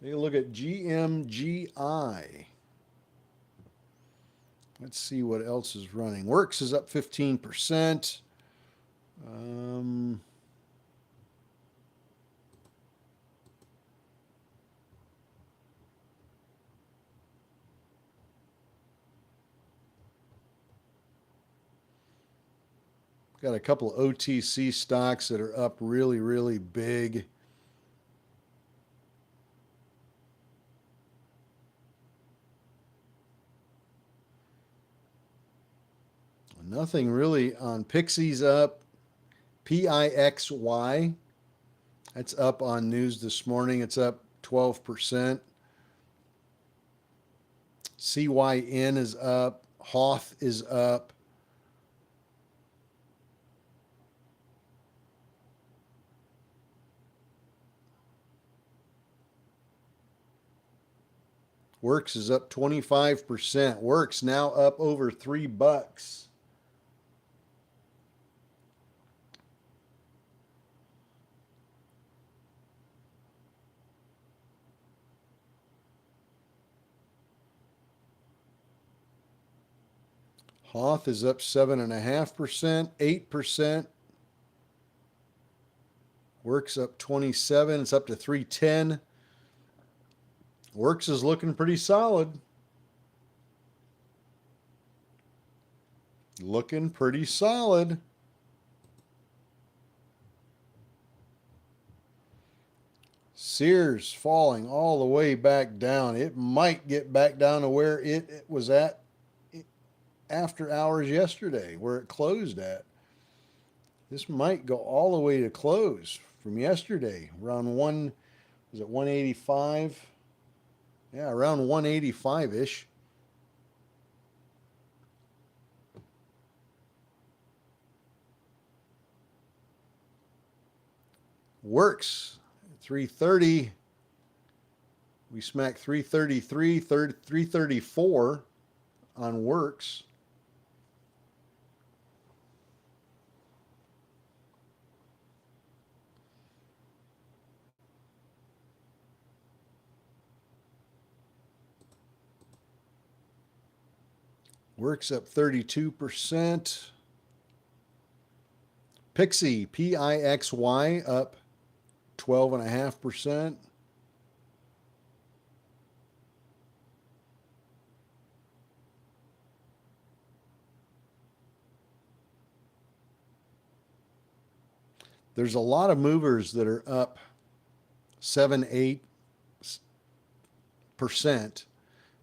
Take a look at GMGI. Let's see what else is running. Works is up 15%. Got a couple of OTC stocks that are up really, really big. Nothing really on Pixie's up. PIXY. That's up on news this morning. It's up 12%. CYN is up. Hoth is up. Works is up 25%. Works now up over $3. Hoth is up 7.5%, 8%. Works up 27. It's up to 310. Works is looking pretty solid. Looking pretty solid. Sears falling all the way back down. It might get back down to where it was at after hours yesterday, where it closed at. This might go all the way to close from yesterday, around 185? Yeah, around 185-ish. Works 330. We smacked 333, 334 on Works. Works up 32%. Pixie, PIXY, up 12.5%. There's a lot of movers that are up 7, 8%,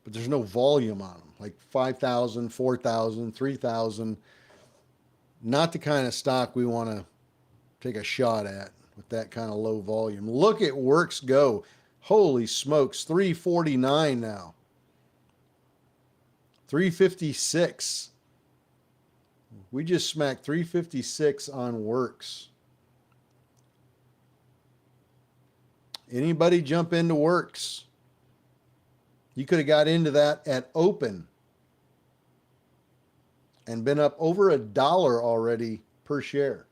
but there's no volume on them, like 5,000, 4,000, 3,000. Not the kind of stock we want to take a shot at with that kind of low volume. Look at Works go. Holy smokes, 349 now. 356. We just smacked 356 on Works. Anybody jump into Works? You could have got into that at open and been up over $1 already per share.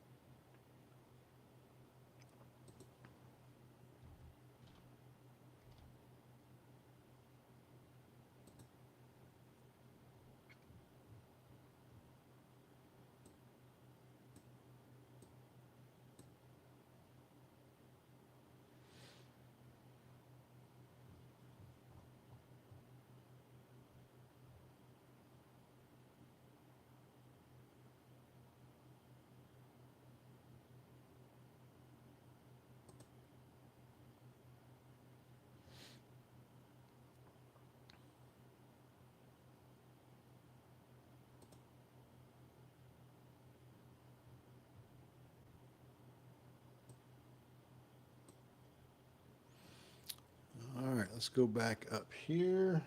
All right, let's go back up here.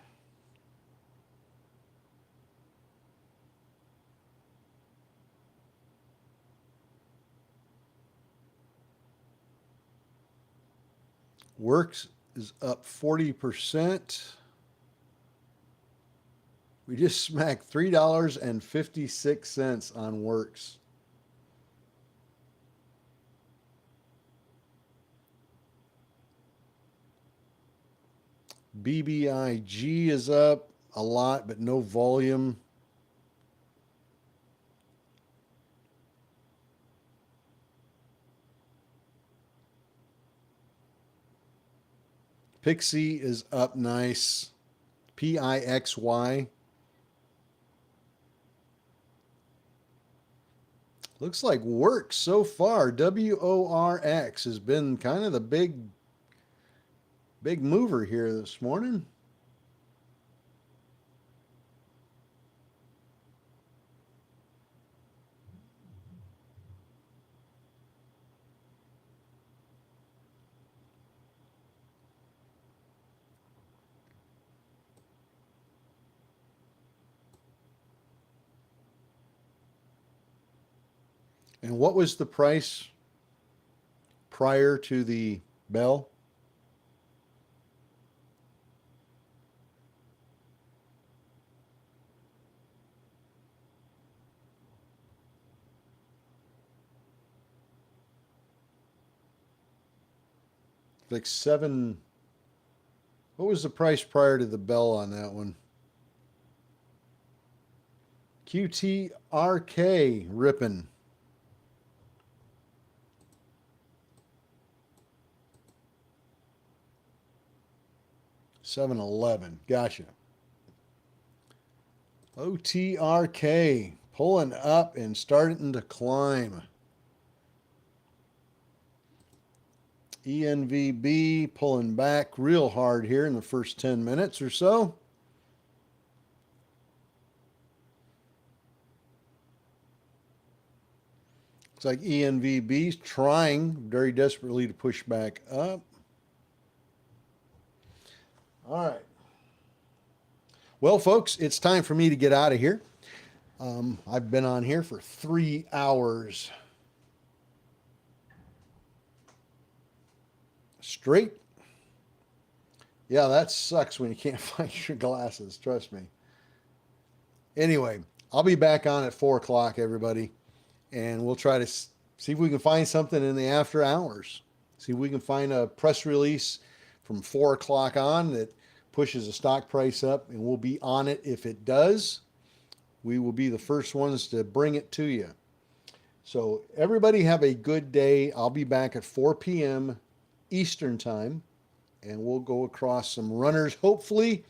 Works is up 40%. We just smacked $3.56 on Works. BBIG is up a lot, but no volume. Pixie is up nice. PIXY. Looks like Works so far. WORX has been kind of the big mover here this morning. And what was the price prior to the bell? Like 7. What was the price prior to the bell on that one? QTRK ripping. $7.11. Gotcha. OTRK pulling up and starting to climb. ENVB pulling back real hard here in the first 10 minutes or so. Looks like ENVB's trying very desperately to push back up. All right. Well, folks, it's time for me to get out of here. I've been on here for 3 hours straight. Yeah, that sucks when you can't find your glasses. Trust me. Anyway, I'll be back on at 4 o'clock, everybody, and we'll try to see if we can find something in the after hours. See if we can find a press release from 4 o'clock on that pushes the stock price up, and we'll be on it. If it does, we will be the first ones to bring it to you. So everybody have a good day. I'll be back at 4 p.m. Eastern time, and we'll go across some runners, hopefully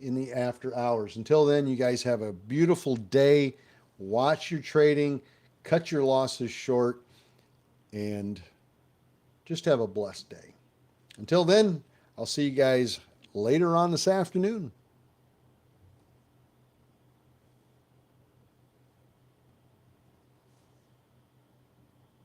in the after hours. Until then, you guys have a beautiful day. Watch your trading, cut your losses short, and just have a blessed day. Until then, I'll see you guys later on this afternoon.